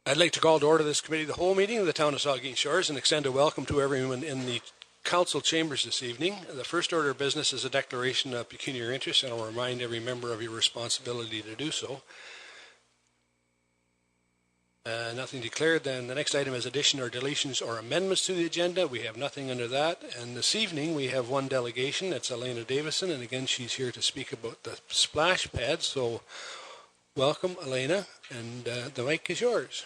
I'd like to call to order this committee the whole meeting of the Town of Saugeen Shores and extend a welcome to everyone in the council chambers this evening. The first order of business is a declaration of pecuniary interest, and I'll remind every member of your responsibility to do so. Nothing declared. Then the next item is addition or deletions or amendments to the agenda. We have nothing under that. And this evening we have one delegation. That's Elena Davison, and again she's here to speak about the splash pad. So welcome, Elena, and the mic is yours.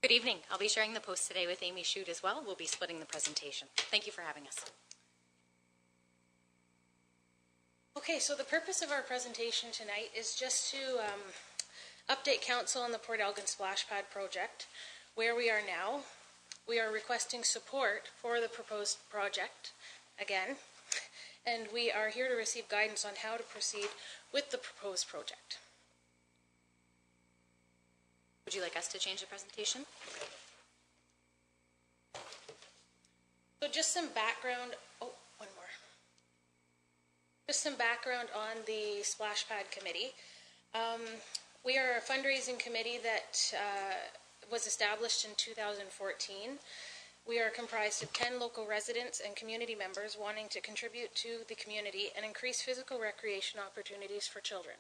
Good evening. I'll be sharing the post today with Amy Shute as well. We'll be splitting the presentation. Thank you for having us. Okay, so the purpose of our presentation tonight is just to update Council on the Port Elgin Splash Pad project. Where we are now, we are requesting support for the proposed project again, and we are here to receive guidance on how to proceed with the proposed project. Would you like us to change the presentation? So just some background, Just some background on the Splash Pad Committee. We are a fundraising committee that was established in 2014. We are comprised of 10 local residents and community members wanting to contribute to the community and increase physical recreation opportunities for children.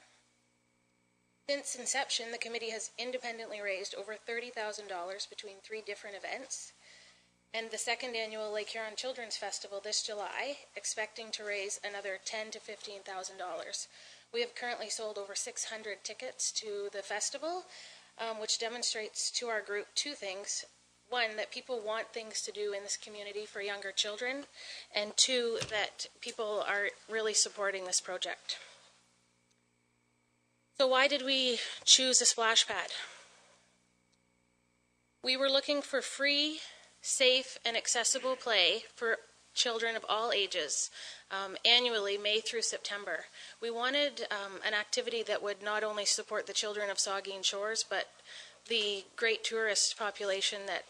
Since inception, the committee has independently raised over $30,000 between 3 different events, and the second annual Lake Huron Children's Festival this July, expecting to raise another $10,000 to $15,000. We have currently sold over 600 tickets to the festival, which demonstrates to our group 2 things. 1, that people want things to do in this community for younger children, and 2, that people are really supporting this project. So why did we choose a splash pad? We were looking for free, safe, and accessible play for children of all ages, annually, May through September. We wanted an activity that would not only support the children of Saugeen Shores, but the great tourist population that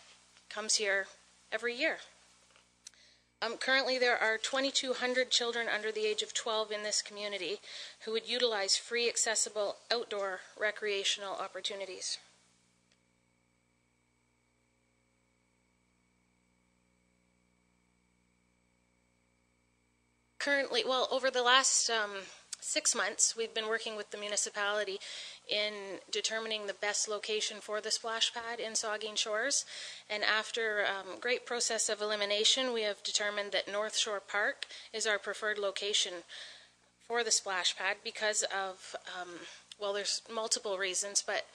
comes here every year. Currently, there are 2,200 children under the age of 12 in this community who would utilize free, accessible outdoor recreational opportunities. Currently, well, over the last 6 months, we've been working with the municipality in determining the best location for the splash pad in Saugeen Shores. And after a great process of elimination, we have determined that North Shore Park is our preferred location for the splash pad because of, well, there's multiple reasons, but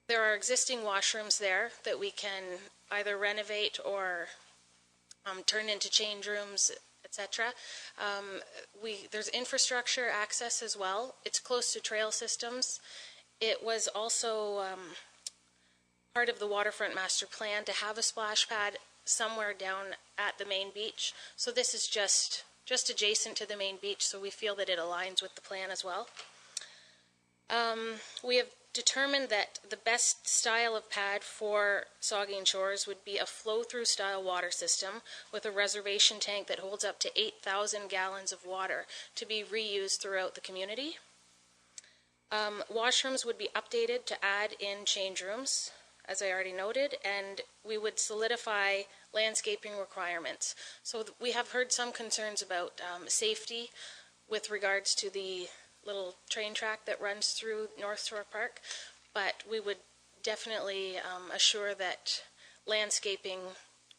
there are existing washrooms there that we can either renovate or turn into change rooms, etc. There's infrastructure access as well. It's close to trail systems. It was also part of the waterfront master plan to have a splash pad somewhere down at the main beach. So this is just adjacent to the main beach, so we feel that it aligns with the plan as well. We have determined that the best style of pad for Saugeen Shores would be a flow-through style water system with a reservation tank that holds up to 8,000 gallons of water to be reused throughout the community. Washrooms would be updated to add in change rooms, as I already noted, and we would solidify landscaping requirements. So we have heard some concerns about safety with regards to the little train track that runs through North Shore Park, but we would definitely assure that landscaping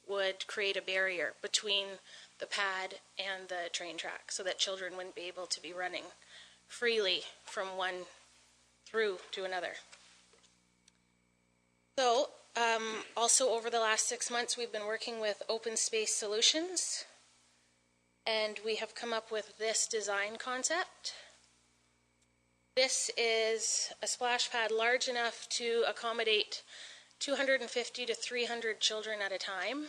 would create a barrier between the pad and the train track so that children wouldn't be able to be running freely from one through to another. So also over the last 6 months, we've been working with Open Space Solutions, and we have come up with this design concept. This is a splash pad large enough to accommodate 250 to 300 children at a time.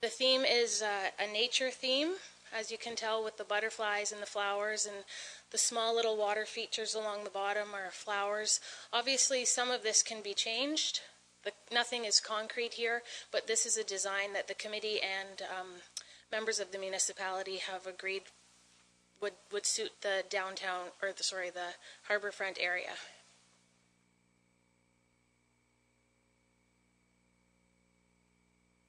The theme is a nature theme, as you can tell with the butterflies and the flowers, and the small little water features along the bottom are flowers. Obviously, some of this can be changed. Nothing is concrete here, but this is a design that the committee and members of the municipality have agreed would suit the downtown, or the harborfront area.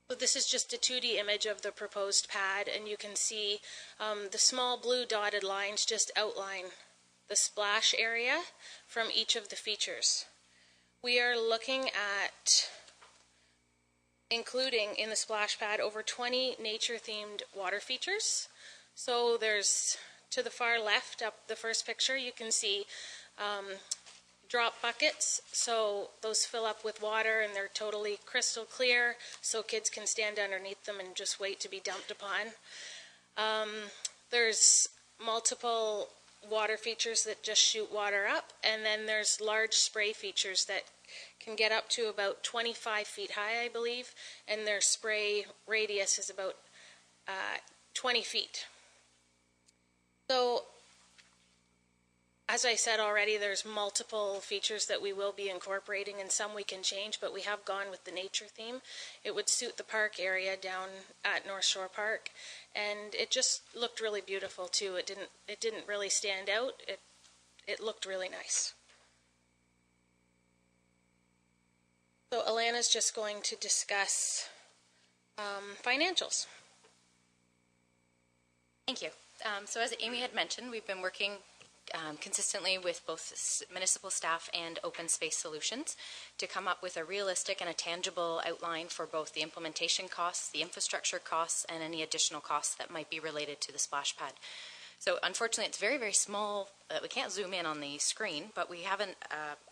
So this is just a 2D image of the proposed pad, and you can see the small blue dotted lines just outline the splash area from each of the features. We are looking at including in the splash pad over 20 nature-themed water features. So there's, to the far left, up the first picture, you can see drop buckets. So those fill up with water and they're totally crystal clear, so kids can stand underneath them and just wait to be dumped upon. There's multiple water features that just shoot water up, and then there's large spray features that can get up to about 25 feet high, I believe, and their spray radius is about 20 feet. So, as I said already, there's multiple features that we will be incorporating, and some we can change, but we have gone with the nature theme. It would suit the park area down at North Shore Park, and it just looked really beautiful too. It didn't really stand out. It looked really nice. So Alana's just going to discuss financials. Thank you. So as Amy had mentioned, we've been working consistently with both municipal staff and Open Space Solutions to come up with a realistic and a tangible outline for both the implementation costs, the infrastructure costs, and any additional costs that might be related to the splash pad. So unfortunately, it's very, very small. We can't zoom in on the screen, but we have a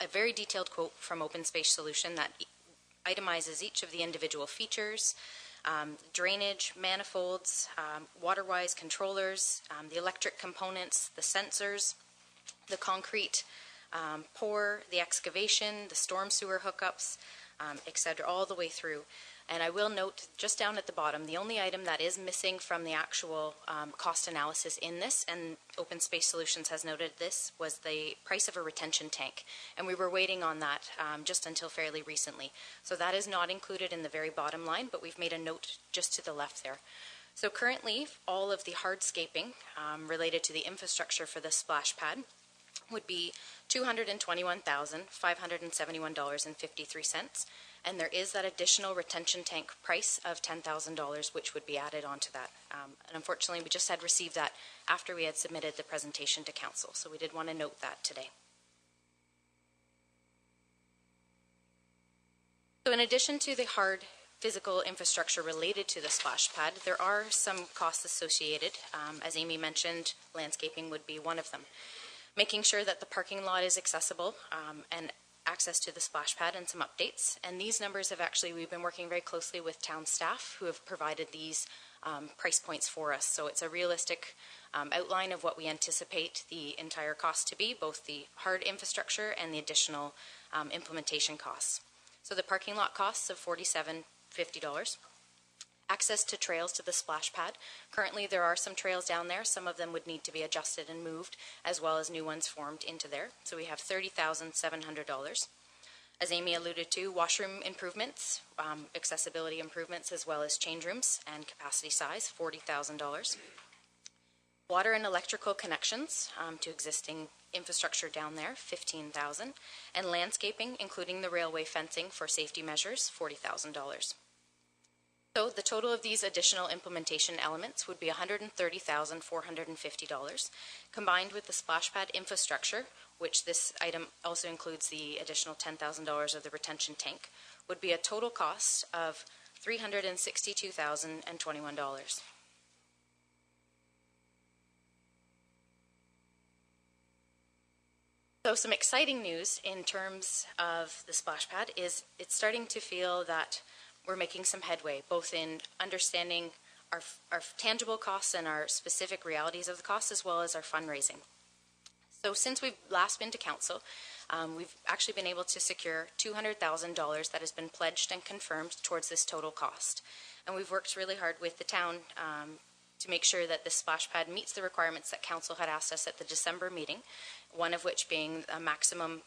very detailed quote from Open Space Solution that itemizes each of the individual features, drainage, manifolds, water-wise controllers, the electric components, the sensors, the concrete pour, the excavation, the storm sewer hookups, etc., all the way through. And I will note just down at the bottom, the only item that is missing from the actual cost analysis in this, and Open Space Solutions has noted this, was the price of a retention tank. And we were waiting on that just until fairly recently. So that is not included in the very bottom line, but we've made a note just to the left there. So currently, all of the hardscaping related to the infrastructure for the splash pad would be $221,571.53. And there is that additional retention tank price of $10,000, which would be added onto that. And unfortunately, we just had received that after we had submitted the presentation to council. So we did want to note that today. So in addition to the hard physical infrastructure related to the splash pad, there are some costs associated. As Amy mentioned, landscaping would be one of them. Making sure that the parking lot is accessible and access to the splash pad, and some updates. And these numbers have actually, we've been working very closely with town staff who have provided these price points for us. So it's a realistic outline of what we anticipate the entire cost to be, both the hard infrastructure and the additional implementation costs. So the parking lot costs of $47.50. Access to trails to the splash pad. Currently there are some trails down there. Some of them would need to be adjusted and moved, as well as new ones formed into there. So we have $30,700. As Amy alluded to, washroom improvements, accessibility improvements, as well as change rooms and capacity size, $40,000. Water and electrical connections to existing infrastructure down there, $15,000. And landscaping, including the railway fencing for safety measures, $40,000. So the total of these additional implementation elements would be $130,450, combined with the splash pad infrastructure, which this item also includes the additional $10,000 of the retention tank, would be a total cost of $362,021. So some exciting news in terms of the splash pad is it's starting to feel that we're making some headway, both in understanding our tangible costs and our specific realities of the costs, as well as our fundraising. So since we've last been to council, we've actually been able to secure $200,000 that has been pledged and confirmed towards this total cost. And we've worked really hard with the town to make sure that this splash pad meets the requirements that council had asked us at the December meeting, one of which being a maximum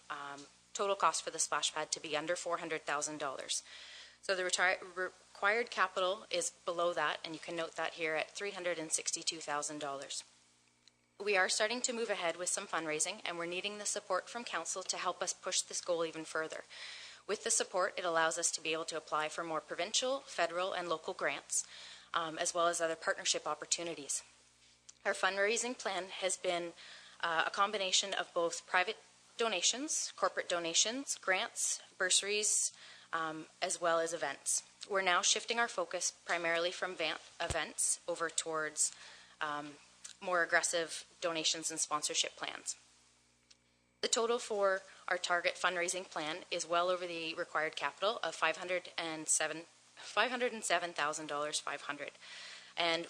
total cost for the splash pad to be under $400,000. So the required capital is below that, and you can note that here at $362,000. we are starting to move ahead with some fundraising, and we're needing the support from council to help us push this goal even further. With the support, it allows us to be able to apply for more provincial, federal, and local grants, as well as other partnership opportunities. Our fundraising plan has been a combination of both private donations, corporate donations, grants, bursaries, as well as events. We're now shifting our focus primarily from events over towards more aggressive donations and sponsorship plans. The total for our target fundraising plan is well over the required capital of $507,500. And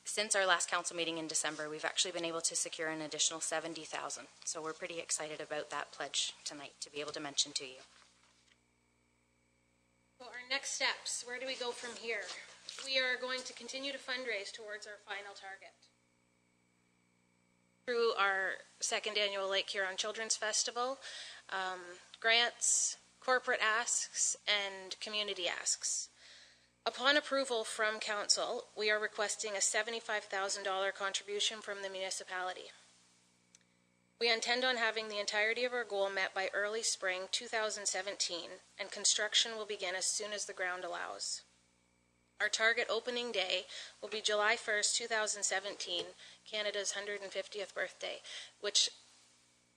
since our last council meeting in December, we've actually been able to secure an additional $70,000. So we're pretty excited about that pledge tonight to be able to mention to you. So our next steps, where do we go from here? We are going to continue to fundraise towards our final target through our second annual Lake Huron Children's Festival, grants, corporate asks, and community asks. Upon approval from council, we are requesting a $75,000 contribution from the municipality. We intend on having the entirety of our goal met by early spring 2017, and construction will begin as soon as the ground allows. Our target opening day will be July 1st, 2017, Canada's 150th birthday, which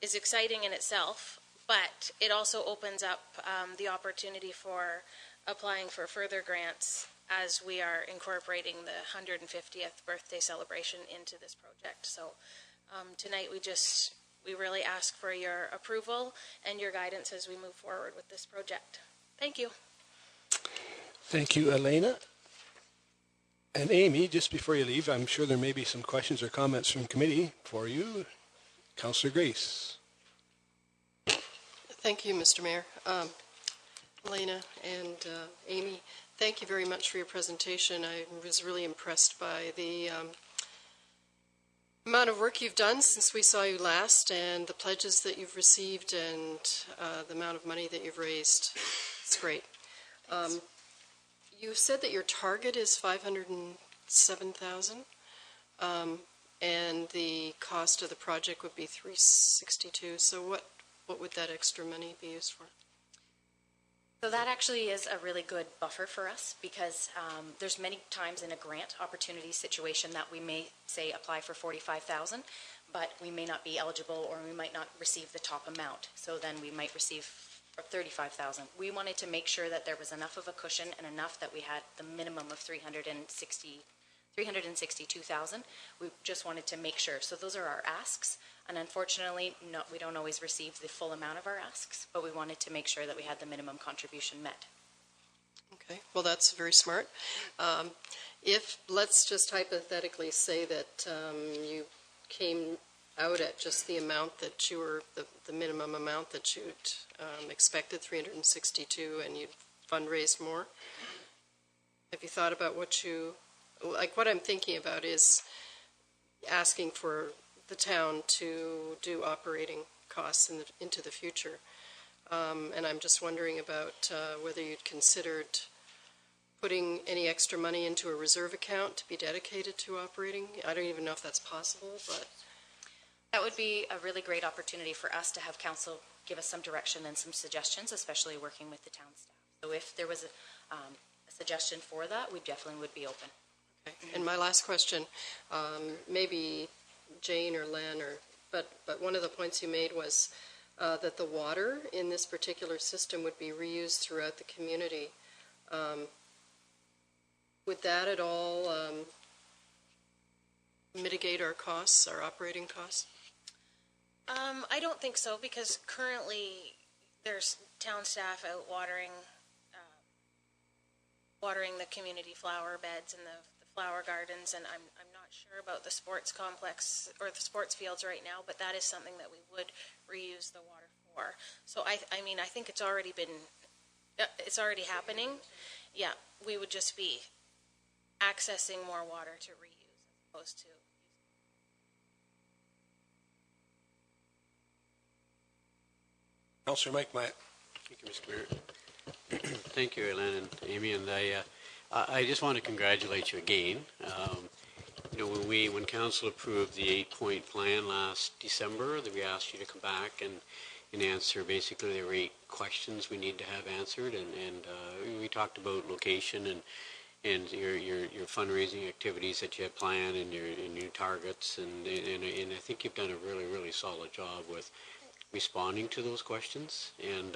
is exciting in itself, but it also opens up the opportunity for applying for further grants as we are incorporating the 150th birthday celebration into this project. So tonight we really ask for your approval and your guidance as we move forward with this project. Thank you. Thank you, Elena. And Amy, just before you leave, I'm sure there may be some questions or comments from committee for you. Councillor Grace. Thank you, Mr. Mayor. Elena and Amy, thank you very much for your presentation. I was really impressed by the amount of work you've done since we saw you last, and the pledges that you've received, and the amount of money that you've raised. It's great. You said that your target is $507,000, and the cost of the project would be $362,000. So what would that extra money be used for? So that actually is a really good buffer for us, because there's many times in a grant opportunity situation that we may say apply for $45,000, but we may not be eligible, or we might not receive the top amount. So then we might receive $35,000. We wanted to make sure that there was enough of a cushion and enough that we had the minimum of $362,000. We just wanted to make sure. So those are our asks. And unfortunately, we don't always receive the full amount of our asks, but we wanted to make sure that we had the minimum contribution met. Okay, well, that's very smart. If, let's just hypothetically say that you came out at just the amount that you were, the minimum amount that you'd expected, $362,000, and you'd fundraised more. Have you thought about what I'm thinking about is asking for the town to do operating costs into the future. And I'm just wondering about whether you'd considered putting any extra money into a reserve account to be dedicated to operating. I don't even know if that's possible, but that would be a really great opportunity for us to have council give us some direction and some suggestions, especially working with the town staff. So if there was a suggestion for that, we definitely would be open. Okay. And my last question, maybe Jane or Len, but one of the points you made was that the water in this particular system would be reused throughout the community. Would that at all mitigate our costs, our operating costs? I don't think so, because currently there's town staff out watering the community flower beds and the flower gardens, and I'm not sure about the sports complex or the sports fields right now, but that is something that we would reuse the water for. So I mean, I think it's already happening. Yeah, we would just be accessing more water to reuse as opposed to. Councillor Mike Myatt. Thank you, Mr. Mayor. Thank you, Ellen and Amy, and I just want to congratulate you again. when council approved the 8-point plan last December, that we asked you to come back and answer, basically there were 8 questions we need to have answered, and we talked about location and your fundraising activities that you have planned and your targets, and I think you've done a really solid job with responding to those questions, and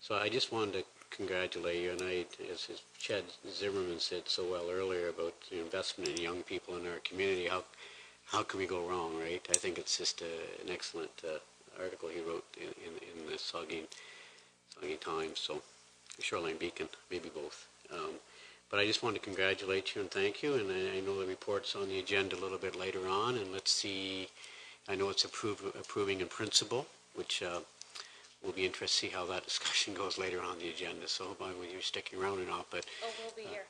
so I just wanted to congratulate you, and as Chad Zimmerman said so well earlier about the investment in young people in our community, how can we go wrong, right? I think it's just an excellent article he wrote in the Saugeen Times, so Shoreline Beacon, maybe both. But I just wanted to congratulate you and thank you, and I know the report's on the agenda a little bit later on, and let's see, I know it's approving in principle, which we'll be interested to see how that discussion goes later on the agenda, so whether you're sticking around or not, but... Oh, we'll be here.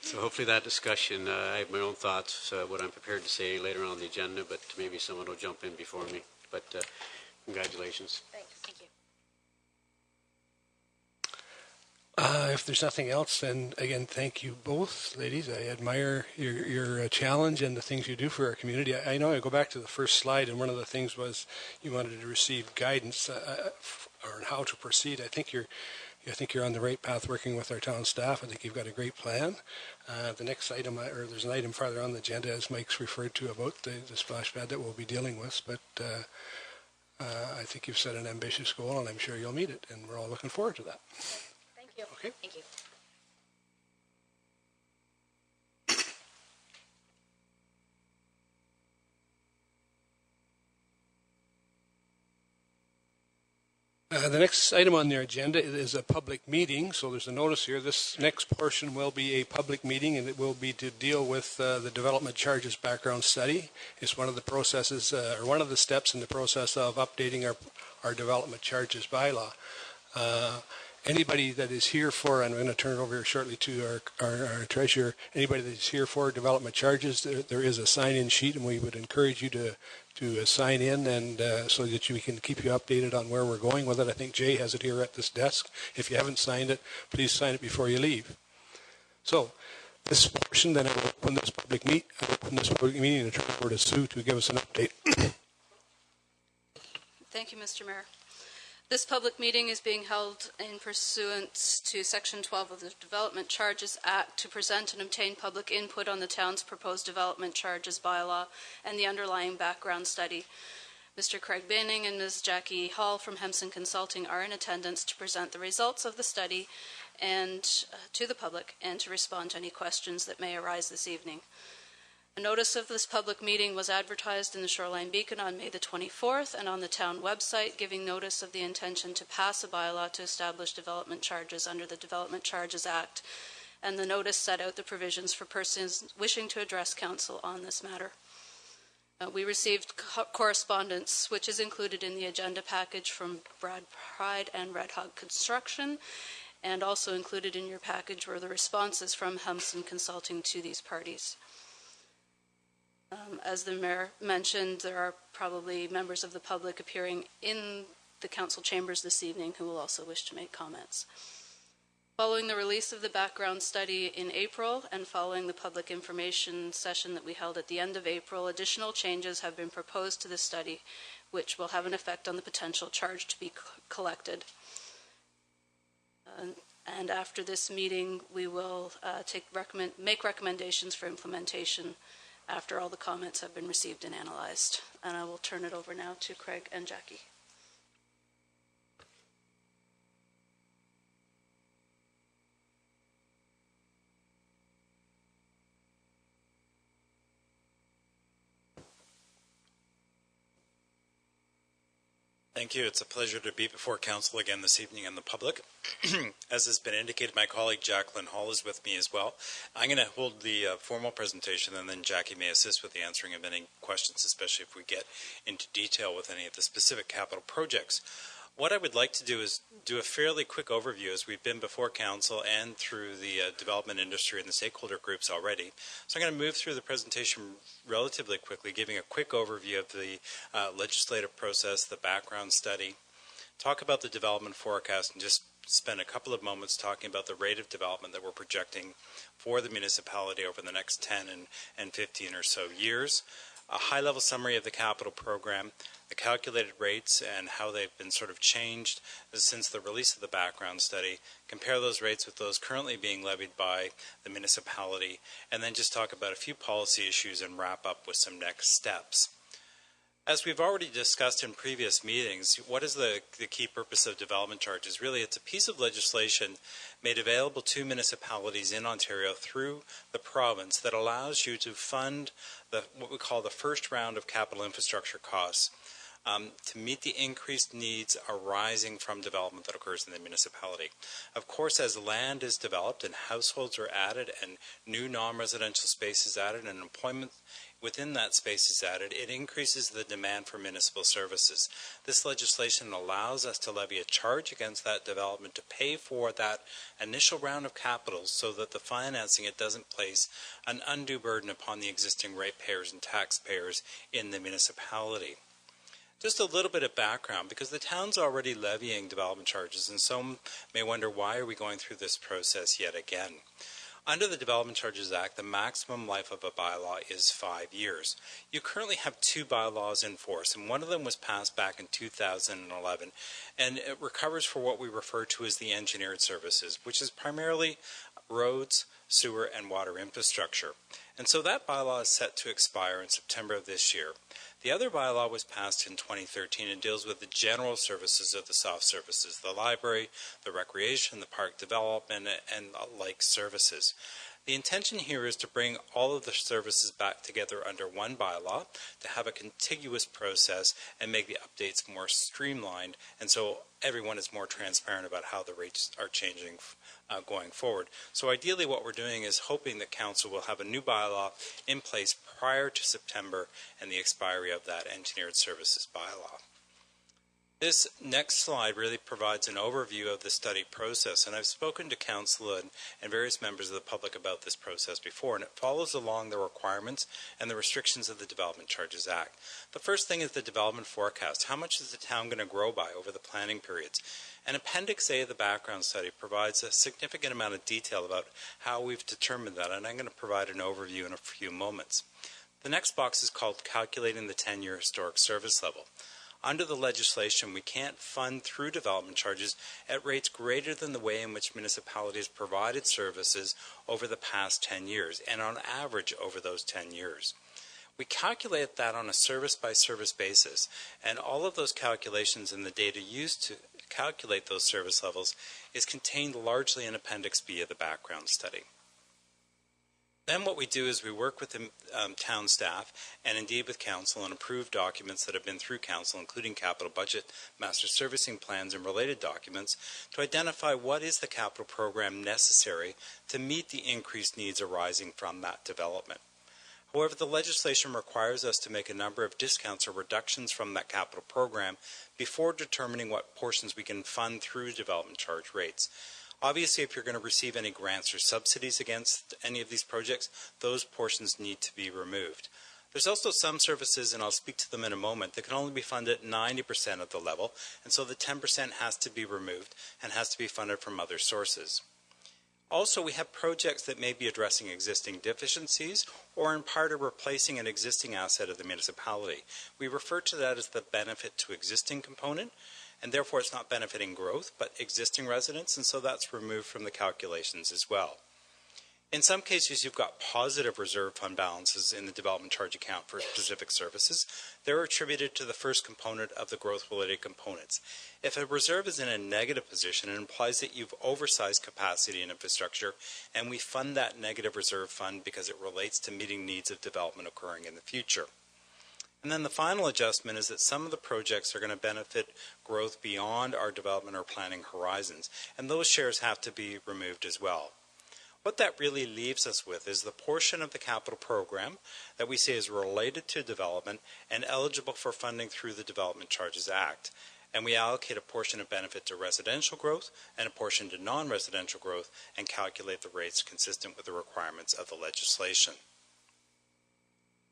So hopefully that discussion, I have my own thoughts, what I'm prepared to say later on the agenda, but maybe someone will jump in before me, but congratulations. Thanks. Thank you. If there's nothing else, then again, thank you both, ladies. I admire your challenge and the things you do for our community. I know I go back to the first slide, and one of the things was you wanted to receive guidance on how to proceed. I think you're on the right path working with our town staff. I think you've got a great plan. The next item, or there's an item farther on the agenda, as Mike's referred to, about the splash pad that we'll be dealing with. But I think you've set an ambitious goal, and I'm sure you'll meet it, and we're all looking forward to that. Thank you. Okay. Thank you. The next item on their agenda is a public meeting, so there's a notice here. This next portion will be a public meeting, and it will be to deal with the development charges background study. It's one of the processes, or one of the steps in the process of updating our development charges bylaw. Anybody that is here for, and I'm going to turn it over here shortly to our treasurer, anybody that is here for development charges, there is a sign-in sheet, and we would encourage you to sign in, and so that we can keep you updated on where we're going with it. I think Jay has it here at this desk. If you haven't signed it, please sign it before you leave. So this portion, then I will open this public meeting and turn it over to Sue to give us an update. Thank you, Mr. Mayor. This public meeting is being held in pursuant to Section 12 of the Development Charges Act to present and obtain public input on the town's proposed development charges bylaw and the underlying background study. Mr. Craig Binning and Ms. Jackie Hall from Hemson Consulting are in attendance to present the results of the study and to the public and to respond to any questions that may arise this evening. A notice of this public meeting was advertised in the Shoreline Beacon on May the 24th and on the town website, giving notice of the intention to pass a bylaw to establish development charges under the Development Charges Act, and the notice set out the provisions for persons wishing to address council on this matter. We received correspondence, which is included in the agenda package, from Brad Pride and Red Hog Construction, and also included in your package were the responses from Hemson Consulting to these parties. As the mayor mentioned, there are probably members of the public appearing in the council chambers this evening who will also wish to make comments. Following the release of the background study in April and following the public information session that we held at the end of April, additional changes have been proposed to the study, which will have an effect on the potential charge to be collected. And after this meeting, we will make recommendations for implementation after all the comments have been received and analyzed. And I will turn it over now to Craig and Jackie. Thank you. It's a pleasure to be before council again this evening and the public. As has been indicated, my colleague Jacqueline Hall is with me as well. I'm going to hold the formal presentation, and then Jackie may assist with the answering of any questions, especially if we get into detail with any of the specific capital projects. What I would like to do is do a fairly quick overview, as we've been before council and through the development industry and the stakeholder groups already. So I'm going to move through the presentation relatively quickly, giving a quick overview of the legislative process, the background study, talk about the development forecast, and just spend a couple of moments talking about the rate of development that we're projecting for the municipality over the next 10 and 15 or so years. A high-level summary of the capital program, the calculated rates and how they've been sort of changed since the release of the background study, compare those rates with those currently being levied by the municipality, and then just talk about a few policy issues and wrap up with some next steps. As we've already discussed in previous meetings, what is the key purpose of development charges? Really, it's a piece of legislation made available to municipalities in Ontario through the province that allows you to fund what we call the first round of capital infrastructure costs to meet the increased needs arising from development that occurs in the municipality. Of course, as land is developed and households are added and new non-residential space is added and employment within that space is added, it increases the demand for municipal services. This legislation allows us to levy a charge against that development to pay for that initial round of capital so that the financing it doesn't place an undue burden upon the existing ratepayers and taxpayers in the municipality. Just a little bit of background, because the town's already levying development charges, and some may wonder, why are we going through this process yet again? Under the Development Charges Act, the maximum life of a bylaw is 5 years. You currently have 2 bylaws in force, and one of them was passed back in 2011, and it recovers for what we refer to as the engineered services, which is primarily roads, sewer, and water infrastructure. And so that bylaw is set to expire in September of this year. The other bylaw was passed in 2013 and deals with the general services of the soft services, the library, the recreation, the park development, and like services. The intention here is to bring all of the services back together under one bylaw, to have a contiguous process and make the updates more streamlined, and so everyone is more transparent about how the rates are changing going forward. So ideally what we're doing is hoping that Council will have a new bylaw in place prior to September and the expiry of that engineered services bylaw. This next slide really provides an overview of the study process, and I've spoken to Council and various members of the public about this process before, and it follows along the requirements and the restrictions of the Development Charges Act. The first thing is the development forecast. How much is the town going to grow by over the planning periods? And Appendix A of the background study provides a significant amount of detail about how we've determined that, and I'm going to provide an overview in a few moments. The next box is called Calculating the 10-Year Historic Service Level. Under the legislation, we can't fund through development charges at rates greater than the way in which municipalities provided services over the past 10 years, and on average over those 10 years. We calculate that on a service-by-service basis, and all of those calculations and the data used to calculate those service levels is contained largely in Appendix B of the background study. Then what we do is we work with the town staff and indeed with Council and approve documents that have been through Council, including capital budget, master servicing plans, and related documents, to identify what is the capital program necessary to meet the increased needs arising from that development. However, the legislation requires us to make a number of discounts or reductions from that capital program before determining what portions we can fund through development charge rates. Obviously, if you're going to receive any grants or subsidies against any of these projects, those portions need to be removed. There's also some services, and I'll speak to them in a moment, that can only be funded at 90% of the level, and so the 10% has to be removed and has to be funded from other sources. Also, we have projects that may be addressing existing deficiencies or in part are replacing an existing asset of the municipality. We refer to that as the benefit to existing component, and therefore it's not benefiting growth but existing residents, and so that's removed from the calculations as well. In some cases, you've got positive reserve fund balances in the development charge account for specific services. They're attributed to the first component of the growth-related components. If a reserve is in a negative position, it implies that you've oversized capacity and infrastructure, and we fund that negative reserve fund because it relates to meeting needs of development occurring in the future. And then the final adjustment is that some of the projects are going to benefit growth beyond our development or planning horizons, and those shares have to be removed as well. What that really leaves us with is the portion of the capital program that we say is related to development and eligible for funding through the Development Charges Act. And we allocate a portion of benefit to residential growth and a portion to non-residential growth and calculate the rates consistent with the requirements of the legislation.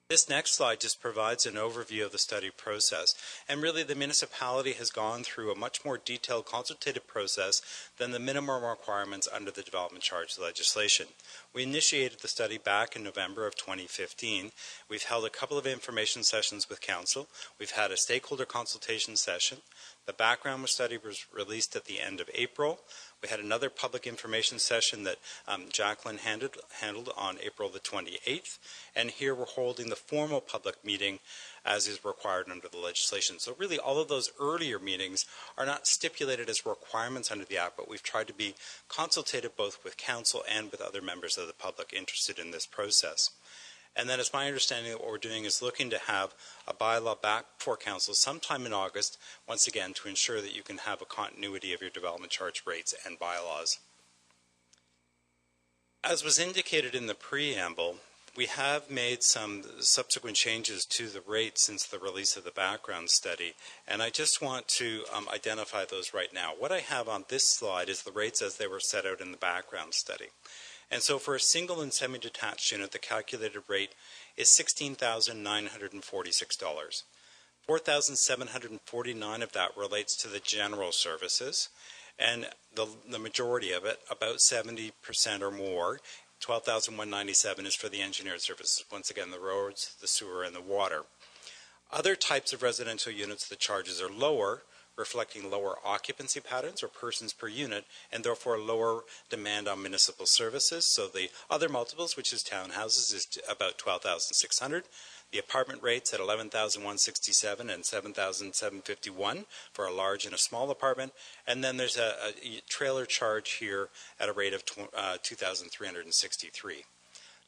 This next slide just provides an overview of the study process, and really the municipality has gone through a much more detailed consultative process than the minimum requirements under the development charge legislation. We initiated the study back in November of 2015. We've held a couple of information sessions with Council. We've had a stakeholder consultation session. The background study was released at the end of April. We had another public information session that Jacqueline handled on April the 28th, and here we're holding the formal public meeting as is required under the legislation. So really all of those earlier meetings are not stipulated as requirements under the Act, but we've tried to be consultative both with Council and with other members of the public interested in this process. And then it's my understanding that what we're doing is looking to have a bylaw back before Council sometime in August, once again, to ensure that you can have a continuity of your development charge rates and bylaws. As was indicated in the preamble, we have made some subsequent changes to the rates since the release of the background study, and I just want to identify those right now. What I have on this slide is the rates as they were set out in the background study. And so for a single and semi-detached unit, the calculated rate is $16,946. $4,749 of that relates to the general services, and the majority of it, about 70% or more, $12,197 is for the engineered services. Once again, the roads, the sewer, and the water. Other types of residential units, the charges are lower, reflecting lower occupancy patterns or persons per unit, and therefore lower demand on municipal services. So the other multiples, which is townhouses, is about $12,600. The apartment rates at $11,167 and $7,751 for a large and a small apartment. And then there's a trailer charge here at a rate of $2,363.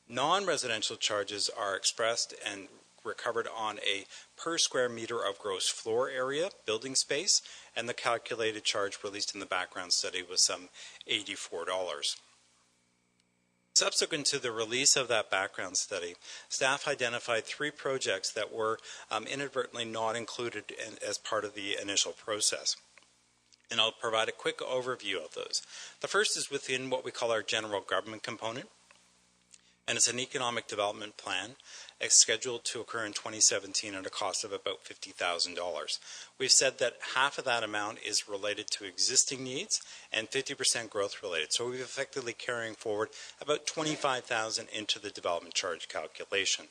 Non-residential charges are expressed and recovered on a per square meter of gross floor area, building space, and the calculated charge released in the background study was some $84. Subsequent to the release of that background study, staff identified 3 projects that were inadvertently not included as part of the initial process. And I'll provide a quick overview of those. The first is within what we call our general government component, and it's an economic development plan. It's scheduled to occur in 2017 at a cost of about $50,000. We've said that half of that amount is related to existing needs and 50% growth related. So we're effectively carrying forward about $25,000 into the development charge calculation.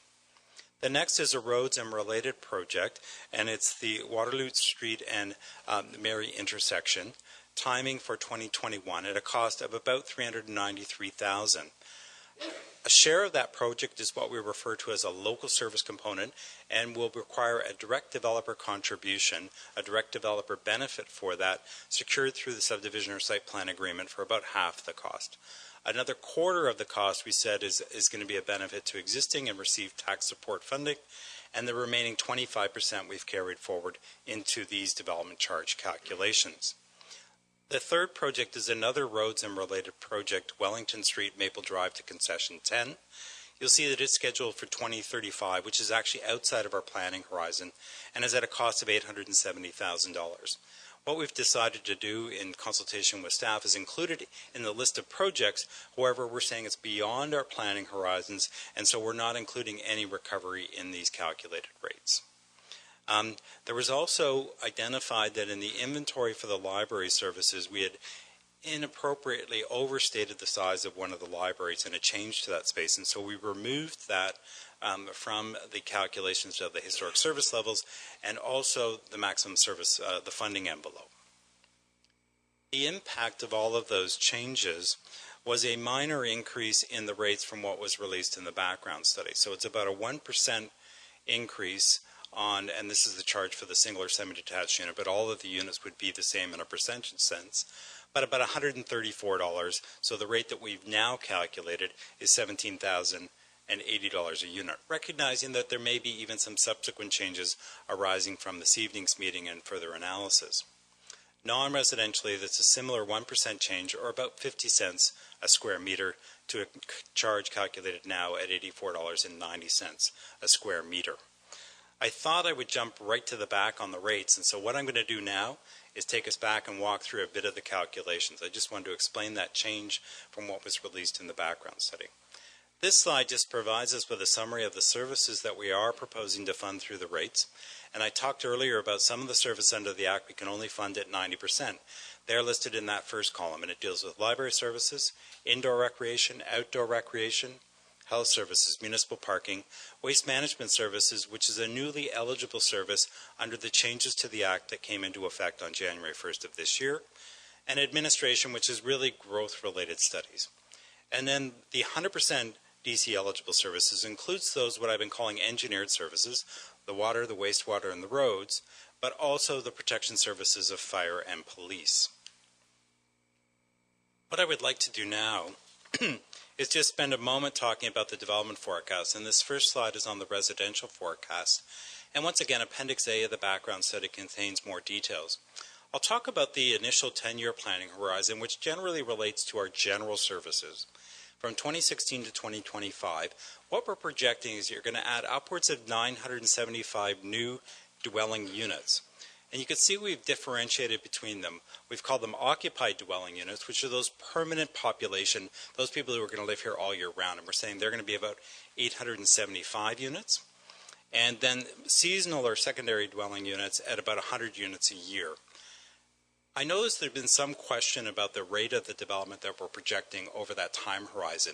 The next is a roads and related project, and it's the Waterloo Street and Mary intersection, timing for 2021 at a cost of about $393,000. A share of that project is what we refer to as a local service component and will require a direct developer contribution, a direct developer benefit for that, secured through the subdivision or site plan agreement for about half the cost. Another quarter of the cost, we said, is going to be a benefit to existing and receive tax support funding, and the remaining 25% we've carried forward into these development charge calculations. The third project is another roads and related project, Wellington Street, Maple Drive to Concession 10. You'll see that it's scheduled for 2035, which is actually outside of our planning horizon, and is at a cost of $870,000. What we've decided to do in consultation with staff is included in the list of projects. However, we're saying it's beyond our planning horizons, and so we're not including any recovery in these calculated rates. There was also identified that in the inventory for the library services, we had inappropriately overstated the size of one of the libraries in a change to that space, and so we removed that from the calculations of the historic service levels and also the maximum service, the funding envelope. The impact of all of those changes was a minor increase in the rates from what was released in the background study. So it's about a 1% increase on, and this is the charge for the single or semi-detached unit, but all of the units would be the same in a percentage sense, but about $134. So the rate that we've now calculated is $17,080 a unit, recognizing that there may be even some subsequent changes arising from this evening's meeting and further analysis. Non-residentially, that's a similar 1% change, or about 50 cents a square meter, to a charge calculated now at $84.90 a square meter. I thought I would jump right to the back on the rates, and so what I'm going to do now is take us back and walk through a bit of the calculations. I just wanted to explain that change from what was released in the background study. This slide just provides us with a summary of the services that we are proposing to fund through the rates. And I talked earlier about some of the services under the Act we can only fund at 90%. They're listed in that first column, and it deals with library services, indoor recreation, outdoor recreation, health services, municipal parking, waste management services, which is a newly eligible service under the changes to the Act that came into effect on January 1st of this year, and administration, which is really growth-related studies. And then the 100% DC eligible services includes those what I've been calling engineered services, the water, the wastewater, and the roads, but also the protection services of fire and police. What I would like to do now is just spend a moment talking about the development forecast, and this first slide is on the residential forecast. And once again, Appendix A of the background study contains more details. I'll talk about the initial 10-year planning horizon, which generally relates to our general services. From 2016 to 2025, what we're projecting is you're going to add upwards of 975 new dwelling units. And you can see we've differentiated between them. We've called them occupied dwelling units, which are those permanent population, those people who are going to live here all year round. And we're saying they're going to be about 875 units. And then seasonal or secondary dwelling units at about 100 units a year. I noticed there had been some question about the rate of the development that we're projecting over that time horizon.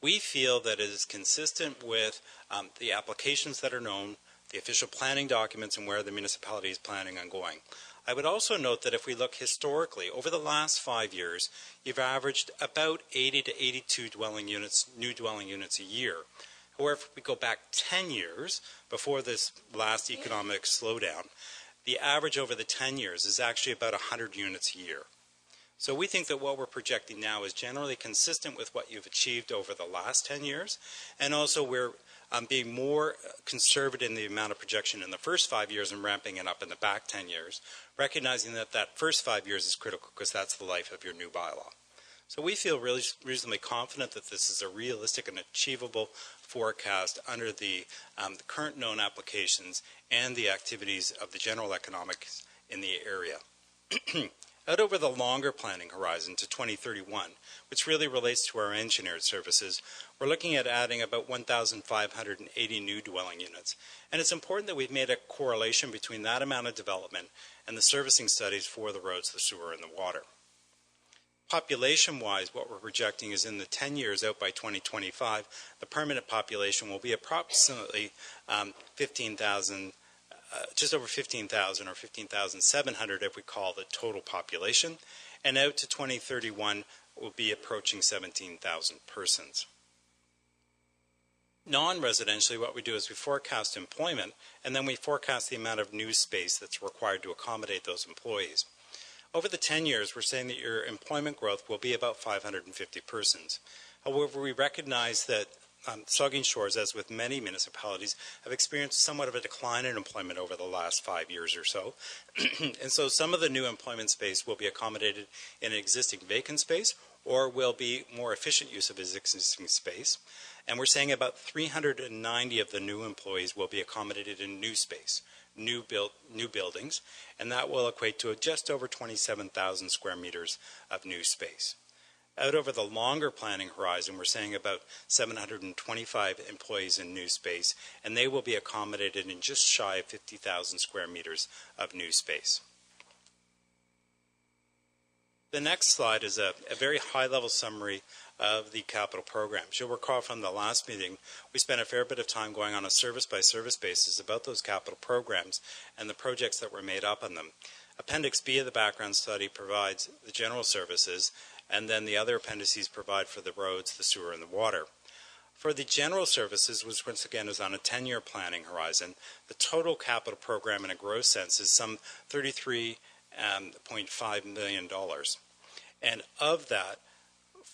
We feel that it is consistent with the applications that are known, the official planning documents, and where the municipality is planning on going. I would also note that if we look historically, over the last 5 years, you've averaged about 80 to 82 dwelling units, new dwelling units a year. However, if we go back 10 years, before this last economic slowdown, the average over the 10 years is actually about 100 units a year. So we think that what we're projecting now is generally consistent with what you've achieved over the last 10 years, and also we're being more conservative in the amount of projection in the first 5 years and ramping it up in the back 10 years, recognizing that that first 5 years is critical because that's the life of your new bylaw. So we feel really reasonably confident that this is a realistic and achievable forecast under the current known applications and the activities of the general economics in the area. Out over the longer planning horizon to 2031, which really relates to our engineered services, we're looking at adding about 1,580 new dwelling units. And it's important that we've made a correlation between that amount of development and the servicing studies for the roads, the sewer, and the water. Population-wise, what we're projecting is in the 10 years out by 2025, the permanent population will be approximately 15,000, just over 15,000 or 15,700 if we call the total population, and out to 2031 will be approaching 17,000 persons. Non-residentially, what we do is we forecast employment, and then we forecast the amount of new space that's required to accommodate those employees. Over the 10 years, we're saying that your employment growth will be about 550 persons. However, we recognize that Saugeen Shores, as with many municipalities, have experienced somewhat of a decline in employment over the last 5 years or so. And so some of the new employment space will be accommodated in an existing vacant space or will be more efficient use of existing space. And we're saying about 390 of the new employees will be accommodated in new space, new buildings, and that will equate to just over 27,000 square meters of new space. Out over the longer planning horizon, we're saying about 725 employees in new space, and they will be accommodated in just shy of 50,000 square meters of new space. The next slide is a very high-level summary of the capital programs. You'll recall from the last meeting, we spent a fair bit of time going on a service-by-service basis about those capital programs and the projects that were made up on them. Appendix B of the background study provides the general services, and then the other appendices provide for the roads, the sewer, and the water. For the general services, which once again is on a 10-year planning horizon, the total capital program in a gross sense is some $33.5 million. And of that,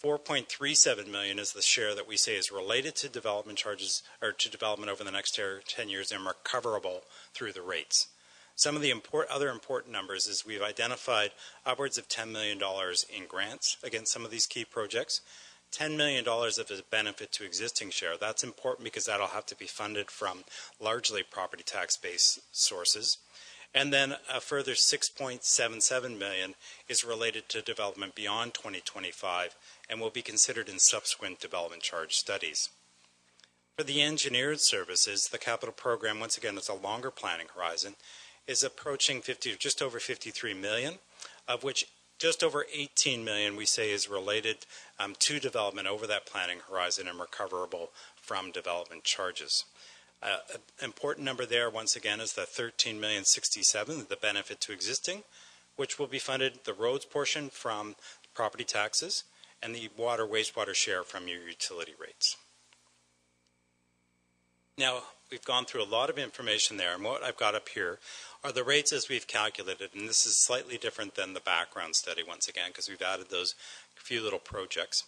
$4.37 million is the share that we say is related to development charges, or to development over the next 10 years and recoverable through the rates. Some of the other important numbers is we've identified upwards of $10 million in grants against some of these key projects. $10 million of a benefit to existing share. That's important because that'll have to be funded from largely property tax-based sources. And then a further $6.77 million is related to development beyond 2025 and will be considered in subsequent development charge studies. For the engineered services, the capital program, once again, it's a longer planning horizon, is approaching just over 53 million, of which just over 18 million we say is related to development over that planning horizon and recoverable from development charges. An important number there, once again, is the 13,067,000, the benefit to existing, which will be funded, the roads portion from property taxes and the water, wastewater share from your utility rates. Now, we've gone through a lot of information there, and what I've got up here are the rates as we've calculated, and this is slightly different than the background study, once again, because we've added those few little projects.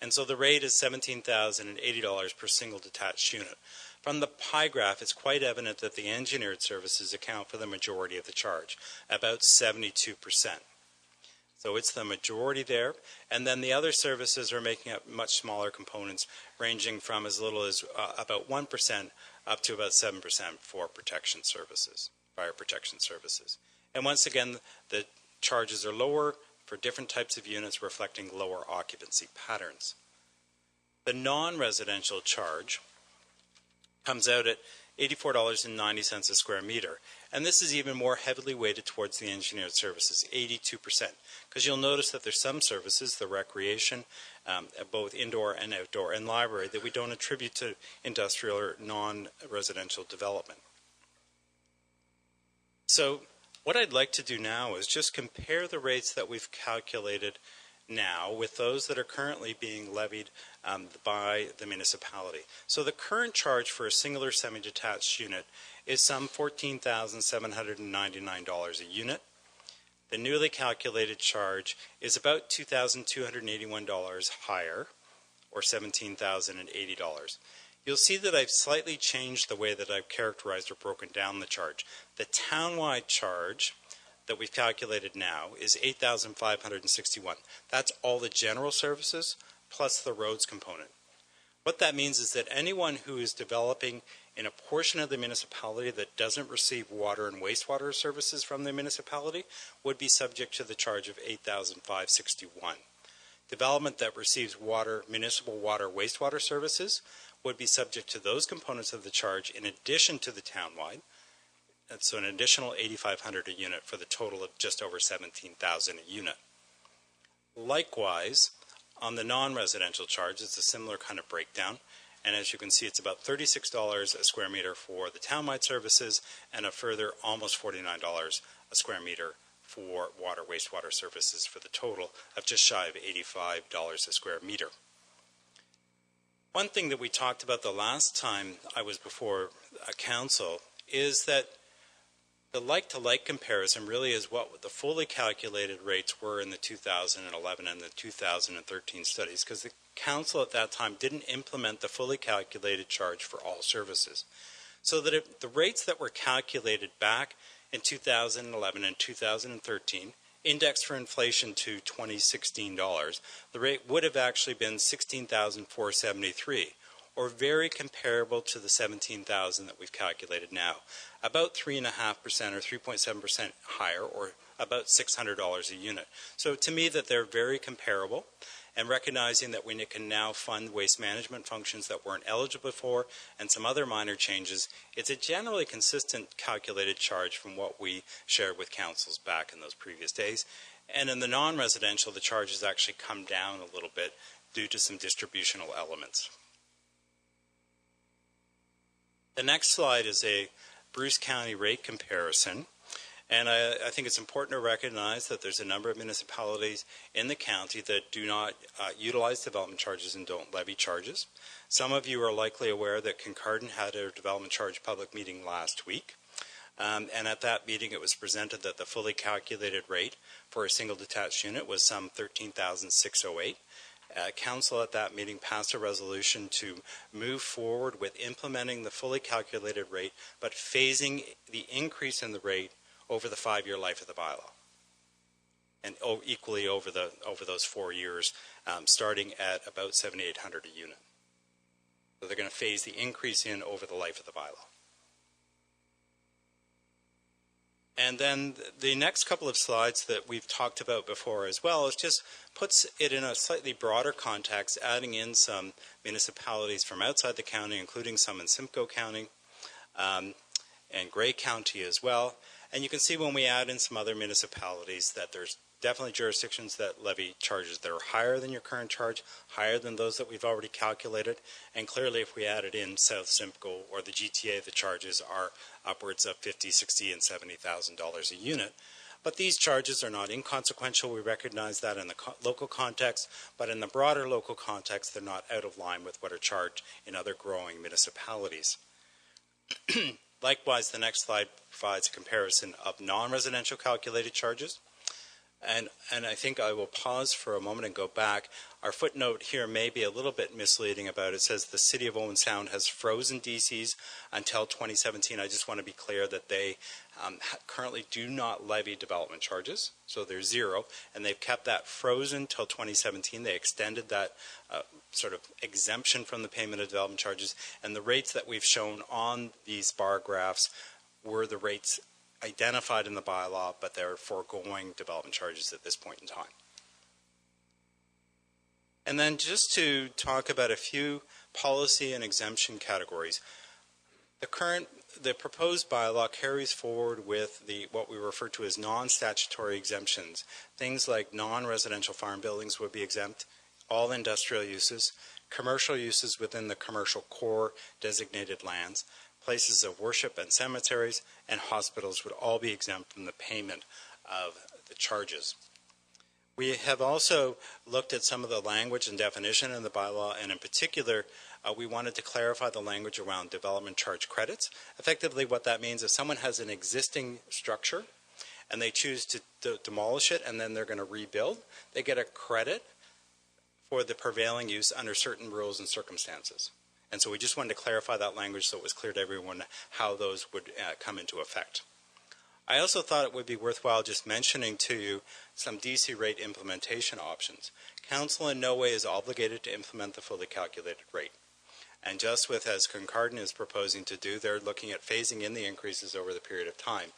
And so the rate is $17,080 per single detached unit. From the pie graph, it's quite evident that the engineered services account for the majority of the charge, about 72%. So it's the majority there, and then the other services are making up much smaller components, ranging from as little as about 1% up to about 7% for protection services, fire protection services. And once again, the charges are lower for different types of units, reflecting lower occupancy patterns. The non-residential charge comes out at $84.90 a square meter. And this is even more heavily weighted towards the engineered services, 82%. Because you'll notice that there's some services, the recreation, both indoor and outdoor, and library, that we don't attribute to industrial or non-residential development. So what I'd like to do now is just compare the rates that we've calculated now with those that are currently being levied by the municipality. So the current charge for a singular semi-detached unit is some $14,799 a unit. The newly calculated charge is about $2,281 higher, or $17,080. You'll see that I've slightly changed the way that I've characterized or broken down the charge. The townwide charge that we've calculated now is $8,561. That's all the general services plus the roads component. What that means is that anyone who is developing in a portion of the municipality that doesn't receive water and wastewater services from the municipality would be subject to the charge of $8,561. Development that receives water, municipal water, wastewater services would be subject to those components of the charge in addition to the townwide. And so an additional $8,500 a unit for the total of just over $17,000 a unit. Likewise, on the non-residential charge, it's a similar kind of breakdown. And as you can see, it's about $36 a square meter for the townwide services and a further almost $49 a square meter for water, wastewater services for the total of just shy of $85 a square meter. One thing that we talked about the last time I was before council is that the like-to-like comparison really is what the fully calculated rates were in the 2011 and the 2013 studies, because the council at that time didn't implement the fully calculated charge for all services. So that the rates that were calculated back in 2011 and 2013, indexed for inflation to $2016, the rate would have actually been $16,473, or very comparable to the $17,000 that we've calculated now. About 3.5% or 3.7% higher, or about $600 a unit. So to me that they're very comparable, and recognizing that we can now fund waste management functions that weren't eligible for and some other minor changes, it's a generally consistent calculated charge from what we shared with councils back in those previous days. And in the non-residential, the charge has actually come down a little bit due to some distributional elements. The next slide is a Bruce County rate comparison. And I think it's important to recognize that there's a number of municipalities in the county that do not utilize development charges and don't levy charges. Some of you are likely aware that Kincardine had a development charge public meeting last week. And at that meeting it was presented that the fully calculated rate for a single detached unit was some $13,608. Council at that meeting passed a resolution to move forward with implementing the fully calculated rate, but phasing the increase in the rate over the 5-year life of the bylaw, and equally over those 4 years, starting at about $7,800 a unit. So they're going to phase the increase in over the life of the bylaw. And then the next couple of slides that we've talked about before as well is just puts it in a slightly broader context, adding in some municipalities from outside the county, including some in Simcoe County and Grey County as well. And you can see when we add in some other municipalities that there's definitely jurisdictions that levy charges that are higher than your current charge, higher than those that we've already calculated. And clearly, if we added in South Simcoe or the GTA, the charges are upwards of $50,000, $60,000, and $70,000 a unit. But these charges are not inconsequential. We recognize that in the local context, but in the broader local context, they're not out of line with what are charged in other growing municipalities. Likewise, the next slide provides a comparison of non-residential calculated charges. And I think I will pause for a moment and go back. Our footnote here may be a little bit misleading about it. It says the City of Owen Sound has frozen DCs until 2017. I just want to be clear that they currently do not levy development charges, so they're zero, and they've kept that frozen till 2017. They extended that sort of exemption from the payment of development charges, and the rates that we've shown on these bar graphs were the rates identified in the bylaw, but they're foregoing development charges at this point in time. And then just to talk about a few policy and exemption categories. The proposed bylaw carries forward with what we refer to as non-statutory exemptions. Things like non-residential farm buildings would be exempt, all industrial uses, commercial uses within the commercial core designated lands, places of worship and cemeteries, and hospitals would all be exempt from the payment of the charges. We have also looked at some of the language and definition in the bylaw, and in particular, we wanted to clarify the language around development charge credits. Effectively, what that means is someone has an existing structure and they choose to demolish it and then they're going to rebuild, they get a credit for the prevailing use under certain rules and circumstances. And so we just wanted to clarify that language so it was clear to everyone how those would come into effect. I also thought it would be worthwhile just mentioning to you some DC rate implementation options. Council in no way is obligated to implement the fully calculated rate. And just with as Kincardine is proposing to do, they're looking at phasing in the increases over the period of time.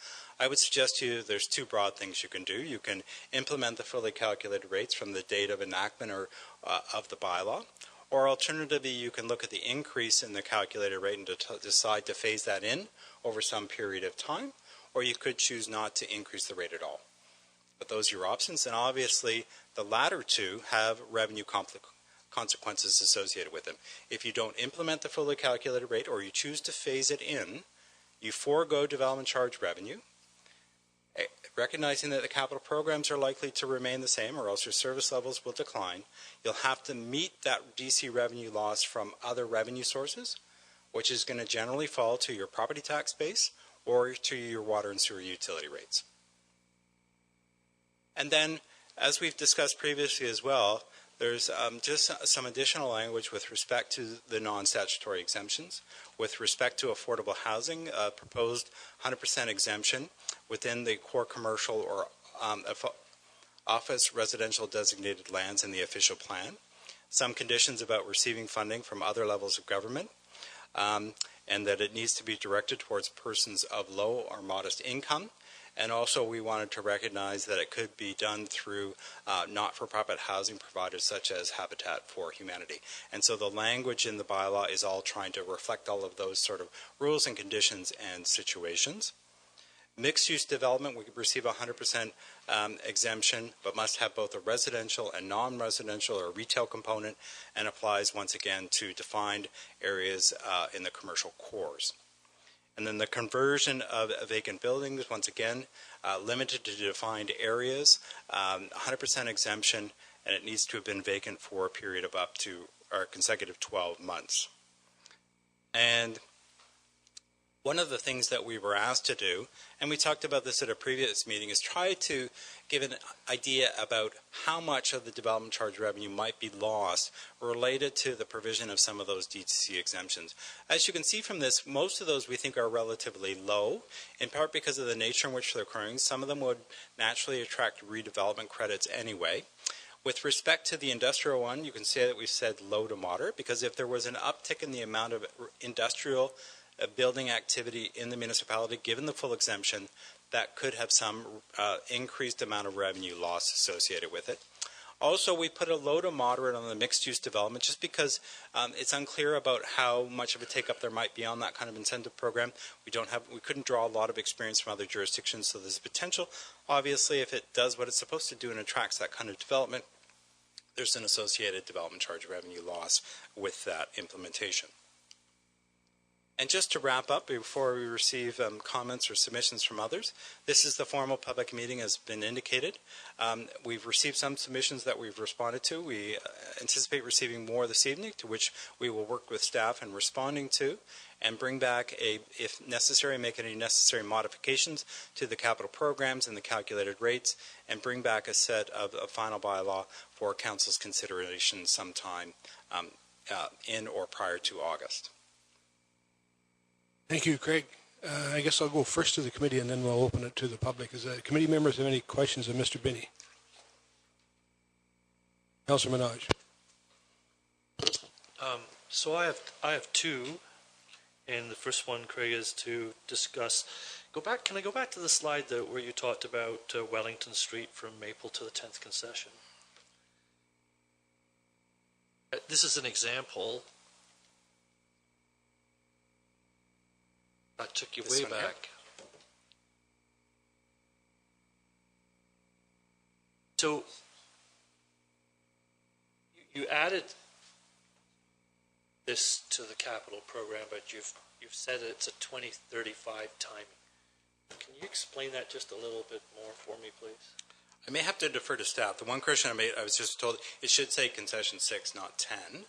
I would suggest to you there's two broad things you can do. You can implement the fully calculated rates from the date of enactment or of the bylaw. Or alternatively, you can look at the increase in the calculated rate and decide to phase that in over some period of time, or you could choose not to increase the rate at all. But those are your options, and obviously the latter two have revenue consequences associated with them. If you don't implement the fully calculated rate or you choose to phase it in, you forego development charge revenue, recognizing that the capital programs are likely to remain the same or else your service levels will decline. You'll have to meet that DC revenue loss from other revenue sources, which is going to generally fall to your property tax base or to your water and sewer utility rates. And then, as we've discussed previously as well, there's just some additional language with respect to the non-statutory exemptions. With respect to affordable housing, proposed 100% exemption within the core commercial or office residential designated lands in the official plan. Some conditions about receiving funding from other levels of government, and that it needs to be directed towards persons of low or modest income. And also we wanted to recognize that it could be done through not-for-profit housing providers such as Habitat for Humanity. And so the language in the bylaw is all trying to reflect all of those sort of rules and conditions and situations. Mixed-use development, we could receive 100% exemption, but must have both a residential and non-residential or retail component, and applies once again to defined areas in the commercial cores. And then the conversion of vacant buildings, once again, limited to defined areas, 100% exemption, and it needs to have been vacant for a period of up to or consecutive 12 months. And one of the things that we were asked to do, and we talked about this at a previous meeting, is try to give an idea about how much of the development charge revenue might be lost related to the provision of some of those DTC exemptions. As you can see from this, most of those we think are relatively low, in part because of the nature in which they're occurring. Some of them would naturally attract redevelopment credits anyway. With respect to the industrial one, you can say that we've said low to moderate, because if there was an uptick in the amount of industrial building activity in the municipality, given the full exemption, that could have some increased amount of revenue loss associated with it. Also, we put a low to moderate on the mixed-use development just because it's unclear about how much of a take-up there might be on that kind of incentive program. We couldn't draw a lot of experience from other jurisdictions, so there's potential. Obviously, if it does what it's supposed to do and attracts that kind of development, there's an associated development charge revenue loss with that implementation. And just to wrap up, before we receive comments or submissions from others, this is the formal public meeting as been indicated. We've received some submissions that we've responded to. We anticipate receiving more this evening, to which we will work with staff in responding to, and bring back, if necessary, make any necessary modifications to the capital programs and the calculated rates, and bring back a set of a final bylaw for Council's consideration sometime in or prior to August. Thank you, Craig. I guess I'll go first to the committee and then we'll open it to the public. Does the committee members have any questions of Mr. Binney? Councillor Minaj. So I have two, and the first one, Craig, is to discuss. Can I go back to the slide where you talked about Wellington Street from Maple to the 10th concession? This is an example. I took you way back. So you added this to the capital program, but you've said it's a 2035 timing. Can you explain that just a little bit more for me, please? I may have to defer to staff. The one correction I made, I was just told it should say concession 6, not 10.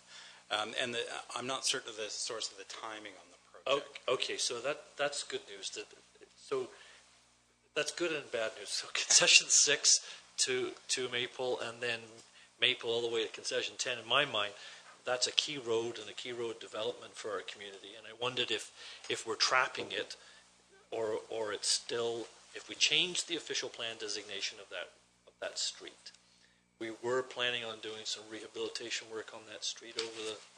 And I'm not certain of the source of the timing on the project. Okay, so that's good news. So that's good and bad news. So concession 6 to Maple, and then Maple all the way to concession 10. In my mind, that's a key road and a key road development for our community. And I wondered if we're trapping it, or it's still, if we change the official plan designation of that street. We were planning on doing some rehabilitation work on that street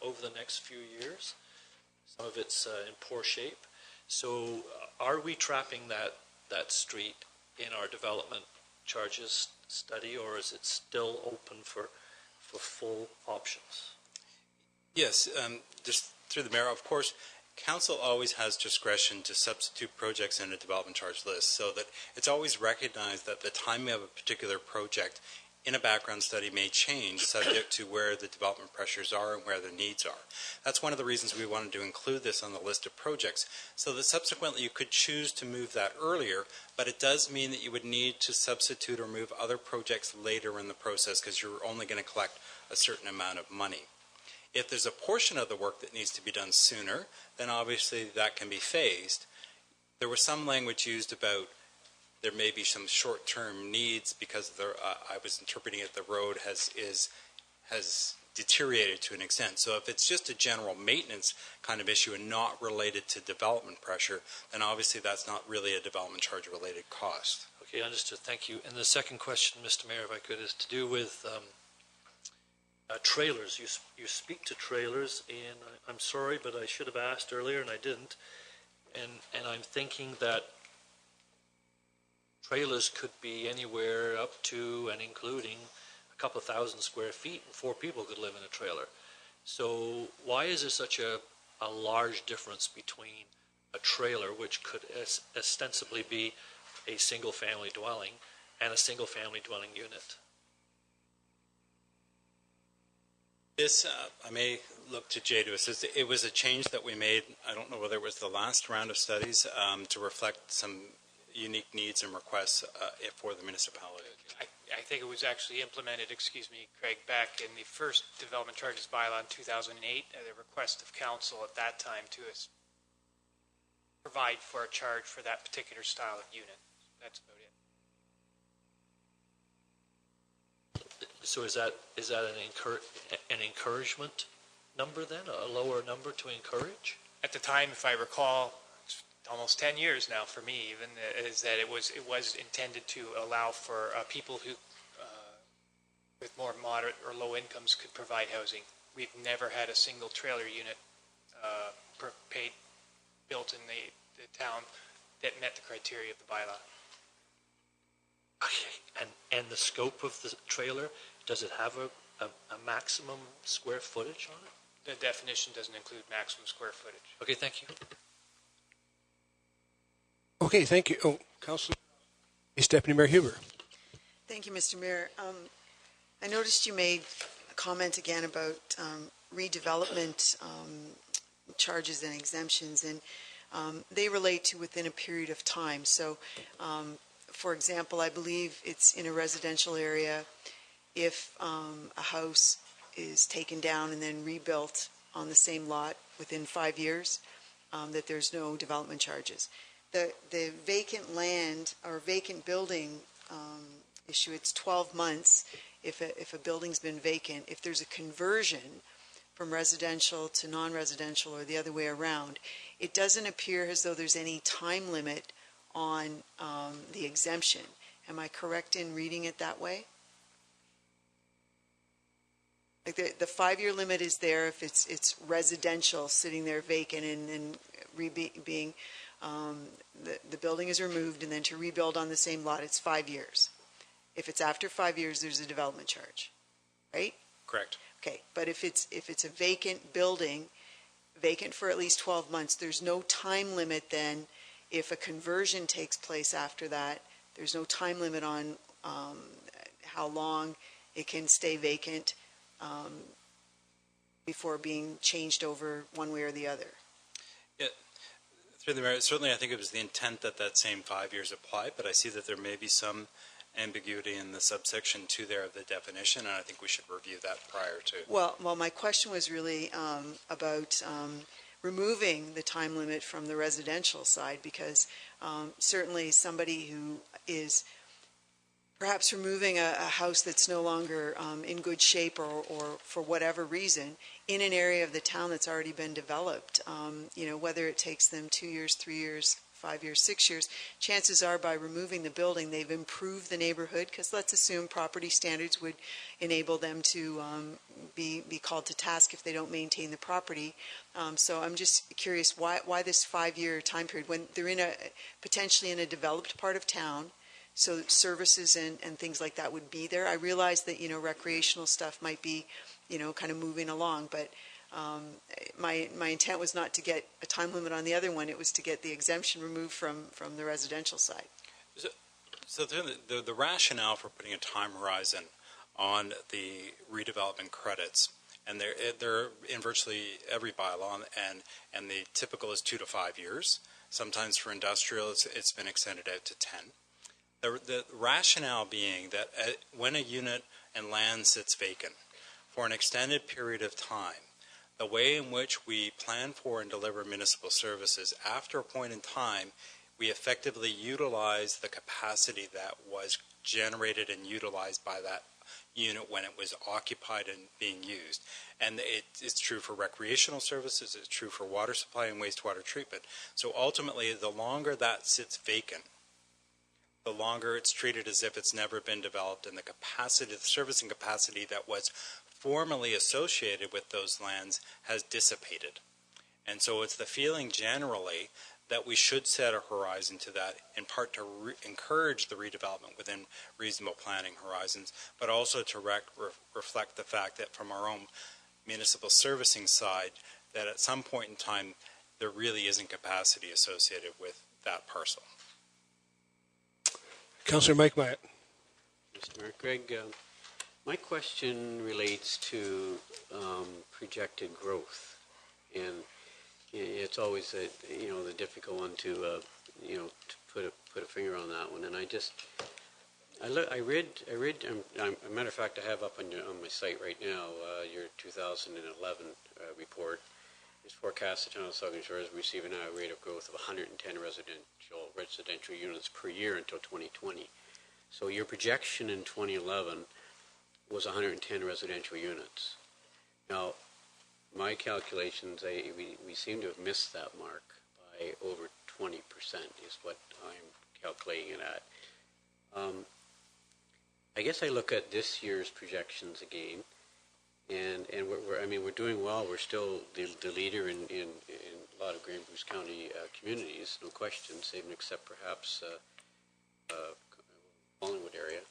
over the next few years. Some of it's in poor shape. So are we trapping that street in our development charges study, or is it still open for full options? Yes, just through the mayor, of course, Council always has discretion to substitute projects in a development charge list, so that it's always recognized that the timing of a particular project in a background study may change subject to where the development pressures are and where the needs are. That's one of the reasons we wanted to include this on the list of projects, so that subsequently you could choose to move that earlier, but it does mean that you would need to substitute or move other projects later in the process because you're only going to collect a certain amount of money. If there's a portion of the work that needs to be done sooner, then obviously that can be phased. There was some language used about there may be some short-term needs because I was interpreting it, the road has deteriorated to an extent. So if it's just a general maintenance kind of issue and not related to development pressure, then obviously that's not really a development charge related cost. Okay, understood. Thank you. And the second question, Mr. Mayor, if I could, is to do with trailers. You speak to trailers, and I'm sorry, but I should have asked earlier and I didn't. And I'm thinking that trailers could be anywhere up to and including a couple of 1,000 square feet, and 4 people could live in a trailer. So why is there such a large difference between a trailer, which could ostensibly be a single-family dwelling, and a single-family dwelling unit? This, I may look to Jay to assist. It was a change that we made, I don't know whether it was the last round of studies, to reflect some unique needs and requests for the municipality. I think it was actually implemented, Craig, back in the first development charges bylaw in 2008 at the request of council at that time to provide for a charge for that particular style of unit. That's about it. So is that an encouragement number then, a lower number to encourage? At the time, if I recall, almost 10 years now for me even, is that it was intended to allow for people who with more moderate or low incomes could provide housing. We've never had a single trailer unit paid built in the town that met the criteria of the bylaw. Okay, and the scope of the trailer, does it have a maximum square footage on it? The definition doesn't include maximum square footage. Okay, thank you. Okay, thank you. Oh, Councilor, Deputy Mayor Huber. Thank you, Mr. Mayor. I noticed you made a comment again about redevelopment charges and exemptions, and they relate to within a period of time. So, for example, I believe it's in a residential area. If a house is taken down and then rebuilt on the same lot within 5 years, that there's no development charges. The vacant land or vacant building issue, it's 12 months if a building's been vacant. If there's a conversion from residential to non-residential or the other way around, it doesn't appear as though there's any time limit on the exemption. Am I correct in reading it that way? Like the 5-year limit is there if it's residential sitting there vacant and being the building is removed, and then to rebuild on the same lot it's 5 years. If it's after 5 years, there's a development charge, right? Correct. Okay, but if it's a vacant building, vacant for at least 12 months, there's no time limit then. If a conversion takes place after that, there's no time limit on how long it can stay vacant before being changed over one way or the other. Yeah, through the mayor, certainly I think it was the intent that same 5 years apply, but I see that there may be some ambiguity in the subsection 2 there of the definition, and I think we should review that prior to. Well, my question was really about removing the time limit from the residential side, because certainly somebody who is perhaps removing a house that's no longer in good shape or for whatever reason in an area of the town that's already been developed, whether it takes them 2 years, 3 years, 5 years, 6 years, chances are by removing the building, they've improved the neighborhood, because let's assume property standards would enable them to be called to task if they don't maintain the property. So I'm just curious why this 5-year time period when they're potentially in a developed part of town, so services and things like that would be there. I realize that, recreational stuff might be, kind of moving along, but my intent was not to get a time limit on the other one. It was to get the exemption removed from the residential side. So the rationale for putting a time horizon on the redevelopment credits, and they're in virtually every bylaw, and the typical is 2 to 5 years. Sometimes for industrial, it's been extended out to 10. The rationale being that when a unit and land sits vacant for an extended period of time, the way in which we plan for and deliver municipal services, after a point in time, we effectively utilize the capacity that was generated and utilized by that unit when it was occupied and being used. And it's true for recreational services, it's true for water supply and wastewater treatment. So ultimately, the longer that sits vacant, the longer it's treated as if it's never been developed, and the capacity, the servicing capacity that was formerly associated with those lands has dissipated. And so it's the feeling generally that we should set a horizon to that, in part to encourage the redevelopment within reasonable planning horizons, but also to reflect the fact that from our own municipal servicing side, that at some point in time, there really isn't capacity associated with that parcel. Councillor Mike Myatt. Mr. Mayor, Greg, my question relates to projected growth, and it's always the difficult one to put a finger on that one. And I read. A matter of fact, I have up on my site right now your 2011 report. It's forecast the town of Saugeen Shores receiving a rate of growth of 110 residential units per year until 2020. So your projection in 2011 was 110 residential units. Now, my calculations, we seem to have missed that mark by over 20% is what I'm calculating it at. I guess I look at this year's projections again, and we're doing well. We're still the leader in a lot of Grey Bruce County communities, no question, save and except perhaps Collingwood area.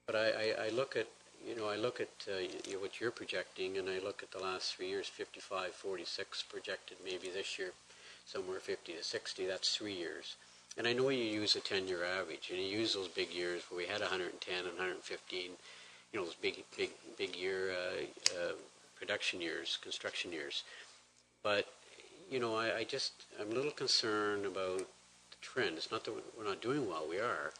But I look at, what you're projecting, and I look at the last 3 years, 55, 46 projected, maybe this year somewhere 50 to 60. That's 3 years. And I know you use a 10-year average, and you use those big years where we had 110 and 115, those big year production years, construction years. But, I'm a little concerned about the trend. It's not that we're not doing well, we are.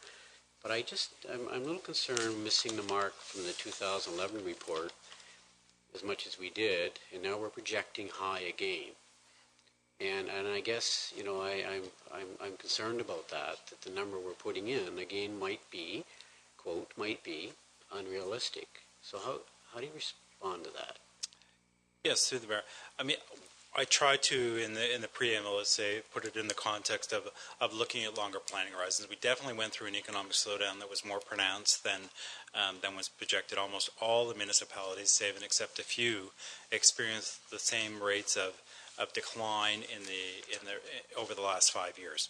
But I'm a little concerned missing the mark from the 2011 report as much as we did, and now we're projecting high again. And I guess, I'm concerned about that the number we're putting in, again, might be, quote, might be unrealistic. So how do you respond to that? Yes, through the mayor. I mean, I try to, in the preamble, let's say, put it in the context of looking at longer planning horizons. We definitely went through an economic slowdown that was more pronounced than was projected. Almost all the municipalities, save and except a few, experienced the same rates of decline over the last 5 years.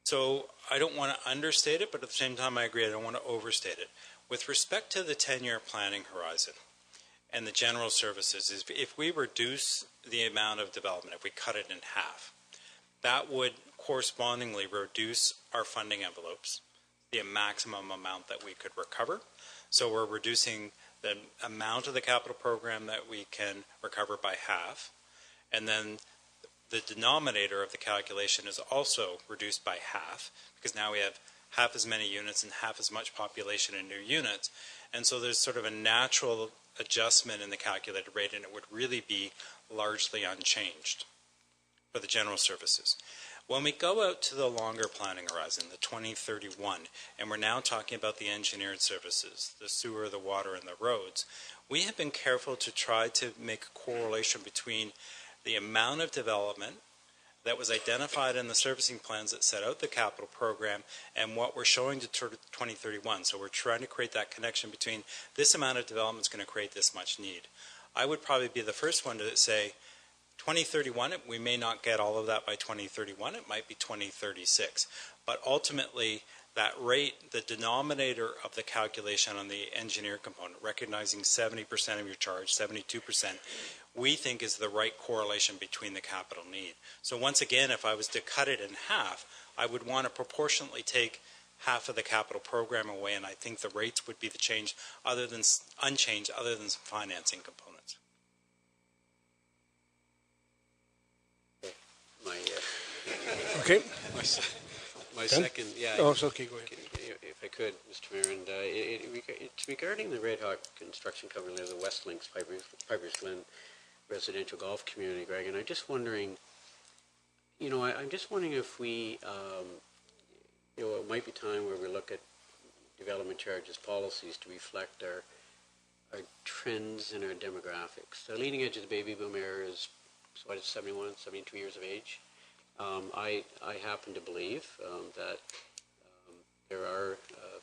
So I don't want to understate it, but at the same time I agree I don't want to overstate it. With respect to the 10-year planning horizon and the general services, if we reduce the amount of development, if we cut it in half, that would correspondingly reduce our funding envelopes, the maximum amount that we could recover. So we're reducing the amount of the capital program that we can recover by half, and then the denominator of the calculation is also reduced by half, because now we have half as many units and half as much population in new units, and so there's sort of a natural adjustment in the calculated rate, and it would really be largely unchanged for the general services. When we go out to the longer planning horizon, the 2031, and we're now talking about the engineered services, the sewer, the water, and the roads, we have been careful to try to make a correlation between the amount of development that was identified in the servicing plans that set out the capital program and what we're showing to 2031. So we're trying to create that connection between this amount of development is going to create this much need. I would probably be the first one to say 2031, we may not get all of that by 2031, it might be 2036. But ultimately, that rate, the denominator of the calculation on the engineer component, recognizing 70% of your charge, 72%, we think is the right correlation between the capital need. So once again, if I was to cut it in half, I would want to proportionately take half of the capital program away, and I think the rates would be the change unchanged other than some financing components. Okay. My second, yeah. Oh, it's okay, go ahead. If I could, Mr. Mayor, and it's regarding the Red Hawk construction company, the West Links Pipers Glen residential golf community, Greg, and I'm just wondering, I'm just wondering if we, it might be time where we look at development charges policies to reflect our trends and our demographics. The leading edge of the baby boom era is, 71, 72 years of age. I happen to believe that there are a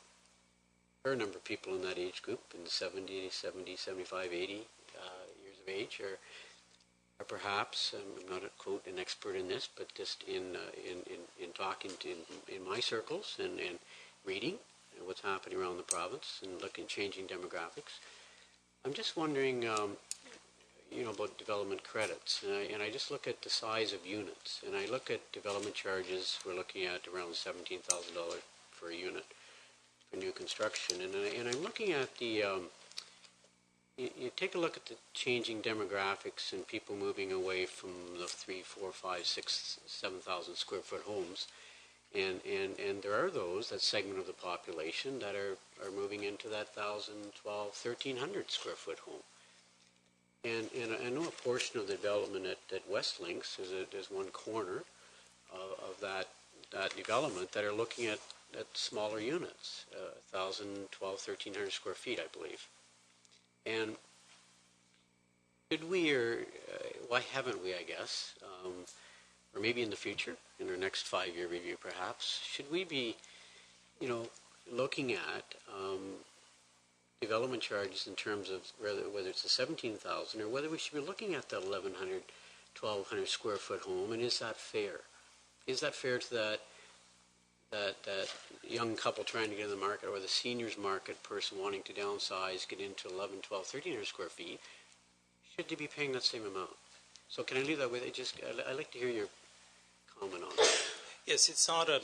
fair number of people in that age group, in the 70, 75, 80 years of age, are perhaps, I'm not an expert in this, but just in talking in my circles and reading what's happening around the province and looking, changing demographics. I'm just wondering, about development credits, and I just look at the size of units, and I look at development charges. We're looking at around $17,000 for a unit for new construction, and I'm looking at the. You take a look at the changing demographics and people moving away from the 3, 4, 5, 6, 7,000 square foot homes, and there are those, that segment of the population, that are moving into that 1,000, 12, 1,300 square foot home. And I know a portion of the development at West Links, there's one corner of that development that are looking at smaller units, 1,000, 12, 1,300 square feet, I believe. And should we, or why haven't we, I guess, or maybe in the future, in our next 5-year review perhaps, should we be, looking at development charges in terms of whether it's a 17,000 or whether we should be looking at that 1,100, 1,200 square foot home, and is that fair? Is that fair to that young couple trying to get in the market, or the seniors market person wanting to downsize, get into 11, 12, 1,300 square feet? Should they be paying that same amount? So can I leave that with it? I'd like to hear your comment on that. Yes, it's not a,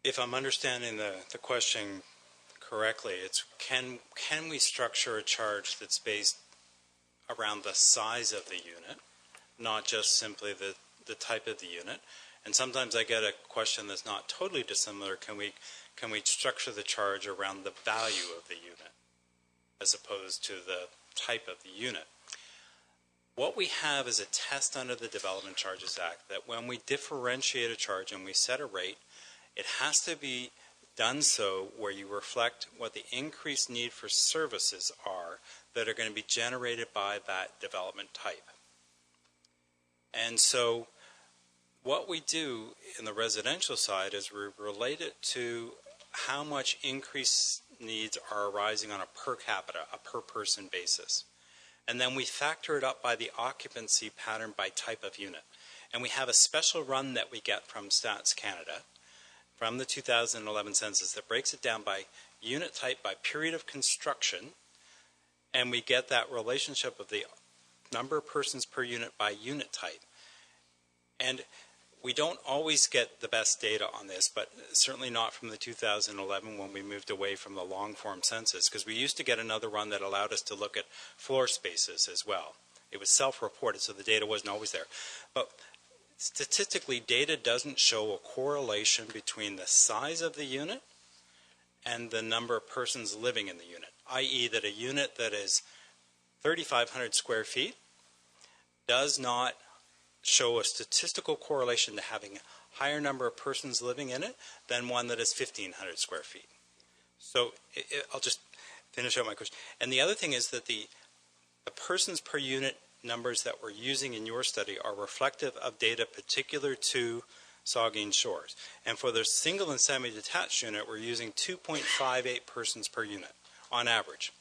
if I'm understanding the question correctly, it's can we structure a charge that's based around the size of the unit, not just simply the type of the unit? And sometimes I get a question that's not totally dissimilar. Can we structure the charge around the value of the unit as opposed to the type of the unit? What we have is a test under the Development Charges Act that when we differentiate a charge and we set a rate, it has to be done so where you reflect what the increased need for services are that are going to be generated by that development type. And so what we do in the residential side is we relate it to how much increased needs are arising on a per capita, a per person basis. And then we factor it up by the occupancy pattern by type of unit. And we have a special run that we get from Stats Canada from the 2011 census that breaks it down by unit type, by period of construction, and we get that relationship of the number of persons per unit by unit type. And we don't always get the best data on this, but certainly not from the 2011 when we moved away from the long-form census, because we used to get another run that allowed us to look at floor spaces as well. It was self-reported, so the data wasn't always there. But statistically, data doesn't show a correlation between the size of the unit and the number of persons living in the unit, i.e. that a unit that is 3,500 square feet does not show a statistical correlation to having a higher number of persons living in it than one that is 1,500 square feet. So I'll just finish out my question. And the other thing is that the persons per unit numbers that we're using in your study are reflective of data particular to Saugeen Shores. And for the single and semi-detached unit, we're using 2.58 persons per unit on average,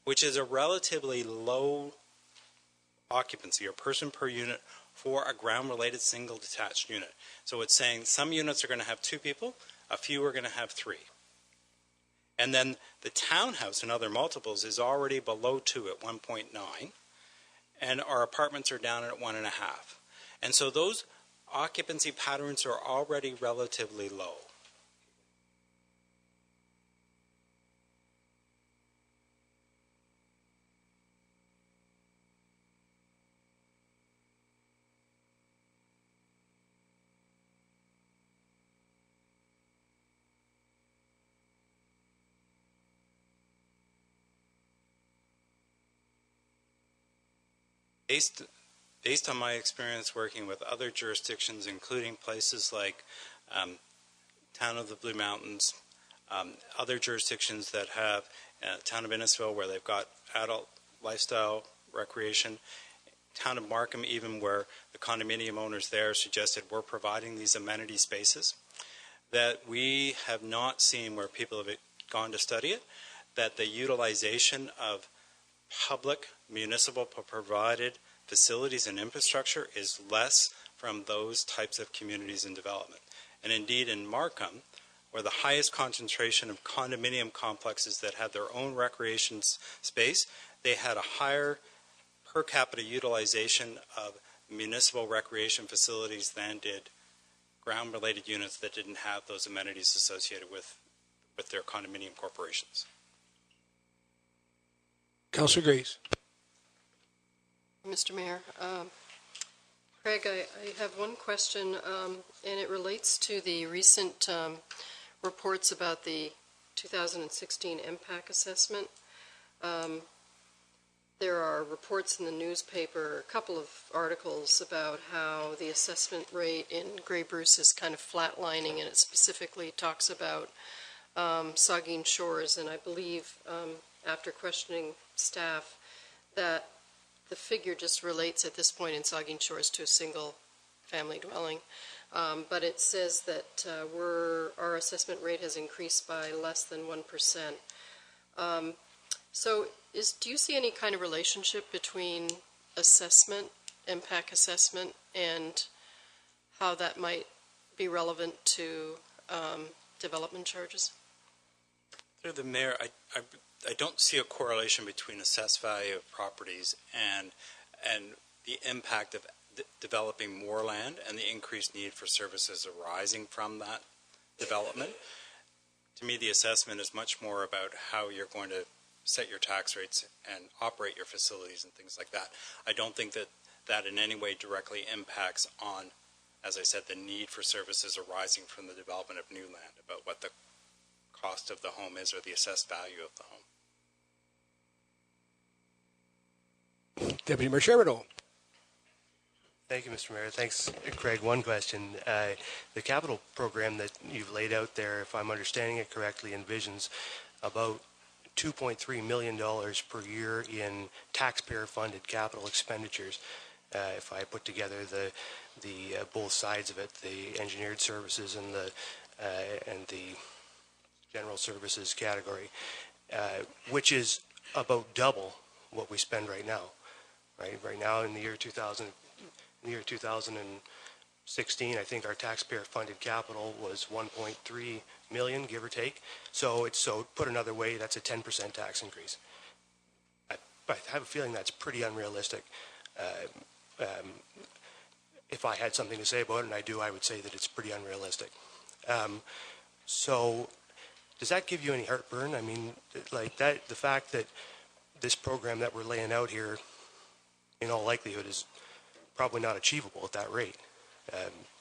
which is a relatively low occupancy or person per unit for a ground-related single detached unit. So it's saying some units are going to have 2 people, a few are going to have 3. And then the townhouse and other multiples is already below 2 at 1.9, and our apartments are down at 1.5. And so those occupancy patterns are already relatively low. Based on my experience working with other jurisdictions, including places like Town of the Blue Mountains, other jurisdictions that have Town of Innisfil where they've got adult lifestyle recreation, Town of Markham even where the condominium owners there suggested we're providing these amenity spaces, that we have not seen where people have gone to study it, that the utilization of public, municipal provided facilities and infrastructure is less from those types of communities and development. And indeed in Markham, where the highest concentration of condominium complexes that had their own recreation space, they had a higher per capita utilization of municipal recreation facilities than did ground-related units that didn't have those amenities associated with their condominium corporations. Councillor Grace. Mr. Mayor, Craig, I have one question, and it relates to the recent reports about the 2016 MPAC assessment. There are reports in the newspaper, a couple of articles about how the assessment rate in Grey Bruce is kind of flatlining, and it specifically talks about Saugeen Shores, and I believe after questioning staff that the figure just relates at this point in Saugeen Shores to a single family dwelling. But it says that our assessment rate has increased by less than 1%. So do you see any kind of relationship between assessment, impact assessment, and how that might be relevant to development charges? Through the mayor, I don't see a correlation between assessed value of properties and the impact of developing more land and the increased need for services arising from that development. To me, the assessment is much more about how you're going to set your tax rates and operate your facilities and things like that. I don't think that in any way directly impacts on, as I said, the need for services arising from the development of new land, about what the cost of the home is or the assessed value of the home. Deputy Mayor Charbonneau. Thank you, Mr. Mayor. Thanks, Craig. One question. The capital program that you've laid out there, if I'm understanding it correctly, envisions about $2.3 million per year in taxpayer-funded capital expenditures. If I put together the both sides of it, the engineered services and the general services category, which is about double what we spend right now. Right now, in the year 2016, I think our taxpayer-funded capital was 1.3 million, give or take. So put another way, that's a 10% tax increase. I have a feeling that's pretty unrealistic. If I had something to say about it, and I do, I would say that it's pretty unrealistic. So does that give you any heartburn? I mean, like that, the fact that this program that we're laying out here, in all likelihood, is probably not achievable at that rate.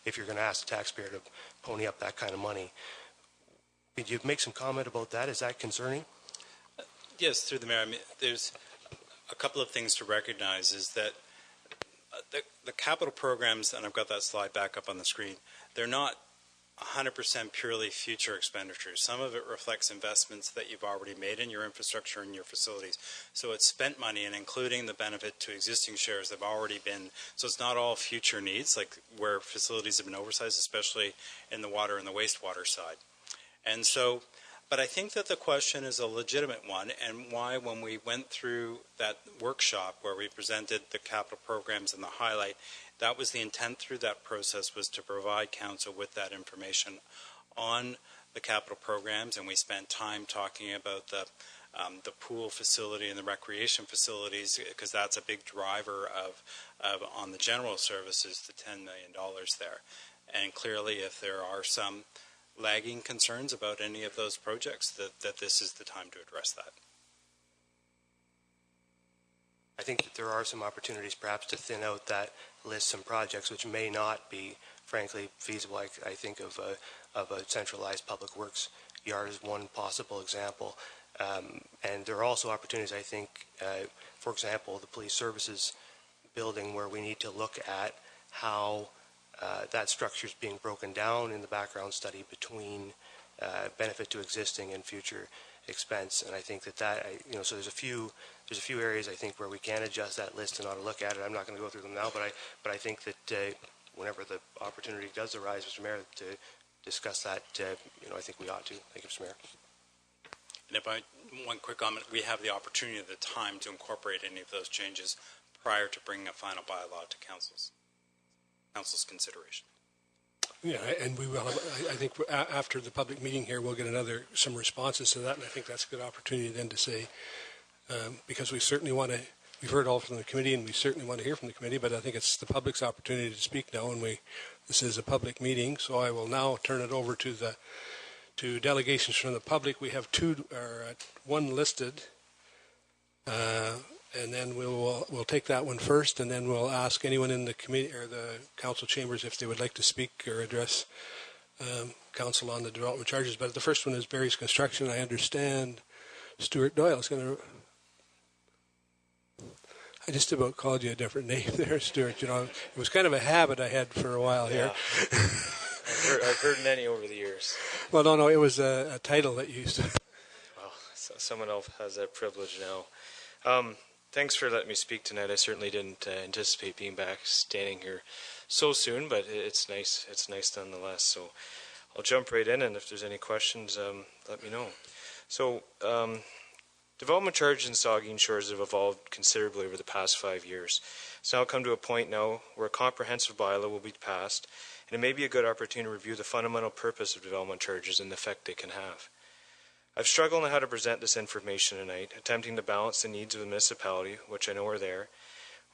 If you're going to ask the taxpayer to pony up that kind of money. Could you make some comment about that? Is that concerning? Yes, through the mayor. I mean, there's a couple of things to recognize is that the capital programs, and I've got that slide back up on the screen, they're not 100% purely future expenditures. Some of it reflects investments that you've already made in your infrastructure and your facilities. So it's spent money, and including the benefit to existing shares that have already been, so it's not all future needs, like where facilities have been oversized, especially in the water and the wastewater side. And so, but I think that the question is a legitimate one, and why when we went through that workshop where we presented the capital programs and the highlight, that was the intent through that process, was to provide council with that information on the capital programs, and we spent time talking about the pool facility and the recreation facilities, because that's a big driver of on the general services, the $10 million there. And clearly, if there are some lagging concerns about any of those projects, that this is the time to address that. I think that there are some opportunities perhaps to thin out that list, some projects which may not be, frankly, feasible. I think of a centralized public works yard as one possible example. And there are also opportunities, I think, for example, the police services building, where we need to look at how that structure is being broken down in the background study between benefit to existing and future expense. And I think that so there's a few areas I think where we can adjust that list and ought to look at it. I'm not going to go through them now, but I think that whenever the opportunity does arise, Mr. Mayor, to discuss that, I think we ought to. Thank you, Mr. Mayor. And one quick comment, we have the opportunity at the time to incorporate any of those changes prior to bringing a final bylaw to council's consideration. Yeah, and we will have, I think after the public meeting here, we'll get some responses to that, and I think that's a good opportunity then to say, because we certainly want to, we've heard all from the committee, and we certainly want to hear from the committee, but I think it's the public's opportunity to speak now, and this is a public meeting, so I will now turn it over to delegations from the public. We have one listed, and then we'll take that one first, and then we'll ask anyone in the committee or the council chambers if they would like to speak or address council on the development charges. But the first one is Barry's Construction. I understand Stuart Doyle is going to. I just about called you a different name there, Stuart. It was kind of a habit I had for a while here. I've heard many over the years. Well, no, it was a title that you used to. Well, someone else has that privilege now. Thanks for letting me speak tonight. I certainly didn't anticipate being back standing here so soon, but it's nice. It's nice nonetheless. So I'll jump right in, and if there's any questions, let me know. So Development charges in Saugeen Shores have evolved considerably over the past 5 years. It's now come to a point now where a comprehensive bylaw will be passed, and it may be a good opportunity to review the fundamental purpose of development charges and the effect they can have. I've struggled on how to present this information tonight, attempting to balance the needs of the municipality, which I know are there,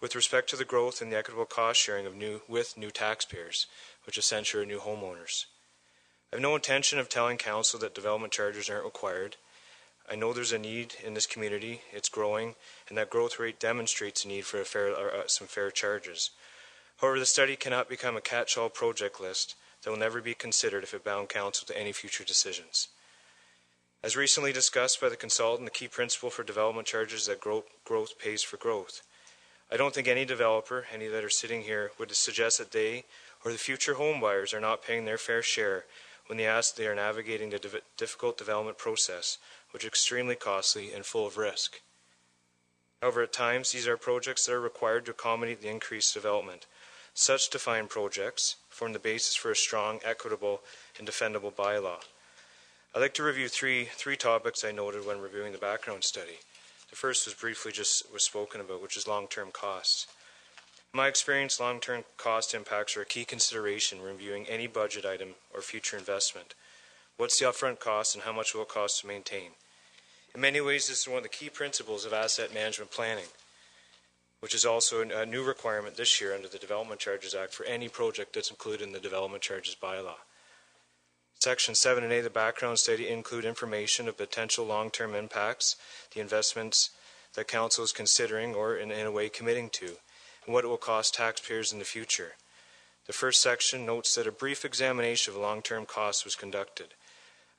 with respect to the growth and the equitable cost sharing of new taxpayers, which essentially are new homeowners. I have no intention of telling council that development charges aren't required. I know there's a need in this community, it's growing, and that growth rate demonstrates a need for some fair charges. However, the study cannot become a catch-all project list that will never be considered if it bound council to any future decisions. As recently discussed by the consultant, the key principle for development charges is that growth pays for growth. I don't think any developer, any that are sitting here, would suggest that they or the future home buyers are not paying their fair share when they are navigating the difficult development process, which is extremely costly and full of risk. However, at times, these are projects that are required to accommodate the increased development. Such defined projects form the basis for a strong, equitable, and defendable bylaw. I'd like to review three topics I noted when reviewing the background study. The first was briefly was spoken about, which is long-term costs. In my experience, long-term cost impacts are a key consideration when reviewing any budget item or future investment. What's the upfront cost and how much will it cost to maintain? In many ways, this is one of the key principles of asset management planning, which is also a new requirement this year under the Development Charges Act for any project that's included in the Development Charges Bylaw. Section 7 and 8 of the background study include information of potential long-term impacts, the investments that Council is considering or in a way committing to, and what it will cost taxpayers in the future. The first section notes that a brief examination of long-term costs was conducted.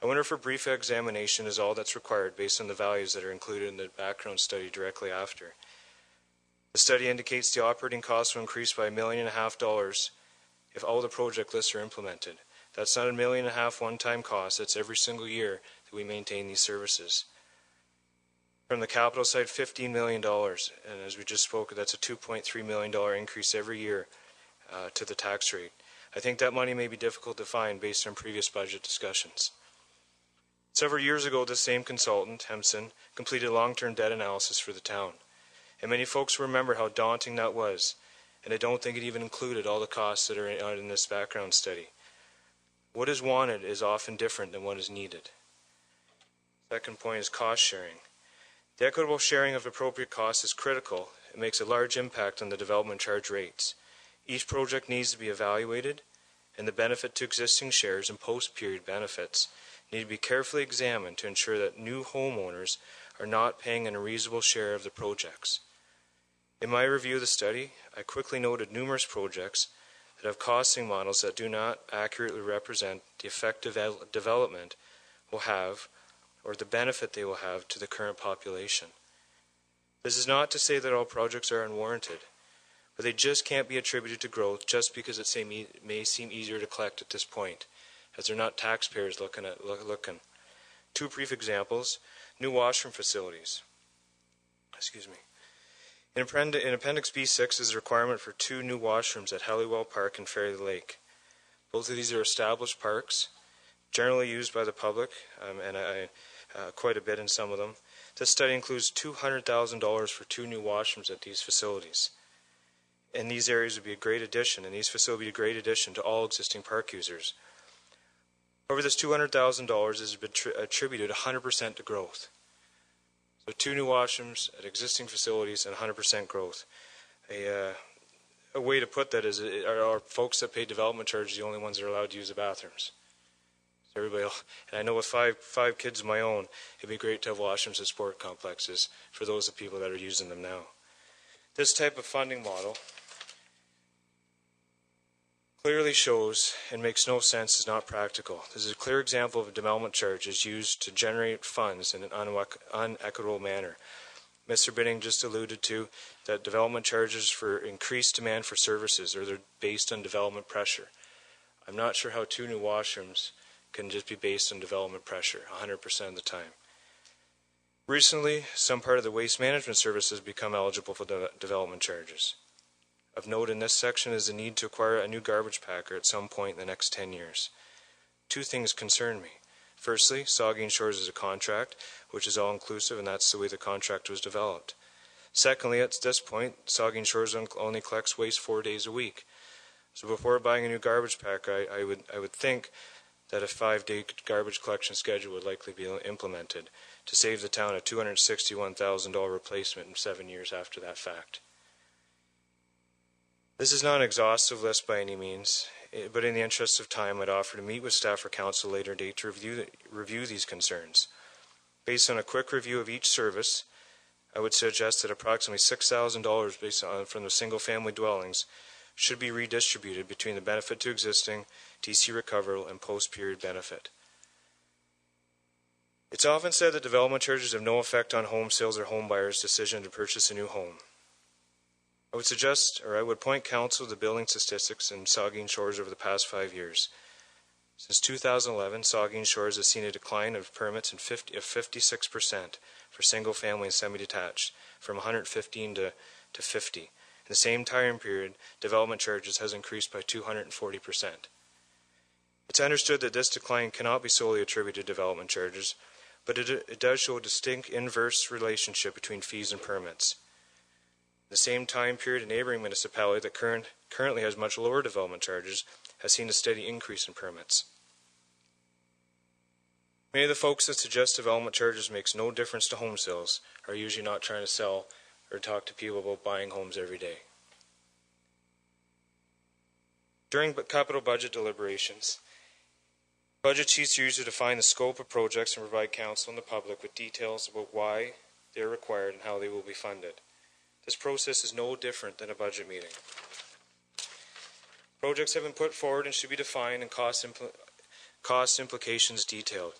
I wonder if a brief examination is all that's required based on the values that are included in the background study directly after. The study indicates the operating costs will increase by $1.5 million if all the project lists are implemented. That's not $1.5 million one-time cost, that's every single year that we maintain these services. From the capital side, $15 million, and as we just spoke, that's a $2.3 million increase every year to the tax rate. I think that money may be difficult to find based on previous budget discussions. Several years ago, the same consultant, Hempson, completed a long-term debt analysis for the town. And many folks remember how daunting that was, and I don't think it even included all the costs that are in this background study. What is wanted is often different than what is needed. Second point is cost sharing. The equitable sharing of appropriate costs is critical. It makes a large impact on the development charge rates. Each project needs to be evaluated, and the benefit to existing shares and post-period benefits need to be carefully examined to ensure that new homeowners are not paying an unreasonable share of the projects. In my review of the study, I quickly noted numerous projects that have costing models that do not accurately represent the effective development will have or the benefit they will have to the current population. This is not to say that all projects are unwarranted, but they just can't be attributed to growth just because it may seem easier to collect at this point, as they're not taxpayers looking. Two brief examples: new washroom facilities. In Appendix B6 is a requirement for 2 new washrooms at Halliwell Park and Fairy Lake. Both of these are established parks, generally used by the public, and quite a bit in some of them. This study includes $200,000 for 2 new washrooms at these facilities. And these areas would be a great addition, and these facilities would be a great addition to all existing park users. However, this $200,000 has been attributed 100% to growth. So 2 new washrooms at existing facilities and 100% growth. A way to put that is, are folks that pay development charges the only ones that are allowed to use the bathrooms? So everybody else, and I know with five kids of my own, it'd be great to have washrooms at sport complexes for those of people that are using them now. This type of funding model clearly shows and makes no sense, is not practical. This is a clear example of a development charge is used to generate funds in an unequitable manner. Mr. Binning just alluded to that development charges for increased demand for services, or they're based on development pressure. I'm not sure how 2 new washrooms can just be based on development pressure 100% of the time. Recently, some part of the waste management services become eligible for development charges. Of note in this section is the need to acquire a new garbage packer at some point in the next 10 years. 2 things concern me. Firstly, Saugeen Shores is a contract, which is all-inclusive, and that's the way the contract was developed. Secondly, at this point, Saugeen Shores only collects waste 4 days a week. So before buying a new garbage pack, I would think that a 5-day garbage collection schedule would likely be implemented to save the town a $261,000 replacement in 7 years after that fact. This is not an exhaustive list by any means, but in the interest of time, I'd offer to meet with staff or council later date to review these concerns. Based on a quick review of each service, I would suggest that approximately $6,000 from the single-family dwellings should be redistributed between the benefit to existing, DC recoverable, and post-period benefit. It's often said that development charges have no effect on home sales or home buyers' decision to purchase a new home. I would point council to the building statistics in Saugeen Shores over the past 5 years. Since 2011, Saugeen Shores has seen a decline of permits of 56% for single-family and semi-detached, from 115 to 50. In the same time period, development charges has increased by 240%. It's understood that this decline cannot be solely attributed to development charges, but it does show a distinct inverse relationship between fees and permits. In the same time period, a neighboring municipality that currently has much lower development charges has seen a steady increase in permits. Many of the folks that suggest development charges makes no difference to home sales are usually not trying to sell or talk to people about buying homes every day. During capital budget deliberations, budget sheets are used to define the scope of projects and provide council and the public with details about why they are required and how they will be funded. This process is no different than a budget meeting. Projects have been put forward and should be defined and cost implications detailed.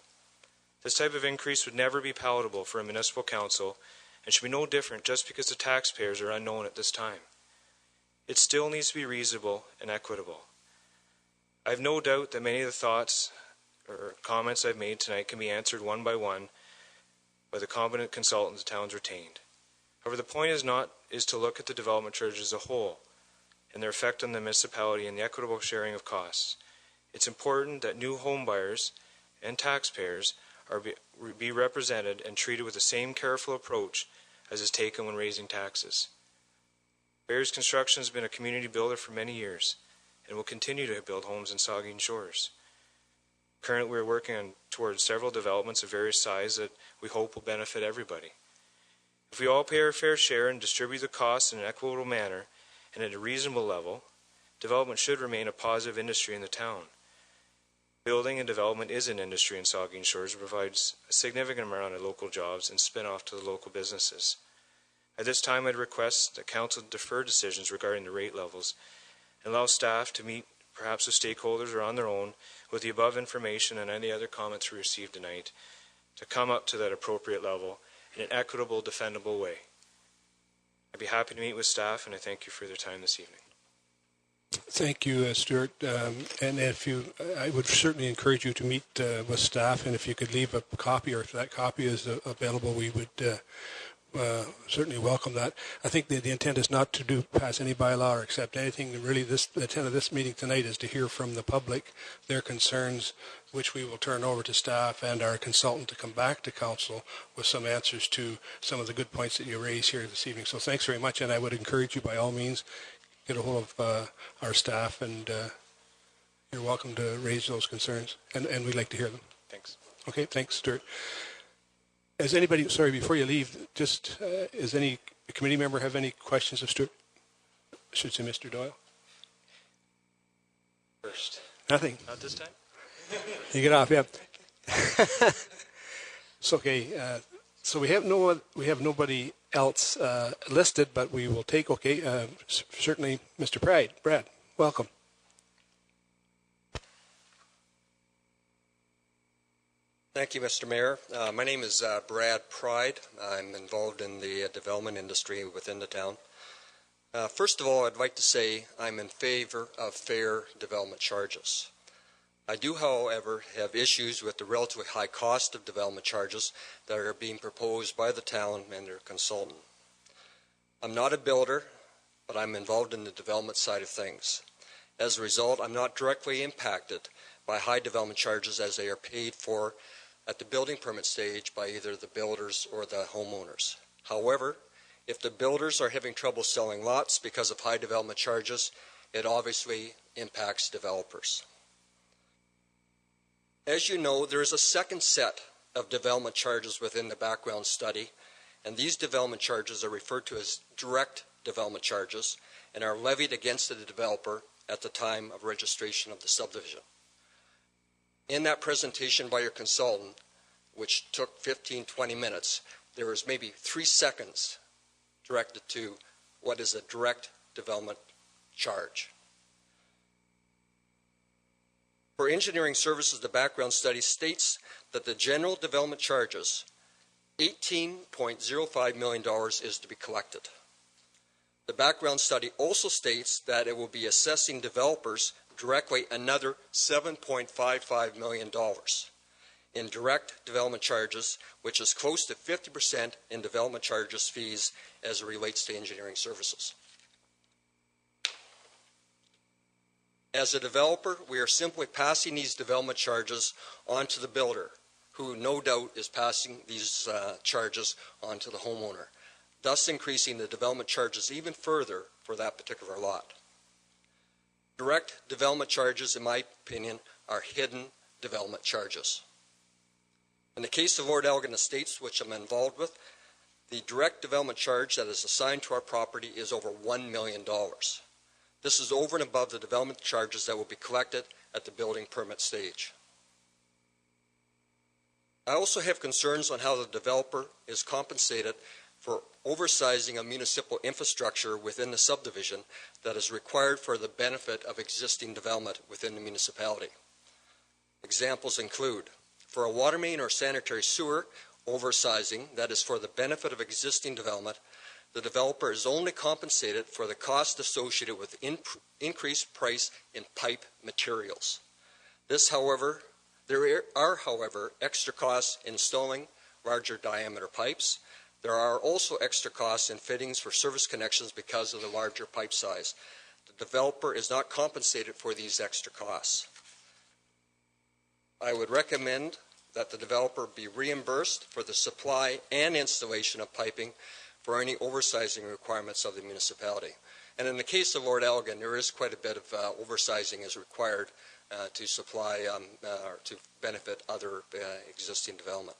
This type of increase would never be palatable for a municipal council and should be no different just because the taxpayers are unknown at this time. It still needs to be reasonable and equitable. I have no doubt that many of the thoughts or comments I've made tonight can be answered one by one by the competent consultants the town's retained. However, the point is to look at the development charges as a whole and their effect on the municipality and the equitable sharing of costs. It's important that new home buyers and taxpayers be represented and treated with the same careful approach as is taken when raising taxes. Bayers Construction has been a community builder for many years and will continue to build homes in Saugeen Shores. Currently, we're working towards several developments of various sizes that we hope will benefit everybody. If we all pay our fair share and distribute the costs in an equitable manner and at a reasonable level, development should remain a positive industry in the town. Building and development is an industry in Saugeen Shores that provides a significant amount of local jobs and spin-off to the local businesses. At this time, I'd request that council defer decisions regarding the rate levels and allow staff to meet perhaps with stakeholders or on their own with the above information and any other comments we received tonight to come up to that appropriate level in an equitable, defendable way. I'd be happy to meet with staff, and I thank you for their time this evening. Thank you, Stuart. And I would certainly encourage you to meet with staff, and if you could leave a copy, or if that copy is available, we would certainly welcome that. I think the intent is not to pass any bylaw or accept anything. Really, the intent of this meeting tonight is to hear from the public their concerns, which we will turn over to staff and our consultant to come back to council with some answers to some of the good points that you raised here this evening. So thanks very much, and I would encourage you by all means get a hold of our staff, and you're welcome to raise those concerns, and we'd like to hear them. Thanks. Okay, thanks, Stuart. Has anybody, sorry, before you leave, just, does any committee member have any questions of Stuart? I should say Mr. Doyle. First. Nothing. Not this time? You get off, yeah. It's okay. So we have nobody else listed, but we will take, certainly Mr. Brad, welcome. Thank you, Mr. Mayor. My name is Brad Pride. I'm involved in the development industry within the town. First of all, I'd like to say I'm in favor of fair development charges. I do, however, have issues with the relatively high cost of development charges that are being proposed by the town and their consultant. I'm not a builder, but I'm involved in the development side of things. As a result, I'm not directly impacted by high development charges as they are paid for at the building permit stage by either the builders or the homeowners. However, if the builders are having trouble selling lots because of high development charges, it obviously impacts developers. As you know, there is a second set of development charges within the background study, and these development charges are referred to as direct development charges and are levied against the developer at the time of registration of the subdivision. In that presentation by your consultant, which took 15-20 minutes, there was maybe 3 seconds directed to what is a direct development charge. For engineering services, the background study states that the general development charges, $18.05 million, is to be collected. The background study also states that it will be assessing developers directly another $7.55 million in direct development charges, which is close to 50% in development charges fees as it relates to engineering services. As a developer, we are simply passing these development charges on to the builder, who no doubt is passing these charges on to the homeowner, thus increasing the development charges even further for that particular lot. Direct development charges, in my opinion, are hidden development charges. In the case of Lord Elgin Estates, which I'm involved with, the direct development charge that is assigned to our property is over $1 million. This is over and above the development charges that will be collected at the building permit stage. I also have concerns on how the developer is compensated for oversizing a municipal infrastructure within the subdivision that is required for the benefit of existing development within the municipality. Examples include, for a water main or sanitary sewer oversizing that is for the benefit of existing development, the developer is only compensated for the cost associated with increased price in pipe materials. There are, however, extra costs installing larger diameter pipes. There are also extra costs in fittings for service connections because of the larger pipe size. The developer is not compensated for these extra costs. I would recommend that the developer be reimbursed for the supply and installation of piping for any oversizing requirements of the municipality. And in the case of Lord Elgin, there is quite a bit of oversizing is required to supply or to benefit other existing development.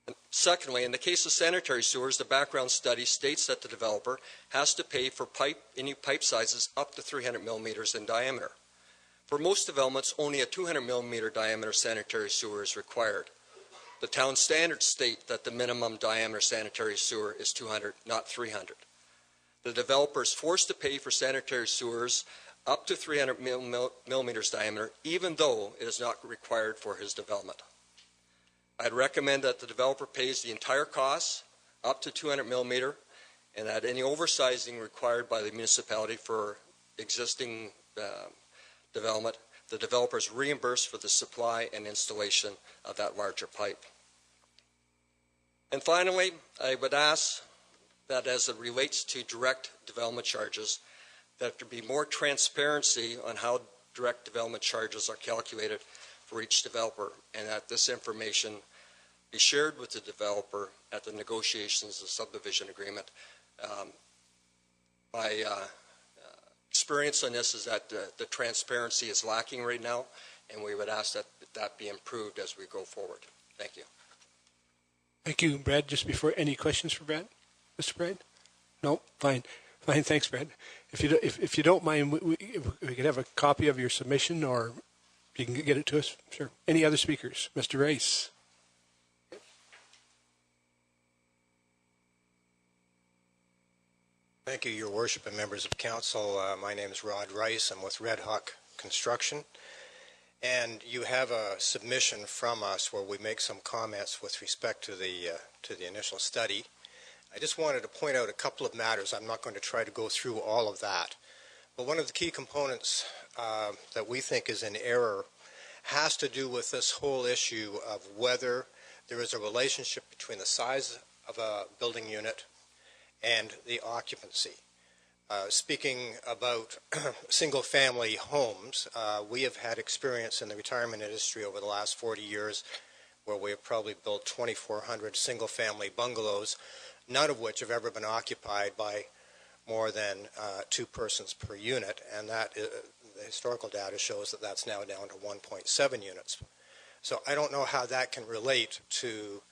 And secondly, in the case of sanitary sewers, the background study states that the developer has to pay for any pipe sizes up to 300 millimeters in diameter. For most developments, only a 200 millimeter diameter sanitary sewer is required. The town standards state that the minimum diameter sanitary sewer is 200, not 300. The developer is forced to pay for sanitary sewers up to 300 millimeters diameter, even though it is not required for his development. I'd recommend that the developer pays the entire cost up to 200 millimeter, and that any oversizing required by the municipality for existing development, the developer is reimbursed for the supply and installation of that larger pipe. And finally, I would ask that as it relates to direct development charges, that there be more transparency on how direct development charges are calculated for each developer, and that this information be shared with the developer at the negotiations of the subdivision agreement. My experience on this is that the transparency is lacking right now, and we would ask that that be improved as we go forward. Thank you. Thank you, Brad. Just before, any questions for Brad? Mr. Brad? No? Fine. Fine, thanks, Brad. If you don't mind, we could have a copy of your submission, or you can get it to us. Sure. Any other speakers? Mr. Rice. Thank you, Your Worship and members of council. My name is Rod Rice. I'm with Red Hawk Construction. And you have a submission from us where we make some comments with respect to the initial study. I just wanted to point out a couple of matters. I'm not going to try to go through all of that. But one of the key components that we think is in error has to do with this whole issue of whether there is a relationship between the size of a building unit and the occupancy. Speaking about single-family homes, we have had experience in the retirement industry over the last 40 years where we have probably built 2,400 single-family bungalows, none of which have ever been occupied by more than 2 persons per unit, and that the historical data shows that that's now down to 1.7 units. So I don't know how that can relate to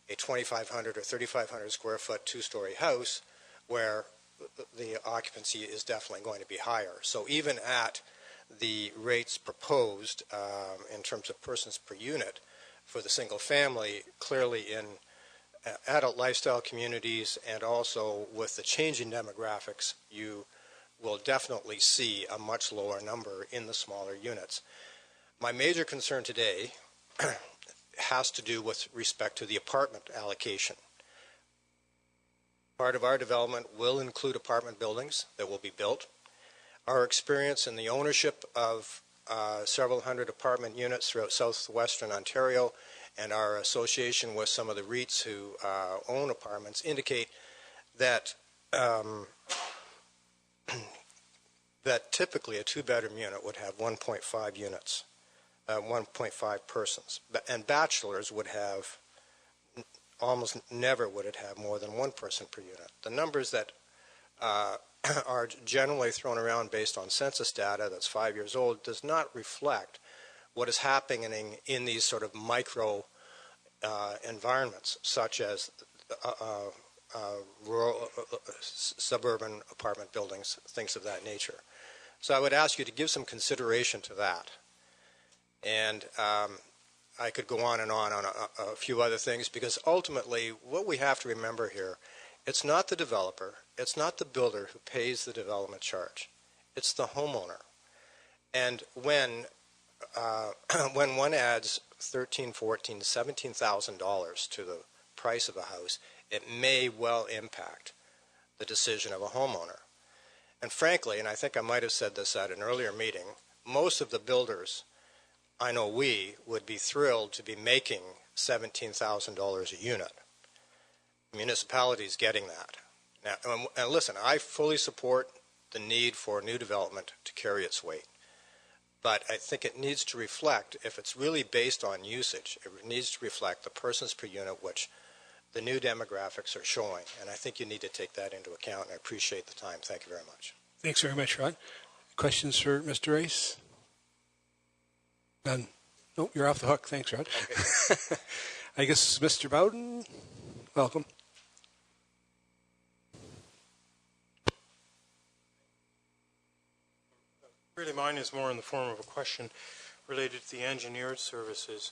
a 2,500 or 3,500 square foot 2-story house where the occupancy is definitely going to be higher. So even at the rates proposed in terms of persons per unit for the single family, clearly in adult lifestyle communities and also with the changing demographics, you will definitely see a much lower number in the smaller units. My major concern today has to do with respect to the apartment allocation. Part of our development will include apartment buildings that will be built. Our experience in the ownership of several hundred apartment units throughout southwestern Ontario and our association with some of the REITs who own apartments indicate that that typically a 2-bedroom unit would have 1.5 units, 1.5 persons, and bachelors would have almost never would it have more than 1 person per unit. The numbers that are generally thrown around based on census data that's 5 years old does not reflect what is happening in these sort of micro environments, such as rural, suburban apartment buildings, things of that nature. So I would ask you to give some consideration to that. And I could go on a few other things, because ultimately what we have to remember here, it's not the developer, it's not the builder who pays the development charge, it's the homeowner. And when one adds $13,000, $14,000, $17,000 to the price of a house, it may well impact the decision of a homeowner. And frankly, and I think I might have said this at an earlier meeting, most of the builders, I know we, would be thrilled to be making $17,000 a unit. Municipalities getting that. Now, and listen, I fully support the need for new development to carry its weight. But I think it needs to reflect, if it's really based on usage, it needs to reflect the persons per unit which the new demographics are showing. And I think you need to take that into account, and I appreciate the time. Thank you very much. Thanks very much, Rod. Questions for Mr. Rice? None. Nope, you're off the hook. Thanks, Rod. Okay. I guess Mr. Bowden, welcome. Really, mine is more in the form of a question related to the engineered services.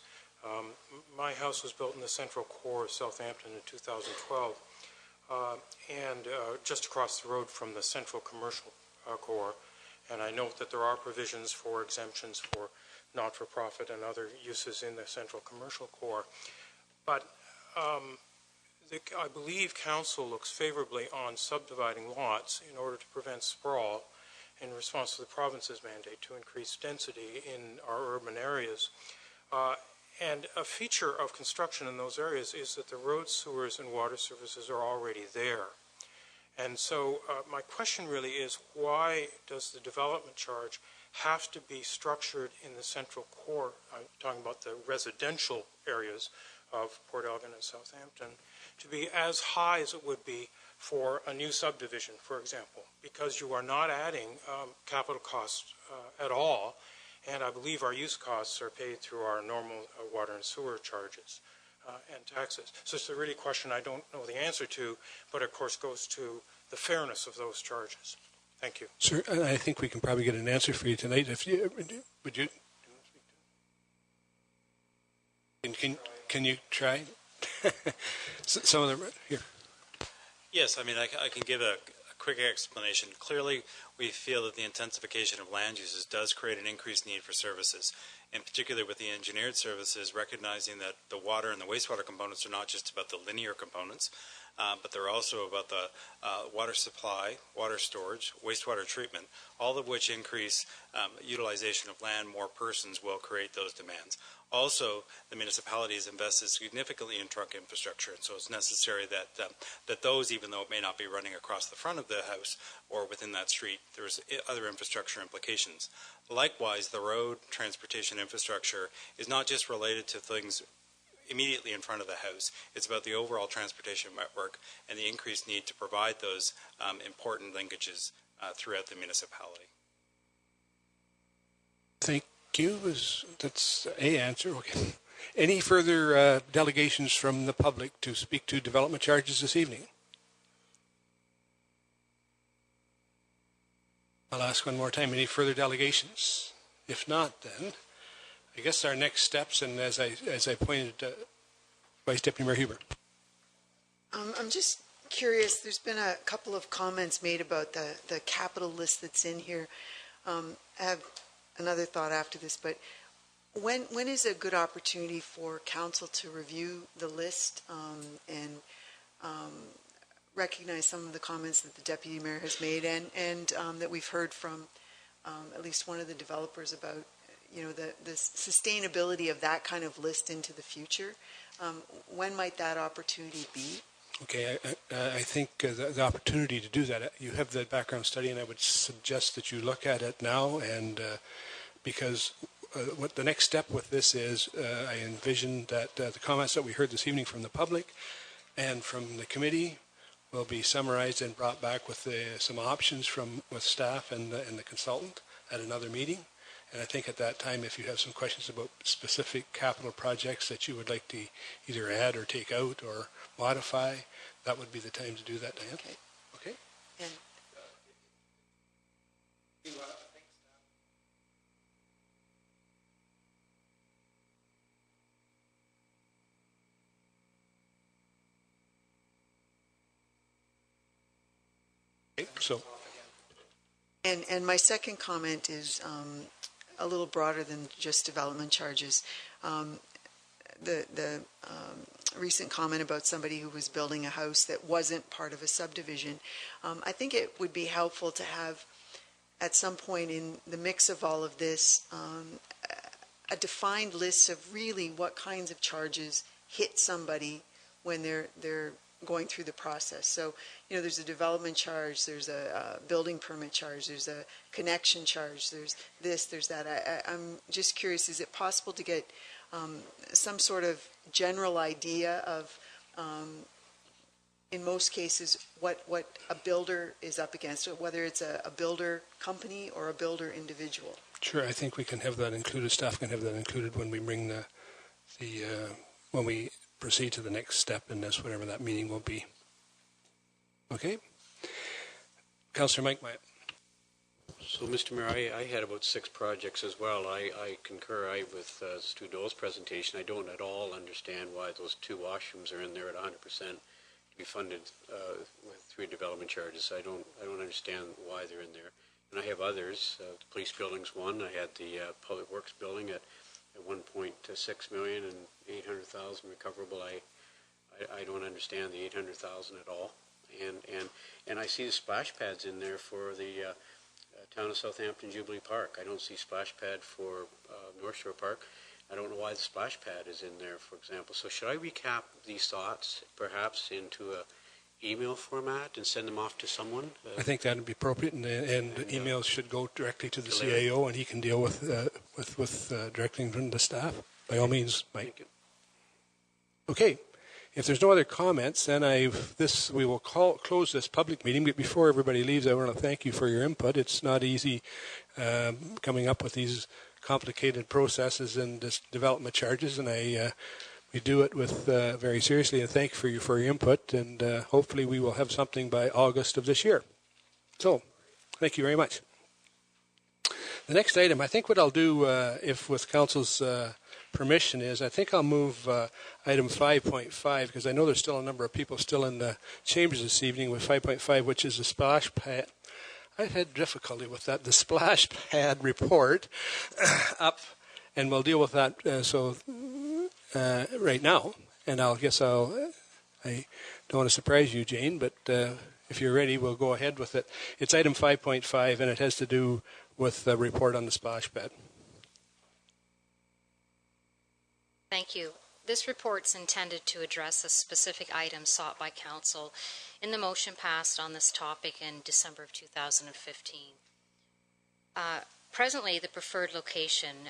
My house was built in the central core of Southampton in 2012, and just across the road from the central commercial core. And I note that there are provisions for exemptions for not-for-profit and other uses in the central commercial core. But I believe Council looks favorably on subdividing lots in order to prevent sprawl in response to the province's mandate to increase density in our urban areas. And a feature of construction in those areas is that the roads, sewers, and water services are already there. And so my question really is, why does the development charge have to be structured in the central core? I'm talking about the residential areas of Port Elgin and Southampton, to be as high as it would be for a new subdivision, for example, because you are not adding capital costs at all. And I believe our use costs are paid through our normal water and sewer charges and taxes. So it's a really question I don't know the answer to, but of course goes to the fairness of those charges. Thank you. Sir, I think we can probably get an answer for you tonight. If you would you, can you try? Some of them here. Yes, I mean I can give a quick explanation. Clearly, we feel that the intensification of land uses does create an increased need for services, in particular with the engineered services, recognizing that the water and the wastewater components are not just about the linear components, but they're also about the water supply, water storage, wastewater treatment, all of which increase utilization of land. More persons will create those demands. Also, the municipality has invested significantly in truck infrastructure, and so it's necessary that those, even though it may not be running across the front of the house or within that street, there's other infrastructure implications. Likewise, the road transportation infrastructure is not just related to things immediately in front of the house. It's about the overall transportation network and the increased need to provide those important linkages throughout the municipality. Thank you. That's a answer. Okay. Any further delegations from the public to speak to development charges this evening? I'll ask one more time. Any further delegations? If not, then I guess our next steps, and as I pointed to Vice Deputy Mayor Huber. I'm just curious. There's been a couple of comments made about the capital list that's in here. I have another thought after this, but when is a good opportunity for council to review the list and recognize some of the comments that the deputy mayor has made and that we've heard from at least one of the developers about, the sustainability of that kind of list into the future? When might that opportunity be? Okay, I think the opportunity to do that, you have the background study, and I would suggest that you look at it now, and because what the next step with this is, I envision that the comments that we heard this evening from the public and from the committee will be summarized and brought back with some options with staff and the consultant at another meeting. And I think at that time, if you have some questions about specific capital projects that you would like to either add or take out or modify, that would be the time to do that, Diane. Okay. Okay. And okay, so. And my second comment is a little broader than just development charges. The recent comment about somebody who was building a house that wasn't part of a subdivision, I think it would be helpful to have at some point in the mix of all of this a defined list of really what kinds of charges hit somebody when they're going through the process. So, there's a development charge, there's a building permit charge, there's a connection charge, there's this, there's that. I'm just curious, is it possible to get some sort of general idea of, in most cases, what a builder is up against, whether it's a builder company or a builder individual? Sure, I think we can have that included. Staff can have that included when we bring when we proceed to the next step in this, whatever that meeting will be. Okay. Councillor Mike Myatt. So, Mr. Mayor, I had about 6 projects as well. I concur with Stu Dole's presentation. I don't at all understand why those 2 washrooms are in there at 100% to be funded through development charges. I don't understand why they're in there. And I have others. The police building's one. I had the public works building at 1.6 million and 800,000 recoverable. I don't understand the 800,000 at all. And I see the splash pads in there for the town of Southampton Jubilee Park. I don't see splash pad for North Shore Park. I don't know why the splash pad is in there, for example. So should I recap these thoughts perhaps into a email format and send them off to someone? I think that would be appropriate, and emails should go directly to the CAO, and he can deal with directing from the staff. By all means, Mike. Okay. If there's no other comments, then we will close this public meeting. But before everybody leaves, I want to thank you for your input. It's not easy coming up with these complicated processes and this development charges, and we do it with very seriously. And thank you for your input. And hopefully, we will have something by August of this year. So, thank you very much. The next item, I think what I'll do, if with Council's permission, is I think I'll move item 5.5, because I know there's still a number of people still in the chambers this evening with 5.5, which is the splash pad. I've had difficulty with that, the splash pad report up, and we'll deal with that right now. And I'll I don't want to surprise you, Jane, but if you're ready, we'll go ahead with it. It's item 5.5, and it has to do with the report on the splash pad. Thank you. This report's intended to address a specific item sought by Council in the motion passed on this topic in December of 2015. Presently, the preferred location,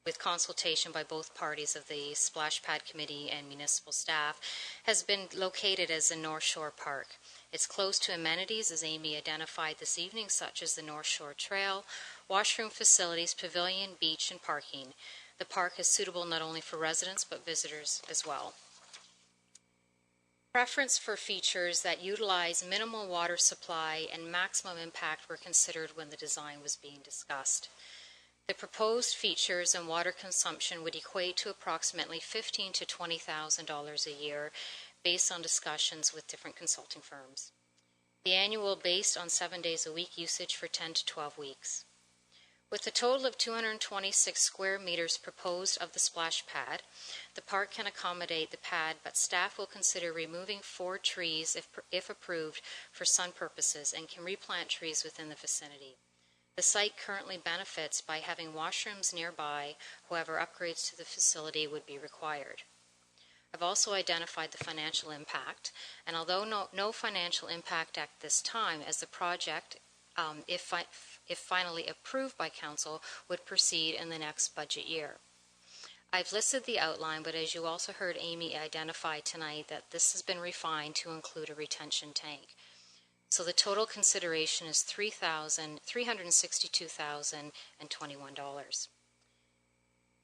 with consultation by both parties of the Splash Pad Committee and municipal staff, has been located as the North Shore Park. It's close to amenities, as Amy identified this evening, such as the North Shore Trail, washroom facilities, pavilion, beach, and parking. The park is suitable not only for residents but visitors as well. Preference for features that utilize minimal water supply and maximum impact were considered when the design was being discussed. The proposed features and water consumption would equate to approximately $15,000 to $20,000 a year based on discussions with different consulting firms. The annual based on 7 days a week usage for 10 to 12 weeks. With a total of 226 square meters proposed of the splash pad, the park can accommodate the pad, but staff will consider removing 4 trees if approved for sun purposes and can replant trees within the vicinity. The site currently benefits by having washrooms nearby, however, upgrades to the facility would be required. I've also identified the financial impact, and although no financial impact at this time, as the project, if finally approved by Council, would proceed in the next budget year. I've listed the outline, but as you also heard Amy identify tonight, that this has been refined to include a retention tank. So the total consideration is $362,021.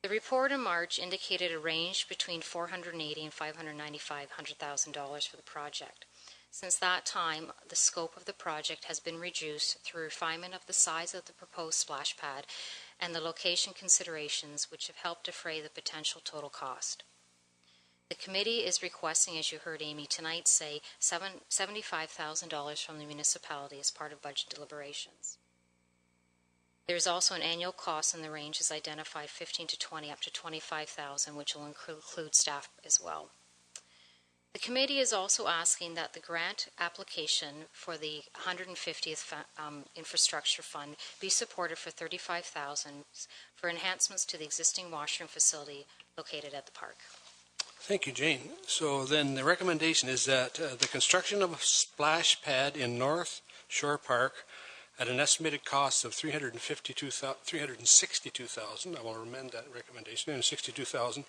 The report in March indicated a range between $480,000 and $595,000 for the project. Since that time, the scope of the project has been reduced through refinement of the size of the proposed splash pad and the location considerations, which have helped defray the potential total cost. The committee is requesting, as you heard Amy tonight say, $75,000 from the municipality as part of budget deliberations. There is also an annual cost in the range as identified, 15 to 20 up to $25,000, which will include staff as well. The committee is also asking that the grant application for the 150th Infrastructure Fund be supported for $35,000 for enhancements to the existing washroom facility located at the park. Thank you, Jane. So then the recommendation is that the construction of a splash pad in North Shore Park at an estimated cost of $362,000, I will amend that recommendation, $362,000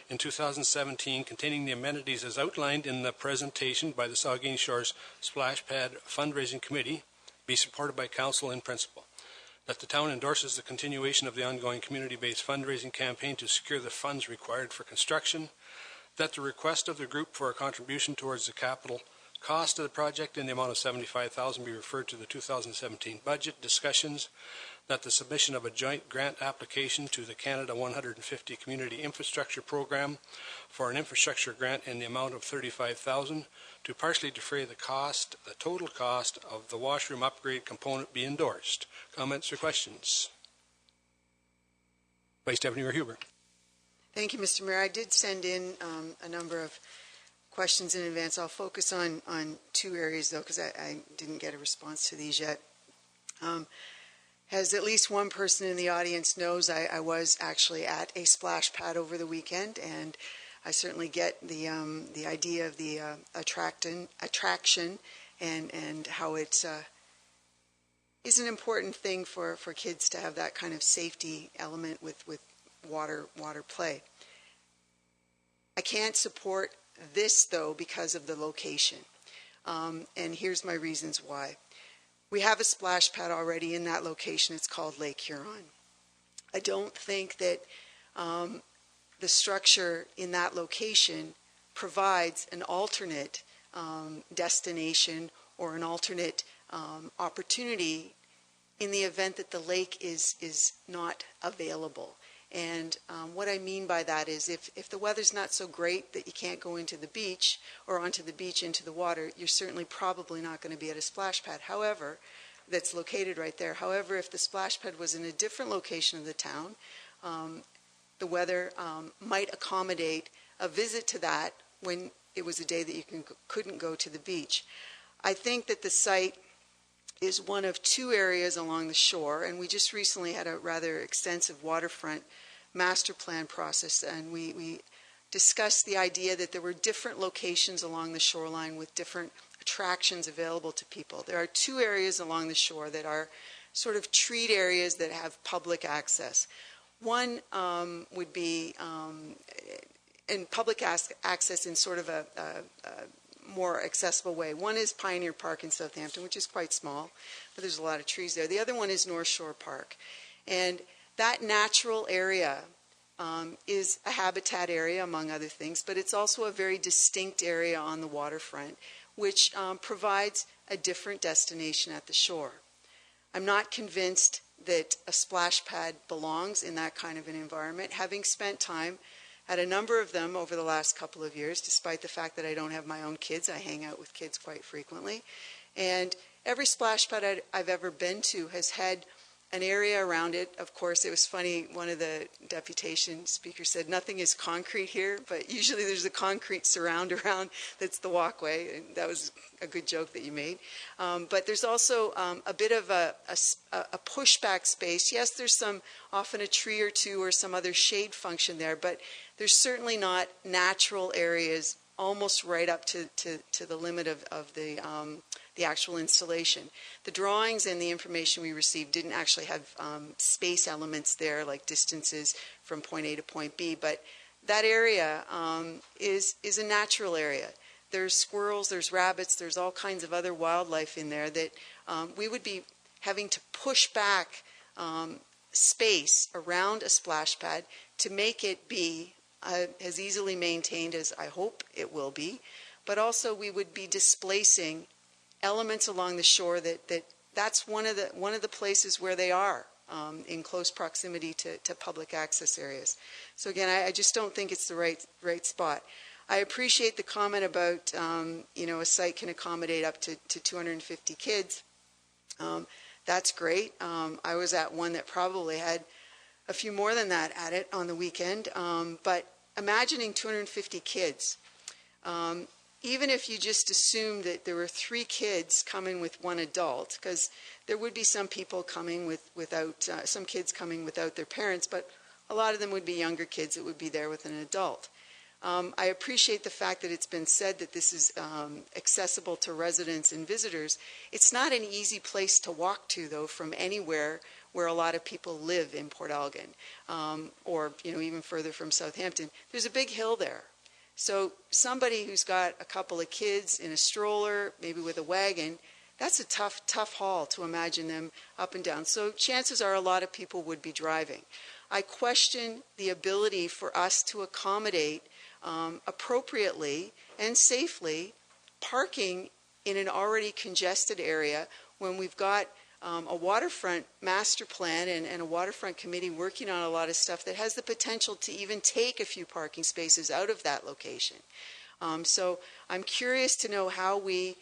in 2017, containing the amenities as outlined in the presentation by the Saugeen Shores Splash Pad Fundraising Committee, be supported by Council in principle. That the town endorses the continuation of the ongoing community-based fundraising campaign to secure the funds required for construction. That the request of the group for a contribution towards the capital cost of the project in the amount of $75,000 be referred to the 2017 budget discussions. That the submission of a joint grant application to the Canada 150 Community Infrastructure Program for an infrastructure grant in the amount of $35,000 to partially defray the total cost of the washroom upgrade component be endorsed. Comments or questions? Vice Deputy Mayor Huber. Thank you, Mr. Mayor. I did send in a number of questions in advance. I'll focus on 2 areas, though, because I didn't get a response to these yet. As at least one person in the audience knows, I was actually at a splash pad over the weekend, and I certainly get the idea of the attraction and how it is an important thing for kids to have that kind of safety element with water play. I can't support this, though, because of the location. And here's my reasons why. We have a splash pad already in that location. It's called Lake Huron. I don't think that the structure in that location provides an alternate destination or an alternate opportunity in the event that the lake is not available. And what I mean by that is if the weather's not so great that you can't go into the beach or onto the beach into the water, you're certainly probably not going to be at a splash pad. However, that's located right there. However, if the splash pad was in a different location of the town, the weather might accommodate a visit to that when it was a day that you couldn't go to the beach. I think that the site is one of two areas along the shore, and we just recently had a rather extensive waterfront master plan process, and we discussed the idea that there were different locations along the shoreline with different attractions available to people. There are two areas along the shore that are sort of treat areas that have public access. One would be in public access in sort of a more accessible way. One is Pioneer Park in Southampton, which is quite small, but there's a lot of trees there. The other one is North Shore Park. And that natural area is a habitat area, among other things, but it's also a very distinct area on the waterfront, which provides a different destination at the shore. I'm not convinced that a splash pad belongs in that kind of an environment, having spent time at a number of them over the last couple of years. Despite the fact that I don't have my own kids, I hang out with kids quite frequently. And every splash pad I've ever been to has had an area around it. Of course, it was funny, one of the deputation speakers said, nothing is concrete here, but usually there's a concrete surround around that's the walkway, and that was a good joke that you made. But there's also a bit of a pushback space. Yes, there's often a tree or two or some other shade function there, but there's certainly not natural areas almost right up to the limit of the actual installation. The drawings and the information we received didn't actually have space elements there, like distances from point A to point B, but that area is a natural area. There's squirrels, there's rabbits, there's all kinds of other wildlife in there that we would be having to push back space around a splash pad to make it be as easily maintained as I hope it will be, but also we would be displacing elements along the shore that's one of the places where they are in close proximity to public access areas. So again, I just don't think it's the right spot. I appreciate the comment about a site can accommodate up to 250 kids. That's great. I was at one that probably had a few more than that at it on the weekend. But imagining 250 kids, even if you just assume that there were 3 kids coming with 1 adult, because there would be some people coming without some kids coming without their parents, but a lot of them would be younger kids that would be there with an adult. I appreciate the fact that it's been said that this is accessible to residents and visitors. It's not an easy place to walk to, though, from anywhere where a lot of people live in Port Elgin, or even further from Southampton. There's a big hill there. So somebody who's got a couple of kids in a stroller, maybe with a wagon, that's a tough haul to imagine them up and down. So chances are a lot of people would be driving. I question the ability for us to accommodate appropriately and safely parking in an already congested area when we've got a waterfront master plan and a waterfront committee working on a lot of stuff that has the potential to even take a few parking spaces out of that location. So I'm curious to know how we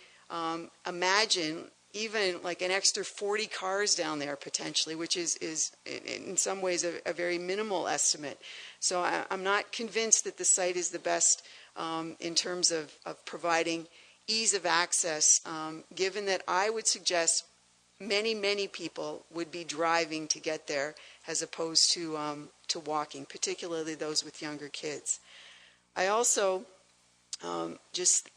imagine even like an extra 40 cars down there potentially, which is in some ways a very minimal estimate. So I'm not convinced that the site is the best in terms of providing ease of access, given that I would suggest many people would be driving to get there as opposed to walking, particularly those with younger kids. I also just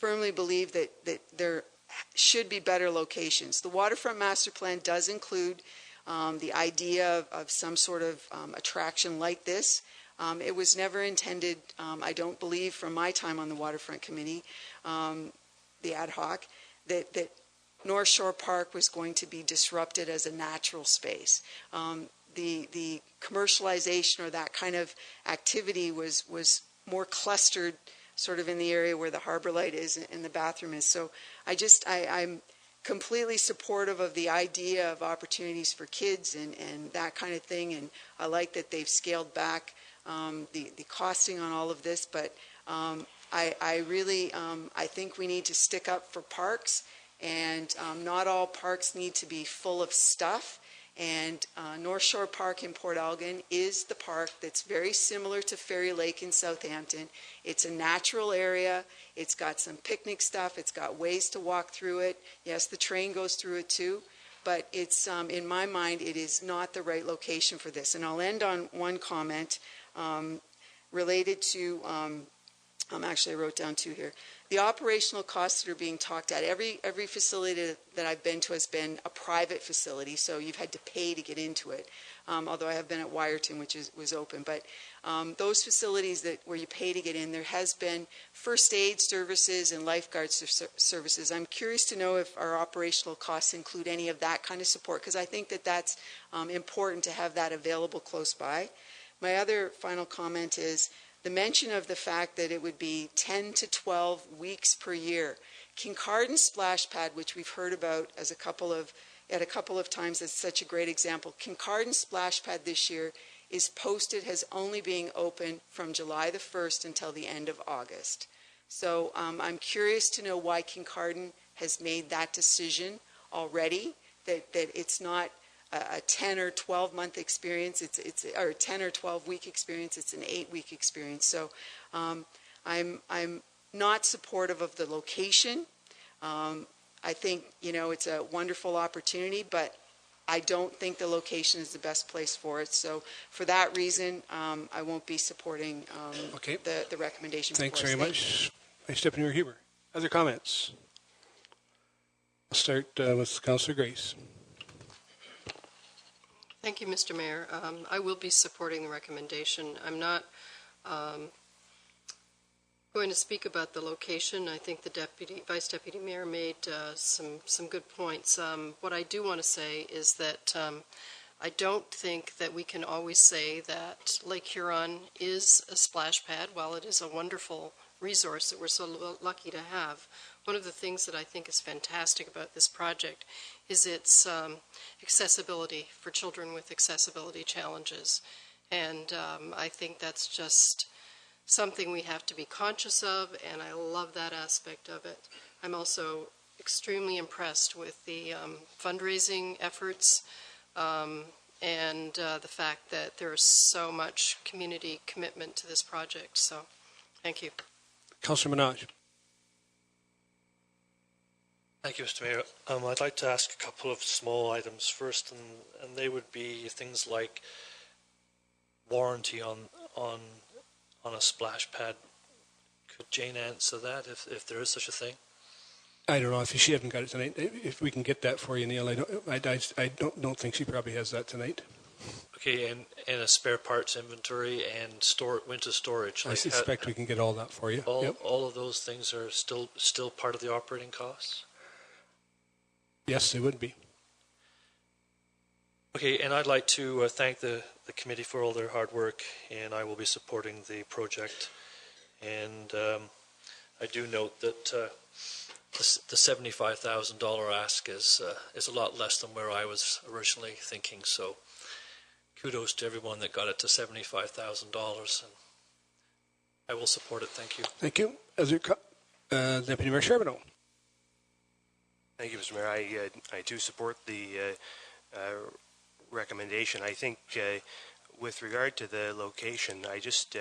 firmly believe that there should be better locations. The Waterfront Master Plan does include the idea of some sort of attraction like this. It was never intended, I don't believe, from my time on the Waterfront Committee, the ad hoc, that North Shore Park was going to be disrupted as a natural space. The commercialization or that kind of activity was more clustered sort of in the area where the Harbor Light is and the bathroom is. So I'm completely supportive of the idea of opportunities for kids and that kind of thing, and I like that they've scaled back the costing on all of this, but I really I think we need to stick up for parks, and not all parks need to be full of stuff, And North Shore Park in Port Elgin is the park that's very similar to Ferry Lake in Southampton. It's a natural area. It's got some picnic stuff. It's got ways to walk through it. Yes, the train goes through it too. But it's, in my mind, it is not the right location for this. And I'll end on one comment related to, actually I wrote down two here. The operational costs that are being talked at, every facility that I've been to has been a private facility, so you've had to pay to get into it. Although I have been at Wyerton, which was open. But those facilities where you pay to get in, there has been first aid services and lifeguard services. I'm curious to know if our operational costs include any of that kind of support, because I think that that's important to have that available close by. My other final comment is the mention of the fact that it would be 10 to 12 weeks per year. Kincardine Splash Pad, which we've heard about at a couple of times as such a great example. Kincardine Splash Pad this year is posted as only being open from July the 1st until the end of August. So I'm curious to know why Kincardine has made that decision already, that it's not a 10 or 12 month experience, or a 10 or 12 week experience, it's an 8-week experience. So I'm not supportive of the location. I think, it's a wonderful opportunity, but I don't think the location is the best place for it. So for that reason, I won't be supporting the recommendation. Thanks very much. Vice Deputy Huber. Other comments? I'll start with Councillor Grace. Thank you, Mr. Mayor. I will be supporting the recommendation. I'm not going to speak about the location. I think the Vice Deputy Mayor made some good points. What I do want to say is that I don't think that we can always say that Lake Huron is a splash pad. While it is a wonderful resource that we're so lucky to have, one of the things that I think is fantastic about this project is its accessibility for children with accessibility challenges. And I think that's just something we have to be conscious of, and I love that aspect of it. I'm also extremely impressed with the fundraising efforts and the fact that there is so much community commitment to this project. So, thank you. Councillor Minaj. Thank you, Mr. Mayor. I'd like to ask a couple of small items first, and they would be things like warranty on a splash pad. Could Jane answer that, if there is such a thing? I don't know if she hasn't got it tonight. If we can get that for you, Neil, I don't think she probably has that tonight. Okay, and a spare parts inventory and winter storage. I suspect we can get all that for you. All of those things are still part of the operating costs? Yes, they would be. Okay, and I'd like to thank the committee for all their hard work, and I will be supporting the project. And I do note that the $75,000 ask is a lot less than where I was originally thinking. So kudos to everyone that got it to $75,000, and I will support it. Thank you. Thank you. Deputy Mayor Charbonneau. Thank you, Mr. Mayor. I do support the recommendation. I think with regard to the location, I think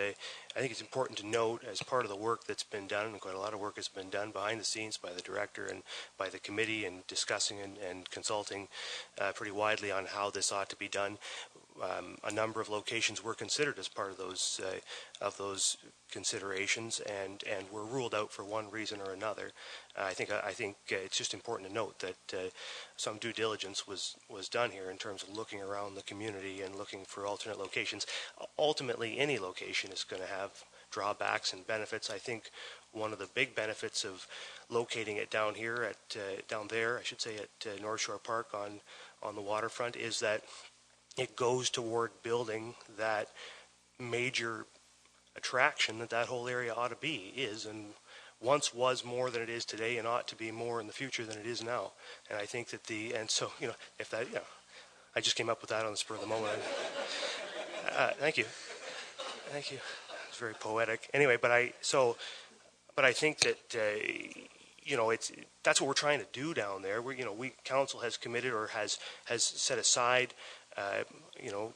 it's important to note, as part of the work that's been done, and quite a lot of work has been done behind the scenes by the director and by the committee, and discussing and consulting pretty widely on how this ought to be done. A number of locations were considered as part of those considerations, and were ruled out for one reason or another. I think it's just important to note that some due diligence was done here in terms of looking around the community and looking for alternate locations. Ultimately, any location is going to have drawbacks and benefits. I think one of the big benefits of locating it down there at North Shore Park on the waterfront is that it goes toward building that major attraction that whole area ought to be, and once was more than it is today, and ought to be more in the future than it is now. And I think that I just came up with that on the spur of the moment. Thank you. It's very poetic. Anyway, but I think that that's what we're trying to do down there. Council has committed or has set aside, a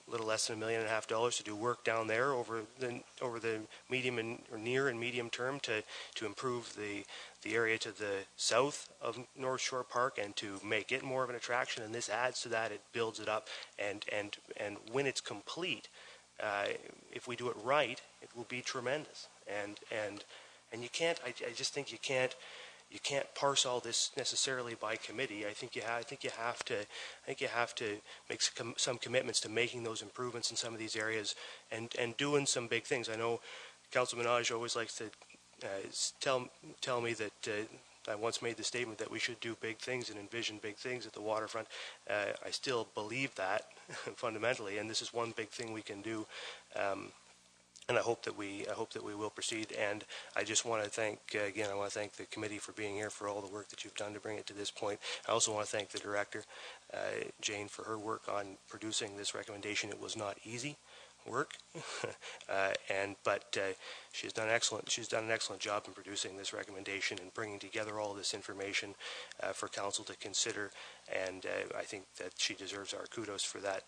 little less than $1.5 million to do work down there over the medium or near and medium term to improve the area to the south of North Shore Park and to make it more of an attraction. And this adds to that. It builds it up, and when it's complete, if we do it right, it will be tremendous. And you can't. I just think you can't parse all this necessarily by committee. I think you have to make some commitments to making those improvements in some of these areas and doing some big things. I know Councilman Minaj always likes to tell me that I once made the statement that we should do big things and envision big things at the waterfront. I still believe that fundamentally, and this is one big thing we can do. And I hope that we will proceed. And I just want to thank again. I want to thank the committee for being here, for all the work that you've done to bring it to this point. I also want to thank the director, Jane, for her work on producing this recommendation. It was not easy work, but she's done excellent. She's done an excellent job in producing this recommendation and bringing together all this information for council to consider. And I think that she deserves our kudos for that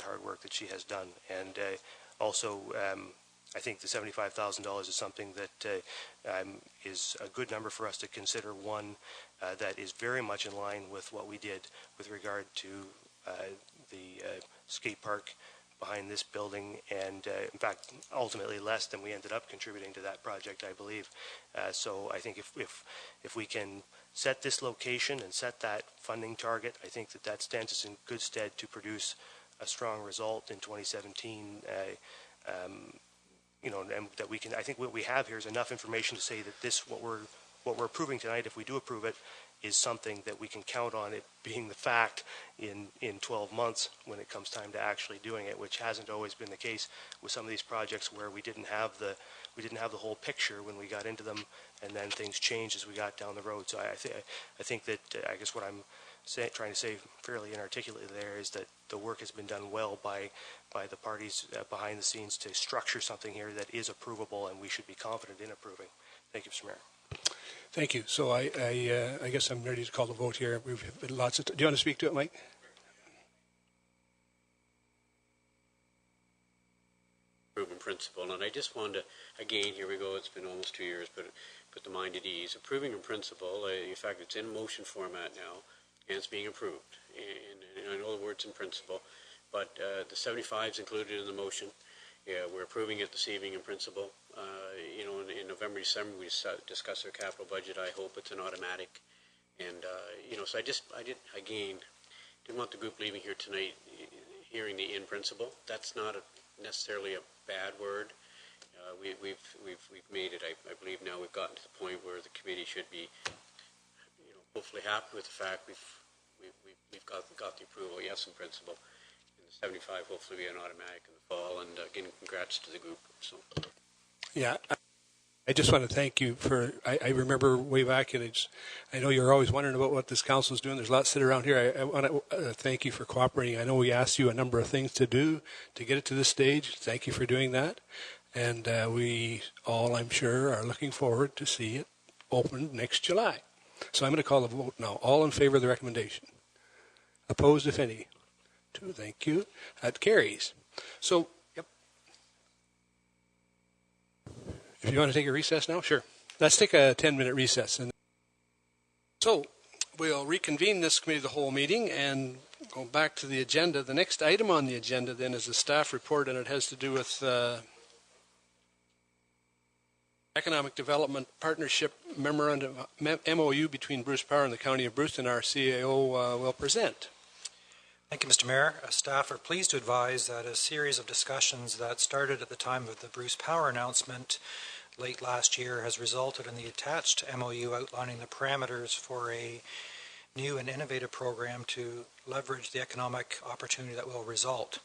hard work that she has done. And also, I think the $75,000 is something that is a good number for us to consider, one that is very much in line with what we did with regard to the skate park behind this building, and in fact, ultimately less than we ended up contributing to that project, I believe. So I think if we can set this location and set that funding target, I think that stands us in good stead to produce a strong result in 2017, and that we can. I think what we have here is enough information to say that what we're approving tonight, if we do approve it, is something that we can count on it being the fact in 12 months when it comes time to actually doing it, which hasn't always been the case with some of these projects where we didn't have the whole picture when we got into them, and then things changed as we got down the road. So I think that I guess what I'm trying to say fairly inarticulately there is that the work has been done well by the parties behind the scenes to structure something here that is approvable, and we should be confident in approving. Thank you, Mr. Mayor. Thank you. So I guess I'm ready to call the vote here. We've had lots of. Do you want to speak to it, Mike? Proven principle, and I just wanted to, again, here we go. It's been almost 2 years, but put the mind at ease. Approving in principle. In fact, it's in motion format now, and it's being approved. And I know the words in principle, but the 75 is included in the motion. Yeah, we're approving it this evening in principle. In November, December, we discuss our capital budget. I hope it's an automatic. And, so I didn't want the group leaving here tonight hearing the in principle. That's not necessarily a bad word. We've made it. I believe now we've gotten to the point where the committee should be, hopefully happy with the fact we've got the approval. Yes, in principle. 75 hopefully be an automatic in the fall, and again, congrats to the group. So, yeah, I just want to thank you for. I remember way back, and I know you're always wondering about what this council is doing. There's lots sit around here. I want to thank you for cooperating. I know we asked you a number of things to do to get it to this stage. Thank you for doing that, and we all, I'm sure, are looking forward to see it opened next July. So I'm going to call the vote now. All in favor of the recommendation? Opposed, if any? 2, thank you. That carries. So, yep. If you want to take a recess now, sure. Let's take a 10-minute recess. And so, we'll reconvene this committee of the whole meeting and go back to the agenda. The next item on the agenda then is a staff report, and it has to do with Economic Development Partnership Memorandum, MOU between Bruce Power and the County of Bruce, and our CAO will present. Thank you, Mr. Mayor. Staff are pleased to advise that a series of discussions that started at the time of the Bruce Power announcement late last year has resulted in the attached MOU outlining the parameters for a new and innovative program to leverage the economic opportunity that will result.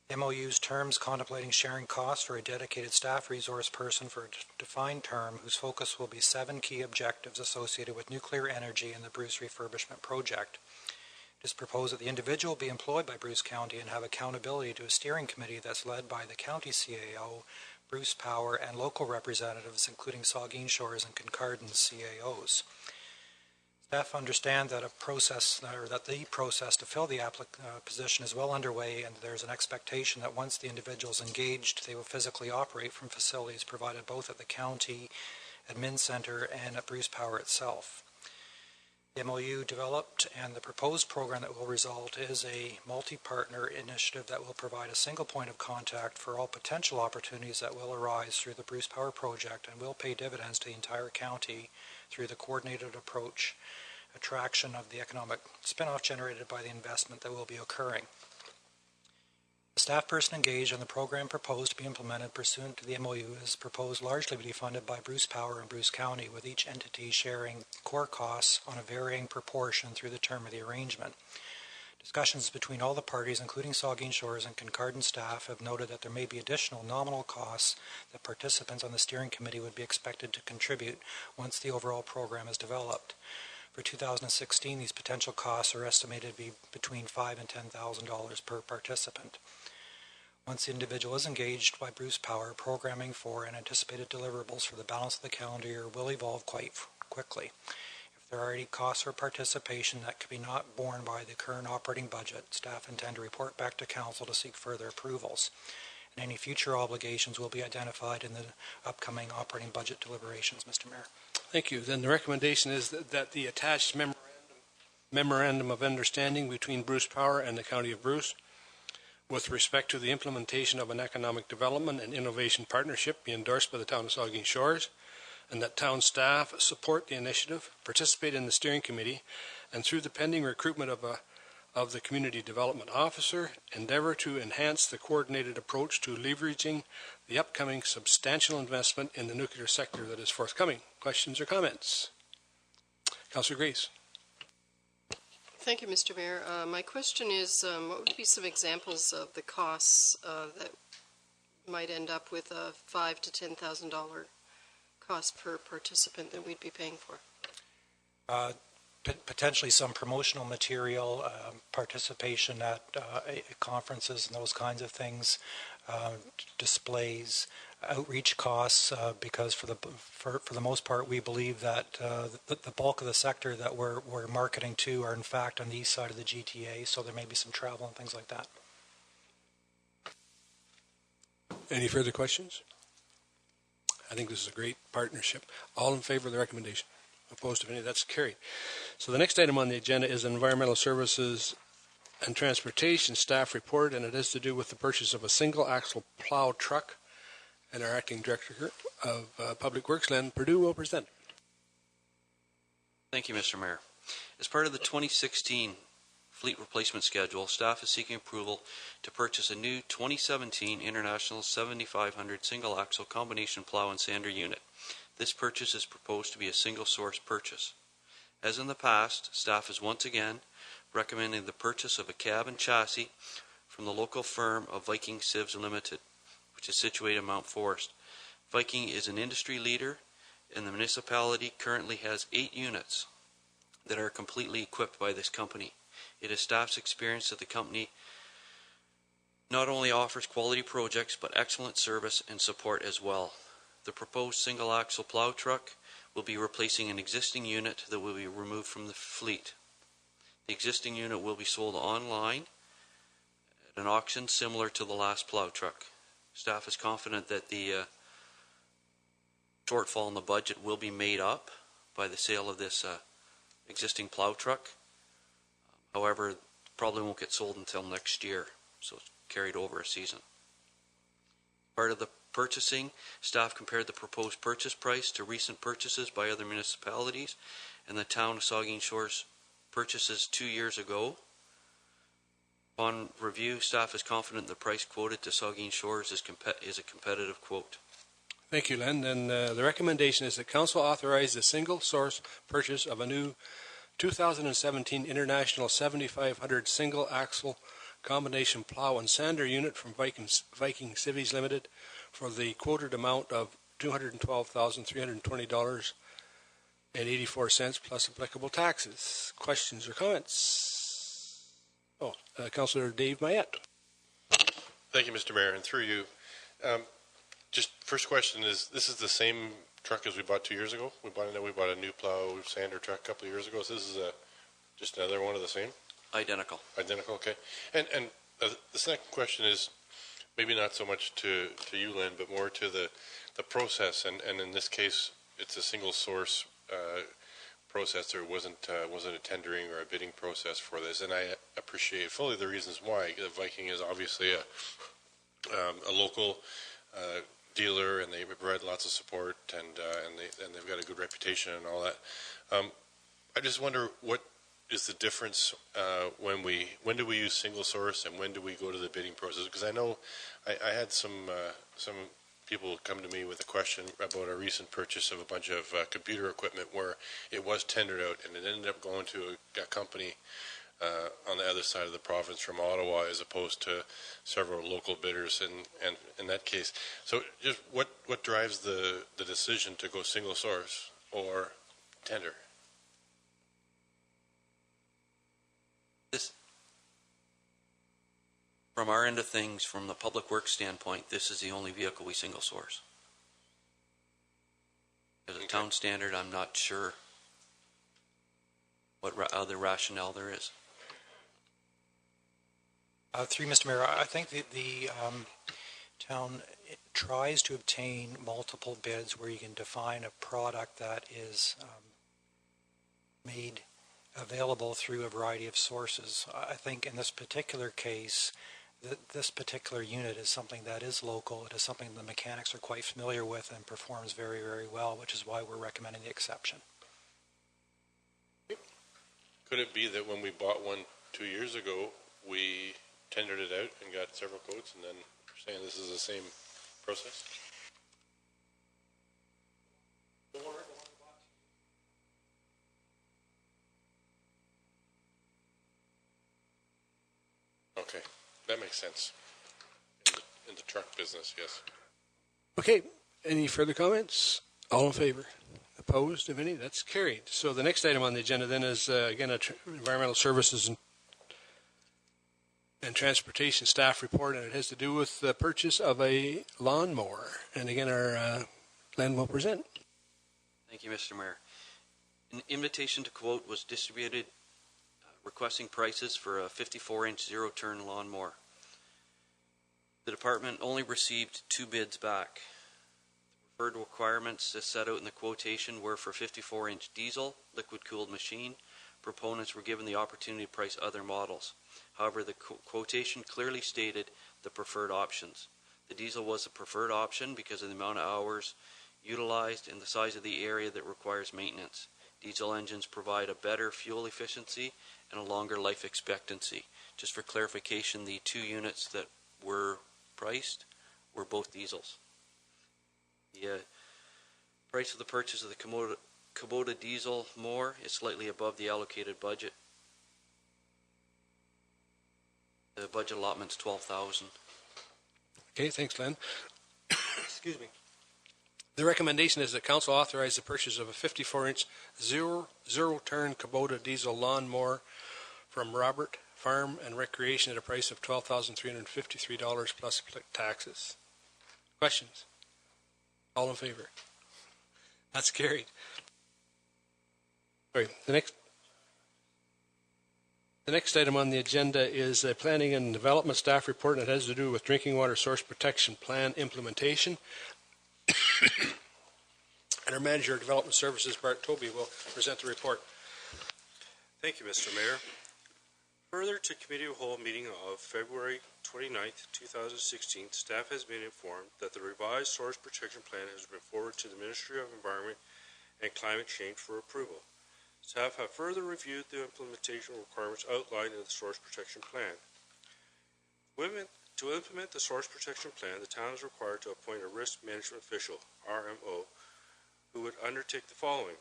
The MOU's terms contemplating sharing costs for a dedicated staff resource person for a defined term whose focus will be 7 key objectives associated with nuclear energy and the Bruce refurbishment project. It is proposed that the individual be employed by Bruce County and have accountability to a steering committee that's led by the county CAO, Bruce Power, and local representatives, including Saugeen Shores and Kincardin's CAOs. Staff understand that the process to fill the position is well underway, and there's an expectation that once the individual is engaged, they will physically operate from facilities provided both at the county admin center and at Bruce Power itself. The MOU developed and the proposed program that will result is a multi-partner initiative that will provide a single point of contact for all potential opportunities that will arise through the Bruce Power project and will pay dividends to the entire county through the coordinated approach, attraction of the economic spin-off generated by the investment that will be occurring. The staff person engaged on the program proposed to be implemented pursuant to the MOU is proposed largely to be funded by Bruce Power and Bruce County, with each entity sharing core costs on a varying proportion through the term of the arrangement. Discussions between all the parties, including Saugeen Shores and Kincardine staff, have noted that there may be additional nominal costs that participants on the steering committee would be expected to contribute once the overall program is developed. For 2016, these potential costs are estimated to be between $5,000 and $10,000 per participant. Once the individual is engaged by Bruce Power, programming for and anticipated deliverables for the balance of the calendar year will evolve quite quickly. If there are any costs or participation that could be not borne by the current operating budget, staff intend to report back to Council to seek further approvals. And any future obligations will be identified in the upcoming operating budget deliberations, Mr. Mayor. Thank you. Then the recommendation is that the attached memorandum of understanding between Bruce Power and the County of Bruce with respect to the implementation of an economic development and innovation partnership be endorsed by the town of Saugeen Shores, and that town staff support the initiative, participate in the steering committee, and through the pending recruitment of the community development officer, endeavor to enhance the coordinated approach to leveraging the upcoming substantial investment in the nuclear sector that is forthcoming. Questions or comments? Councillor Grace. Thank you, Mr. Mayor. My question is, what would be some examples of the costs that might end up with a $5,000 to $10,000 cost per participant that we'd be paying for? Potentially some promotional material, participation at conferences and those kinds of things, displays, outreach costs, because for the most part we believe that the bulk of the sector that we're marketing to are in fact on the east side of the GTA, so there may be some travel and things like that. Any further questions? I think this is a great partnership. All in favor of the recommendation? Opposed, if any? That's carried. So the next item on the agenda is Environmental Services and Transportation Staff Report, and it has to do with the purchase of a single-axle plow truck. And our Acting Director of Public Works, Len Perdue, will present. Thank you, Mr. Mayor. As part of the 2016 fleet replacement schedule, staff is seeking approval to purchase a new 2017 International 7500 single-axle combination plow and sander unit. This purchase is proposed to be a single-source purchase. As in the past, staff is once again recommending the purchase of a cab and chassis from the local firm of Viking Civs Limited, which is situated in Mount Forest. Viking is an industry leader, and the municipality currently has 8 units that are completely equipped by this company. It is staff's experience that the company not only offers quality projects, but excellent service and support as well. The proposed single-axle plow truck will be replacing an existing unit that will be removed from the fleet. The existing unit will be sold online at an auction similar to the last plow truck. Staff is confident that the shortfall in the budget will be made up by the sale of this existing plow truck. However, probably won't get sold until next year, so it's carried over a season. Part of the purchasing, staff compared the proposed purchase price to recent purchases by other municipalities and the town of Saugeen Shores purchases 2 years ago. Upon review, staff is confident the price quoted to Saugeen Shores is a competitive quote. Thank you, Len. And the recommendation is that Council authorize the single-source purchase of a new 2017 International 7500 single-axle combination plow and sander unit from Viking Civs Limited for the quoted amount of $212,320.84 plus applicable taxes. Questions or comments? Councillor Dave Mayette. Thank you, Mr. Mayor, and through you. Just first question is, this is the same truck as we bought 2 years ago? We bought a new plow sander truck a couple of years ago, so this is just another one of the same? Identical. Identical, okay. And the second question is maybe not so much to you, Lynn, but more to the process. And in this case, it's a single source process. There wasn't a tendering or a bidding process for this, and I appreciate fully the reasons why. The Viking is obviously a local dealer, and they provide lots of support, and they've got a good reputation and all that. I just wonder what is the difference when do we use single source and when do we go to the bidding process? Because I know I had some people come to me with a question about a recent purchase of a bunch of computer equipment where it was tendered out and it ended up going to a company on the other side of the province from Ottawa as opposed to several local bidders in that case. So just what drives the decision to go single source or tender? From our end of things, from the public works standpoint, this is the only vehicle we single source. As a town standard, I'm not sure what other rationale there is. Through Mr. Mayor, I think the town tries to obtain multiple bids where you can define a product that is made available through a variety of sources. I think in this particular case, this particular unit is something that is local. It is something the mechanics are quite familiar with and performs very, very well, which is why we're recommending the exception. Could it be that when we bought one 2 years ago, we tendered it out and got several quotes, and then you're saying this is the same process? Okay, that makes sense. In the truck business, yes. Okay, any further comments? All in favor? Opposed, if any? That's carried. So the next item on the agenda then is, again, environmental services and transportation staff report, and it has to do with the purchase of a lawnmower. And again, our Len will present. Thank you, Mr. Mayor. An invitation to quote was distributed requesting prices for a 54-inch zero-turn lawnmower. The department only received 2 bids back. The preferred requirements as set out in the quotation were for 54-inch diesel, liquid-cooled machine. Proponents were given the opportunity to price other models. However, the quotation clearly stated the preferred options. The diesel was the preferred option because of the amount of hours utilized and the size of the area that requires maintenance. Diesel engines provide a better fuel efficiency and a longer life expectancy. Just for clarification, the 2 units that were priced were both diesels. The price of the purchase of the Kubota diesel mower is slightly above the allocated budget. The budget allotment is $12,000. Okay, thanks, Len. Excuse me. The recommendation is that council authorize the purchase of a 54-inch zero-turn Kubota diesel lawnmower from Robert Farm and Recreation at a price of $12,353 plus taxes. Questions? All in favor? That's carried. Sorry, the next item on the agenda is a planning and development staff report, and it has to do with drinking water source protection plan implementation. And our manager of development services, Bart Toby, will present the report. Thank you, Mr. Mayor. Further to Committee of Whole meeting of February 29th, 2016, staff has been informed that the revised source protection plan has been forwarded to the Ministry of Environment and Climate Change for approval. Staff have further reviewed the implementation requirements outlined in the source protection plan. To implement the source protection plan, the town is required to appoint a risk management official, RMO, who would undertake the following.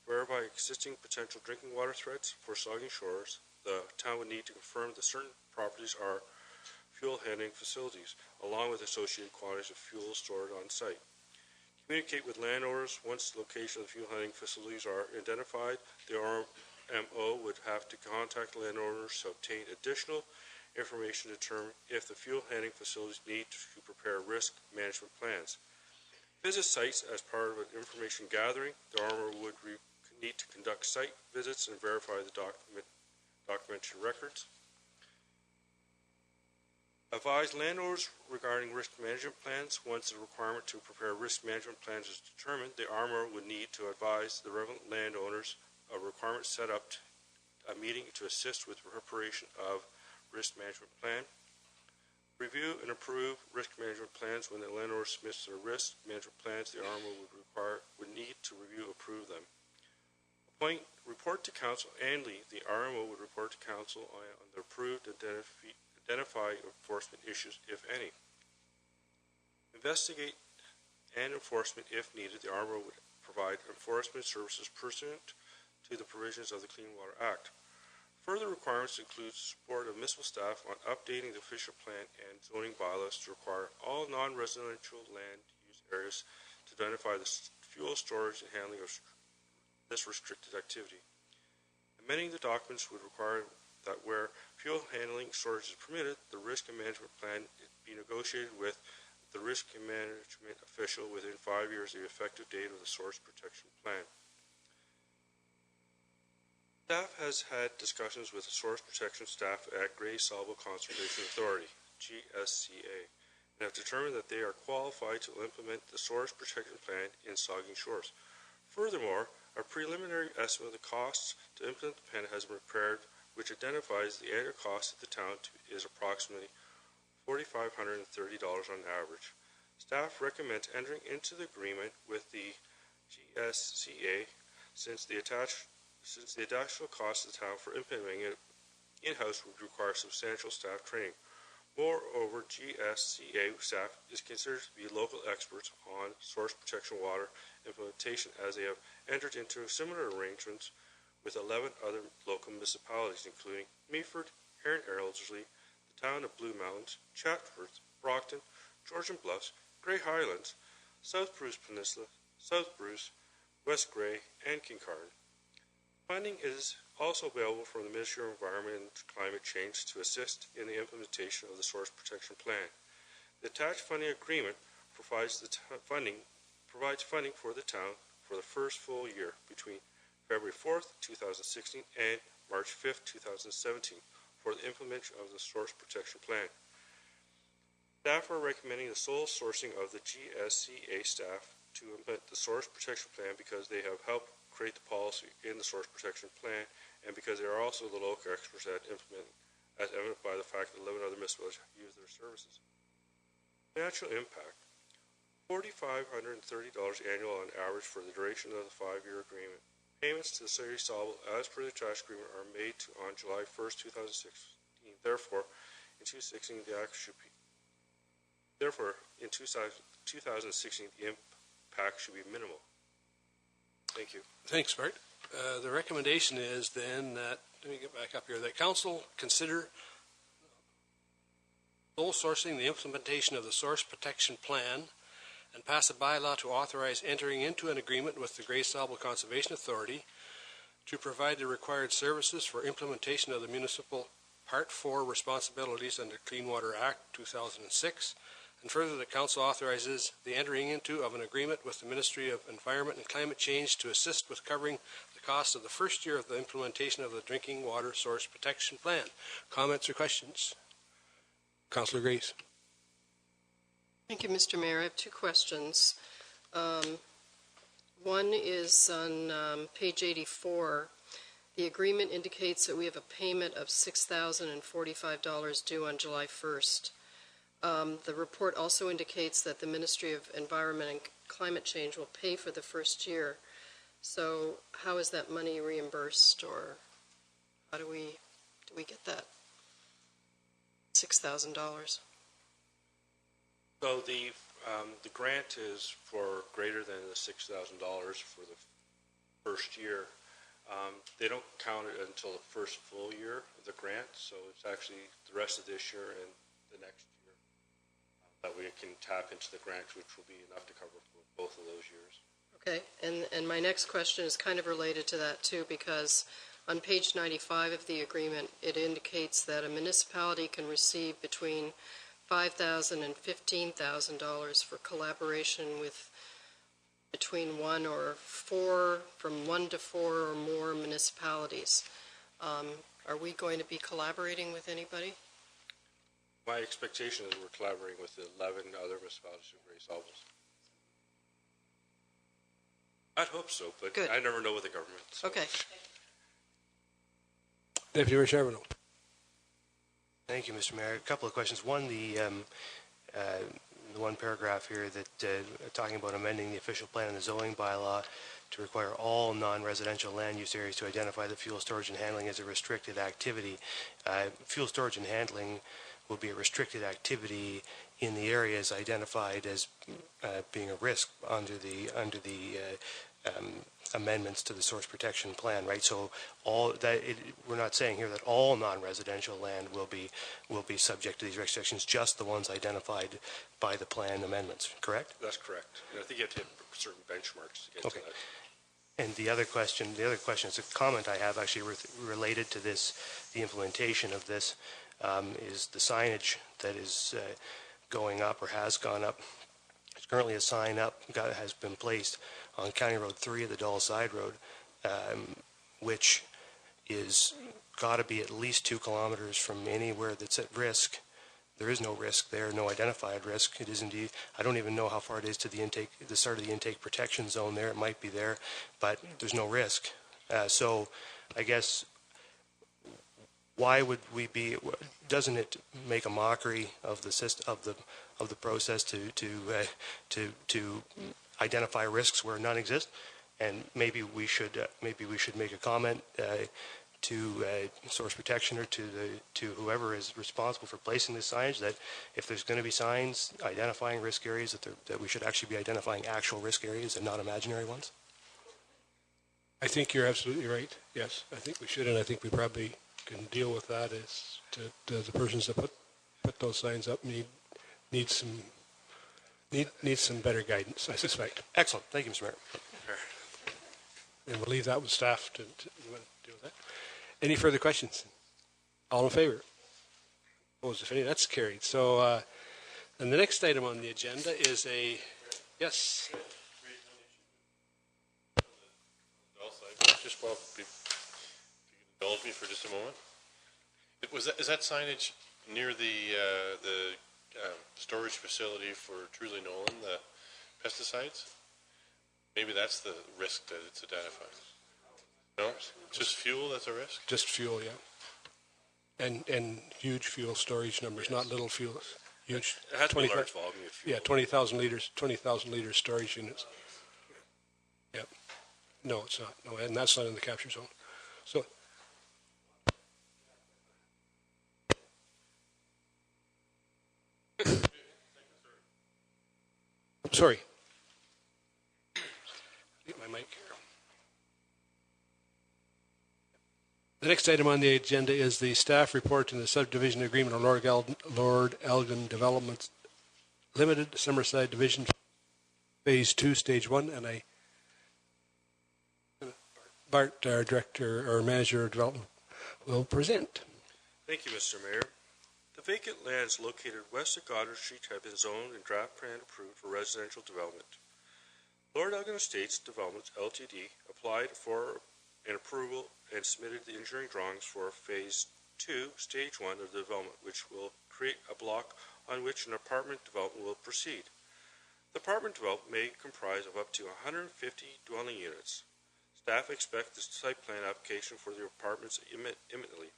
Verify existing potential drinking water threats for Saugeen Shores. The town would need to confirm that certain properties are fuel handling facilities, along with associated quantities of fuel stored on site. Communicate with landowners once the location of the fuel handling facilities are identified. The RMO would have to contact landowners to obtain additional information to determine if the fuel handling facilities need to prepare risk management plans. Visit sites as part of an information gathering. The RMO would need to conduct site visits and verify the documentation records. Advise landowners regarding risk management plans. Once the requirement to prepare risk management plans is determined, the RMO would need to advise the relevant landowners of requirements set up a meeting to assist with preparation of risk management plan. Review and approve risk management plans. When the landowner submits their risk management plans, the RMO would need to review and approve them. Report to council annually. The RMO would report to council on the approved identify enforcement issues, if any. Investigate and enforcement if needed. The RMO would provide enforcement services pursuant to the provisions of the Clean Water Act. Further requirements include support of municipal staff on updating the official plan and zoning bylaws to require all non-residential land use areas to identify the fuel storage and handling of this restricted activity. Amending the documents would require that where fuel handling storage is permitted, the risk and management plan be negotiated with the risk and management official within 5 years of the effective date of the source protection plan. Staff has had discussions with the source protection staff at Gray Soluble Conservation Authority, GSCA, and have determined that they are qualified to implement the source protection plan in Saugeen Shores. Furthermore, a preliminary estimate of the costs to implement the plan has been prepared, which identifies the annual cost of the town is approximately $4,530 on average. Staff recommends entering into the agreement with the GSCA since the additional cost of the town for implementing it in-house would require substantial staff training. Moreover, GSCA staff is considered to be local experts on source protection water implementation, as they have entered into similar arrangements with 11 other local municipalities, including Meaford, Heron-Ellerslie, the town of Blue Mountains, Chatsworth, Brockton, Georgian Bluffs, Grey Highlands, South Bruce Peninsula, South Bruce, West Grey, and Kincardine. Funding is also available from the Ministry of Environment and Climate Change to assist in the implementation of the Source Protection Plan. The attached funding agreement provides funding for the town for the first full year between February 4th, 2016 and March 5th, 2017 for the implementation of the Source Protection Plan. Staff are recommending the sole sourcing of the GSCA staff to implement the Source Protection Plan because they have helped create the policy in the Source Protection Plan and because they are also the local experts that implement, as evident by the fact that 11 other municipalities use their services. Financial impact. $4,530 annual on average for the duration of the 5-year agreement. Payments to the City of Soluble as per the attached agreement are made on July 1st, 2016. Therefore, in 2016, the act should be. Therefore, in 2016, the impact should be minimal. Thank you. Thanks, Bart. The recommendation is then that, let me get back up here, that council consider sole sourcing the implementation of the Source Protection Plan and pass a bylaw to authorize entering into an agreement with the Gray Soluble Conservation Authority to provide the required services for implementation of the municipal Part 4 responsibilities under Clean Water Act 2006, and further the council authorizes the entering into of an agreement with the Ministry of Environment and Climate Change to assist with covering the cost of the first year of the implementation of the Drinking Water Source Protection Plan. Comments or questions? Councillor Grace. Thank you, Mr. Mayor. I have two questions. One is on page 84. The agreement indicates that we have a payment of $6,045 due on July 1st. The report also indicates that the Ministry of Environment and Climate Change will pay for the first year. So how is that money reimbursed, or how do we get that $6,000? So the grant is for greater than the $6,000 for the first year. They don't count it until the first full year of the grant, so it's actually the rest of this year and the next year that we can tap into the grant, which will be enough to cover both of those years. Okay, and my next question is kind of related to that too, because On page 95 of the agreement, it indicates that a municipality can receive between $5,000 and $15,000 for collaboration with between one to four or more municipalities. Are we going to be collaborating with anybody? My expectation is we're collaborating with 11 other municipalities to raise levels. I'd hope so, but Good. I never know with the government. So. Okay. Deputy Mayor Charbonneau. Thank you, Mr. Mayor. A couple of questions. One, the one paragraph here that talking about amending the official plan and the zoning bylaw to require all non-residential land use areas to identify the fuel storage and handling as a restricted activity. Fuel storage and handling will be a restricted activity in the areas identified as being a risk under the amendments to the source protection plan, right? So we're not saying here that all non-residential land will be subject to these restrictions, just the ones identified by the plan amendments, correct? That's correct. And I think you have to hit certain benchmarks to get to that. And the other question is a comment I have actually related to this, the implementation of this, is the signage that is going up or has gone up. There's currently a sign up has been placed on County Road 3 of the Doll Side Road, which is got to be at least 2 kilometers from anywhere that's at risk. There is no risk there, no identified risk. It is indeed, I don't even know how far it is to the start of the intake protection zone there. It might be there, but there's no risk. So I guess why would we be, doesn't it make a mockery of the system, of the process to identify risks where none exist? And maybe we should make a comment to source protection or to whoever is responsible for placing this signage that if there's going to be signs identifying risk areas, that we should actually be identifying actual risk areas and not imaginary ones. I think you're absolutely right. Yes, I think we should, and I think we probably can deal with that. Is the persons that put those signs up need some better guidance, I suspect. Excellent. Thank you, Mr. Mayor. And we'll leave that with staff to deal with that. Any further questions? All in favor? Opposed, if any? That's carried. So, and the next item on the agenda is a yes. Just Bob, if you could indulge me for just a moment. Is that signage near the storage facility for Truly Nolan, the pesticides? Maybe that's the risk that it's identifying. No, just fuel that's a risk. Just fuel, yeah. And huge fuel storage numbers, not little fuels. Huge. It has to be a large volume of fuel. Yeah, 20,000 liters. 20,000 liters storage units. Yep. No, it's not. No, and that's not in the capture zone. So. Sorry. Get my mic here. The next item on the agenda is the staff report and the subdivision agreement on Lord Elgin Development Limited, Summerside Division, Phase 2, Stage 1, and Bart, our Director or Manager of Development, will present. Thank you, Mr. Mayor. The vacant lands located west of Goddard Street have been zoned and draft plan approved for residential development. Lord Elgin Estates Development Ltd. applied for an approval and submitted the engineering drawings for Phase 2, Stage 1 of the development, which will create a block on which an apartment development will proceed. The apartment development may comprise of up to 150 dwelling units. Staff expect the site plan application for the apartments imminently.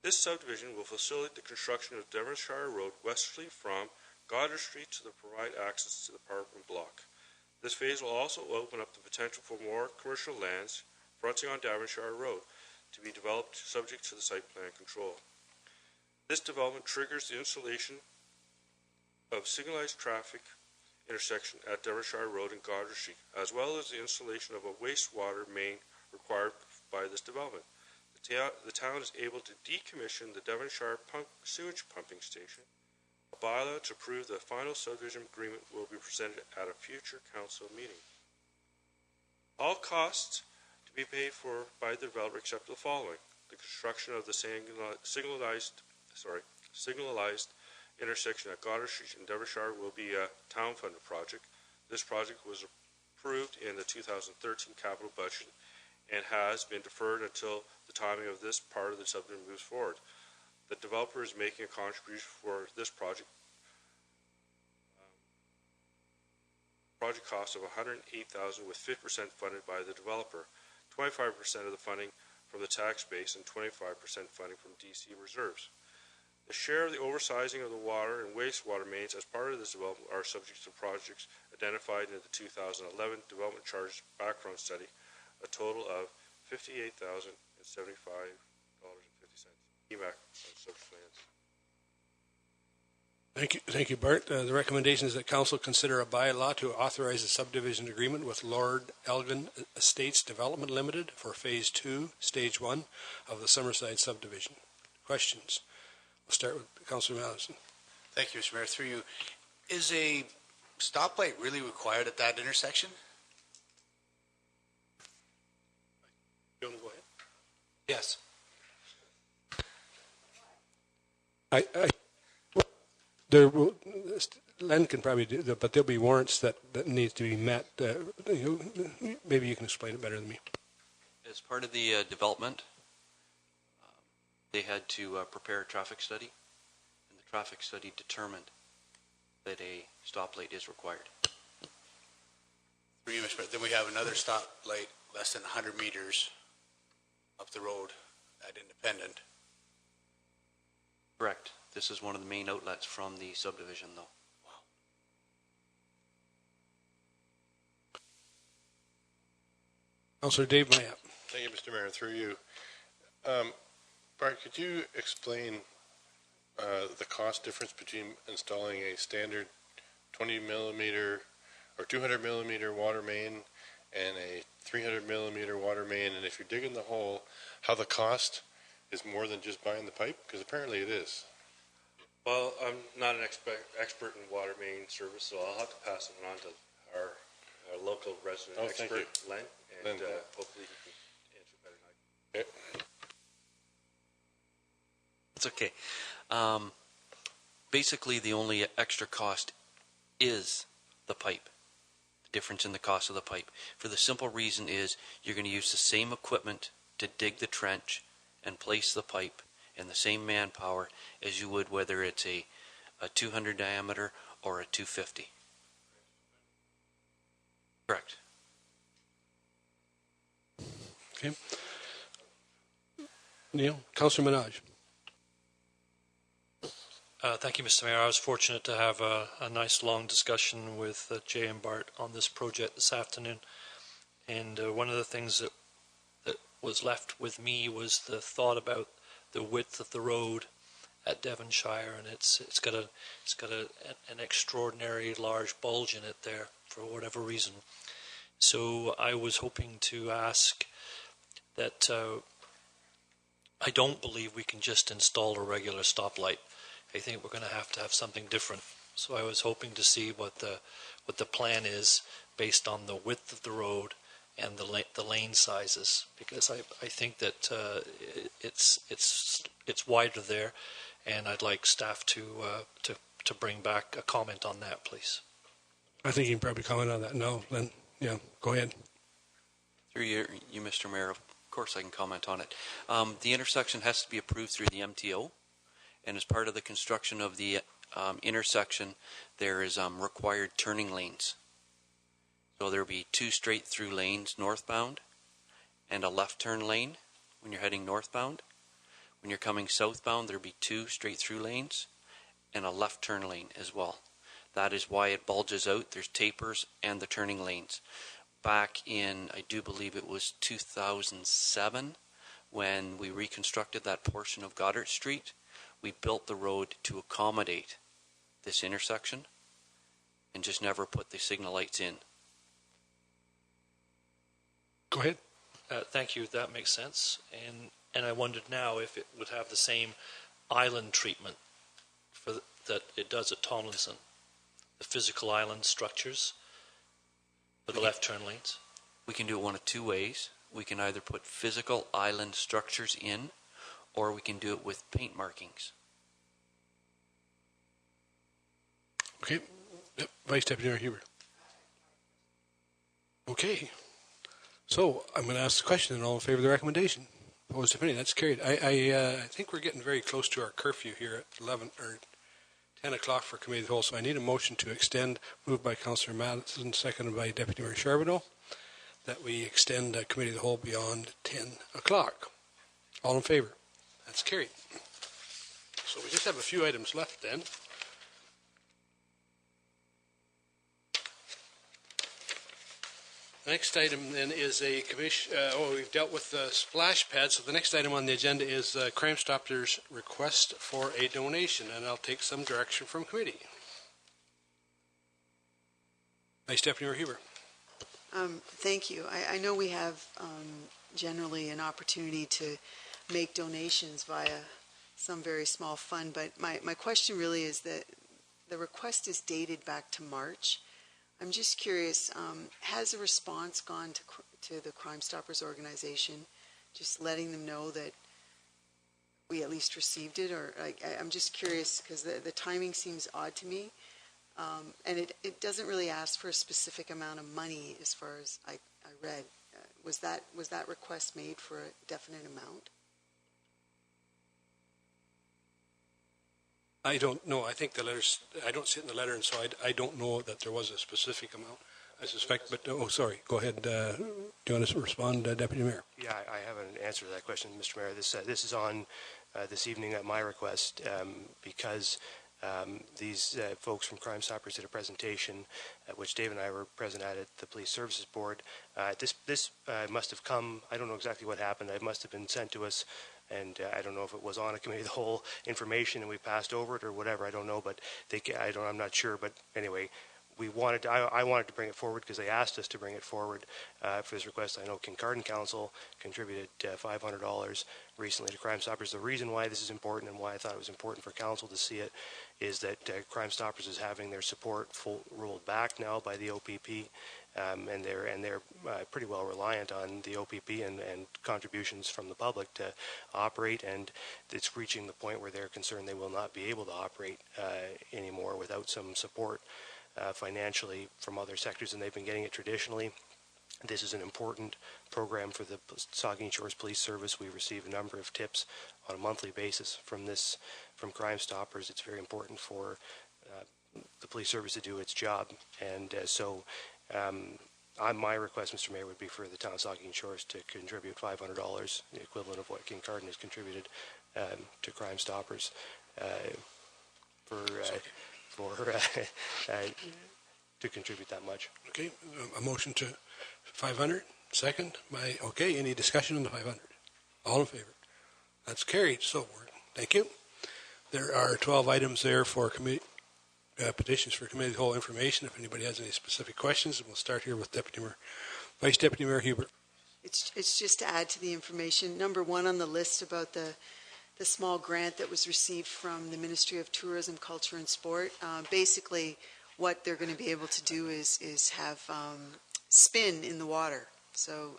This subdivision will facilitate the construction of Devonshire Road westerly from Goddard Street to provide access to the apartment block. This phase will also open up the potential for more commercial lands fronting on Devonshire Road to be developed subject to the site plan control. This development triggers the installation of signalized traffic intersection at Devonshire Road and Goddard Street, as well as the installation of a wastewater main required by this development. The town is able to decommission the Devonshire sewage pumping station. A bylaw to approve the final subdivision agreement will be presented at a future council meeting. All costs to to be paid for by the developer except the following. The construction of the signalized intersection at Goddard Street in Devonshire will be a town-funded project. This project was approved in the 2013 capital budget and has been deferred until the timing of this part of the subdivision moves forward. The developer is making a contribution for this project. Project cost of $108,000 with 50% funded by the developer, 25% of the funding from the tax base and 25% funding from DC reserves. The share of the oversizing of the water and wastewater mains as part of this development are subject to projects identified in the 2011 development charge background study, a total of $58,075.50. EMAC on subject lands. Thank you, Bart. The recommendation is that Council consider a bylaw to authorize a subdivision agreement with Lord Elgin Estates Development Limited for Phase 2, Stage 1 of the Summerside subdivision. Questions? We'll start with Councillor Madison. Thank you, Mr. Mayor. Through you, is a stoplight really required at that intersection? You want to go ahead? Yes. There will, Len can probably do that, but there'll be warrants that need to be met. Maybe you can explain it better than me. As part of the development, they had to prepare a traffic study, and the traffic study determined that a stoplight is required. Through you, Mr. Mayor, then we have another stoplight less than 100 meters up the road at Independent. Correct. This is one of the main outlets from the subdivision, though. Wow. Councillor Dave Mayap. Thank you, Mr. Mayor. Through you. Bart, could you explain the cost difference between installing a standard 20 millimeter or 200 millimeter water main and a 300 millimeter water main, and if you're digging the hole, how the cost is more than just buying the pipe? Because apparently it is. Well, I'm not an expert in water main service, so I'll have to pass it on to our local resident expert, Len, and hopefully he can answer better than I can. Okay. It's okay. Basically, the only extra cost is the pipe. The difference in the cost of the pipe. For the simple reason is you're going to use the same equipment to dig the trench and place the pipe and the same manpower as you would whether it's a 200 diameter or a 250. Correct. Okay. Neil, Councillor Minaj. Thank you, Mr. Mayor. I was fortunate to have a nice long discussion with Jay and Bart on this project this afternoon. And one of the things that was left with me was the thought about the width of the road at Devonshire, and it's got an extraordinary large bulge in it there for whatever reason. So I was hoping to ask that I don't believe we can just install a regular stoplight. I think we're going to have something different. So I was hoping to see what the plan is based on the width of the road and the lane sizes, because I think that it's wider there, and I'd like staff to bring back a comment on that, please. I think you can probably comment on that. No, then yeah, go ahead. Through you, Mr. Mayor, of course I can comment on it. The intersection has to be approved through the MTO, and as part of the construction of the intersection, there is required turning lanes. So there will be 2 straight through lanes northbound and a left turn lane when you're heading northbound. When you're coming southbound, there will be 2 straight through lanes and a left turn lane as well. That is why it bulges out. There's tapers and the turning lanes. Back in, I do believe it was 2007, when we reconstructed that portion of Goddard Street, we built the road to accommodate this intersection and just never put the signal lights in. Go ahead. Thank you. That makes sense. And I wondered now if it would have the same island treatment that it does at Tomlinson, the physical island structures for the left turn lanes. We can do it one of 2 ways. we can either put physical island structures in, or we can do it with paint markings. Okay. Yep. Vice Deputy Mayor Huber. Okay. So I'm going to ask the question, and all in favor of the recommendation? Opposed, if any? That's carried. I think we're getting very close to our curfew here at 11 or 10 o'clock for Committee of the Whole, so I need a motion to extend, moved by Councillor Madison, seconded by Deputy Mayor Charbonneau, that we extend Committee of the Whole beyond 10 o'clock. All in favor? That's carried. So we just have a few items left then. The next item then is a commission. We've dealt with the splash pad, so the next item on the agenda is Crime Stoppers' request for a donation, and I'll take some direction from committee. Vice Deputy Mayor Huber. Thank you. I know we have generally an opportunity to make donations via some very small fund, but my question really is that the request is dated back to March. I'm just curious, has a response gone to the Crime Stoppers organization, just letting them know that we at least received it? Or I'm just curious because the timing seems odd to me, and it doesn't really ask for a specific amount of money as far as I read. Was that request made for a definite amount? I don't know. I think the letters, I don't see it in the letter, and so I don't know that there was a specific amount. I suspect, but, oh, sorry. Go ahead. Do you want to respond, Deputy Mayor? Yeah, I have an answer to that question, Mr. Mayor. This is on this evening at my request because these folks from Crime Stoppers did a presentation at which Dave and I were present at the Police Services Board. This must have come, I don't know exactly what happened. It must have been sent to us, and I don't know if it was on a committee of the whole information and we passed over it or whatever. I don't know, but I'm not sure. But anyway, I wanted to bring it forward because they asked us to bring it forward for this request. I know Kincardine Council contributed $500 recently to Crime Stoppers. The reason why this is important and why I thought it was important for Council to see it is that Crime Stoppers is having their support rolled back now by the OPP, and they're pretty well reliant on the OPP and contributions from the public to operate, and it's reaching the point where they're concerned they will not be able to operate anymore without some support financially from other sectors, and they've been getting it traditionally. This is an important program for the Saugeen Shores Police Service. We receive a number of tips on a monthly basis from Crime Stoppers. It's very important for the police service to do its job, and my request, Mr. Mayor, would be for the town of Saugeen Shores to contribute $500, the equivalent of what Kincardine has contributed to Crime Stoppers to contribute that much. Okay, a motion to 500. Second by, okay, any discussion on the 500? All in favor? That's carried. So, thank you. There are 12 items there for committee petitions for committee of the whole information. If anybody has any specific questions, we'll start here with Vice Deputy Mayor Huber. It's just to add to the information. Number one on the list about the small grant that was received from the Ministry of Tourism, Culture and Sport. Basically, what they're going to be able to do is have spin in the water. So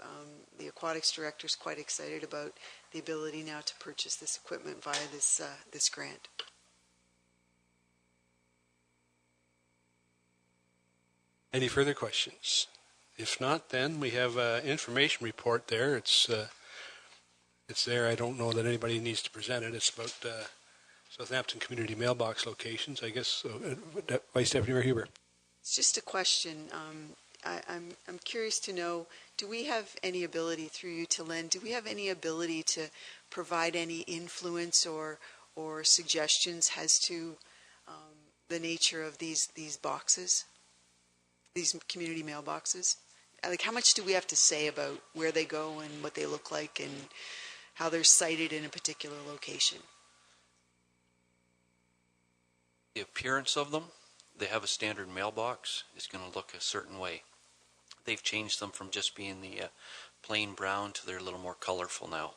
the aquatics director is quite excited about the ability now to purchase this equipment via this grant. Any further questions? If not, then we have an information report there. It's there. I don't know that anybody needs to present it. It's about Southampton community mailbox locations, I guess. Vice Deputy Mayor Huber. It's just a question. I'm curious to know, do we have any ability through you to lend, do we have any ability to provide any influence or suggestions as to the nature of these boxes, these community mailboxes? Like, how much do we have to say about where they go and what they look like and how they're sited in a particular location? The appearance of them, they have a standard mailbox, is going to look a certain way. They've changed them from just being the plain brown to they're a little more colorful now.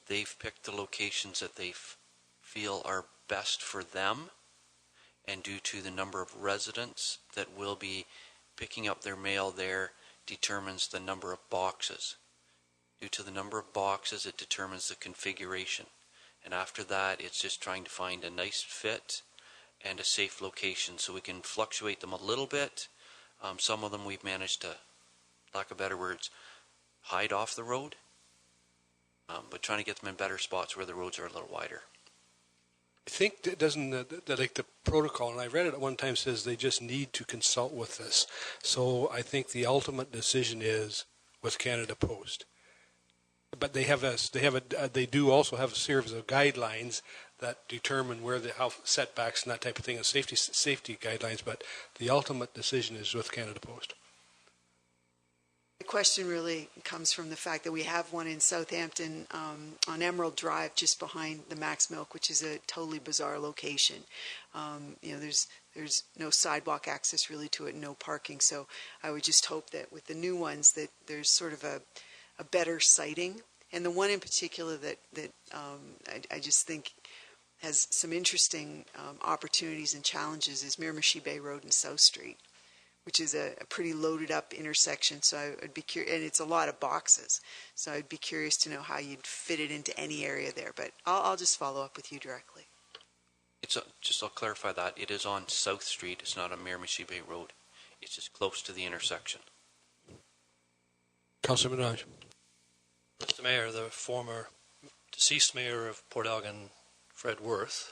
They've picked the locations that they feel are best for them, and due to the number of residents that will be picking up their mail there, determines the number of boxes. Due to the number of boxes, it determines the configuration. And after that, it's just trying to find a nice fit and a safe location. So we can fluctuate them a little bit. Some of them we've managed to, lack of better words, hide off the road. But trying to get them in better spots where the roads are a little wider. I think that doesn't like the protocol, and I read it at one time, says they just need to consult with this. So I think the ultimate decision is with Canada Post. But they do also have a series of guidelines that determine where how setbacks and that type of thing, and safety guidelines. But the ultimate decision is with Canada Post. The question really comes from the fact that we have one in Southampton on Emerald Drive, just behind the Max Milk, which is a totally bizarre location. There's no sidewalk access really to it, no parking. So I would just hope that with the new ones that there's sort of a better sighting. And the one in particular that I just think has some interesting opportunities and challenges is Miramichi Bay Road and South Street, which is a pretty loaded up intersection. So I'd be curious, and it's a lot of boxes. So I'd be curious to know how you'd fit it into any area there. But I'll just follow up with you directly. I'll clarify that. It is on South Street. It's not on Miramichi Bay Road. It's just close to the intersection. Councillor Minaj. Mr. Mayor, the former deceased mayor of Port Elgin, Fred Worth,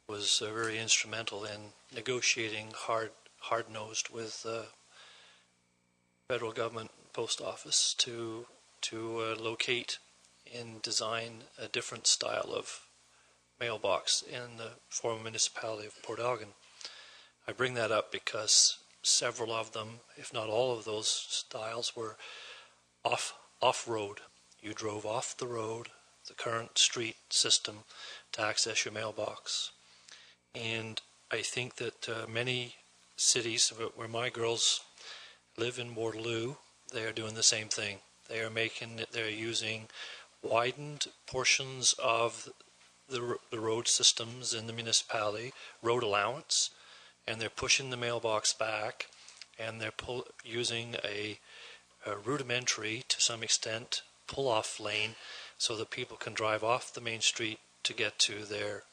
was very instrumental in negotiating hard-nosed with the federal government post office to locate and design a different style of mailbox in the former municipality of Port Elgin. I bring that up because several of them, if not all of those styles, were off-road. You drove off the road, the current street system, to access your mailbox. And I think that many cities where my girls live in Waterloo, they are doing the same thing. They're using widened portions of the road systems in the municipality, road allowance, and they're pushing the mailbox back, and they're using a rudimentary, to some extent, pull-off lane so that people can drive off the main street to get to their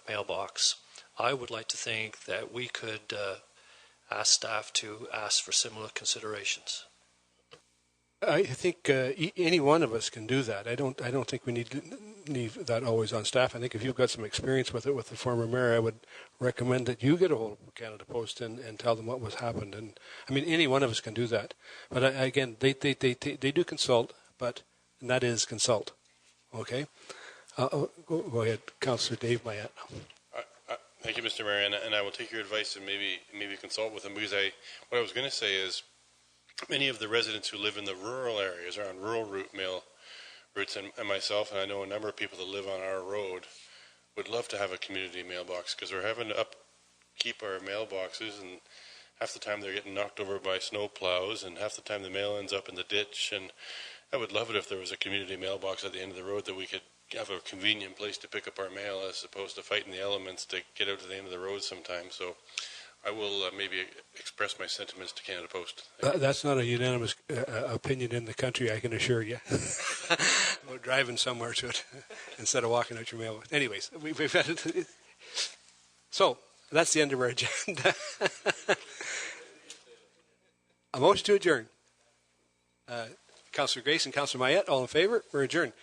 mailbox. I would like to think that we could ask staff to ask for similar considerations. I think any one of us can do that. I don't think we need that always on staff. I think if you've got some experience with it with the former mayor, I would recommend that you get a hold of Canada Post and tell them what was happened. And I mean, any one of us can do that. But again, they do consult, and that is consult. Okay. Go ahead, Councillor Dave Mayette. Thank you, Mr. Mayor, and I will take your advice and maybe consult with them, because what I was going to say is many of the residents who live in the rural areas or on rural mail routes, and myself, and I know a number of people that live on our road, would love to have a community mailbox, because we're having to upkeep our mailboxes, and half the time they're getting knocked over by snow plows, and half the time the mail ends up in the ditch. And I would love it if there was a community mailbox at the end of the road that we could have a convenient place to pick up our mail, as opposed to fighting the elements to get out to the end of the road sometimes. So I will maybe express my sentiments to Canada Post. That's not a unanimous opinion in the country, I can assure you. We're driving somewhere to it instead of walking out your mail. Anyways, we've had it. So that's the end of our agenda. A motion to adjourn. Councillor Grace and Councillor Mayette, all in favor? We're adjourned.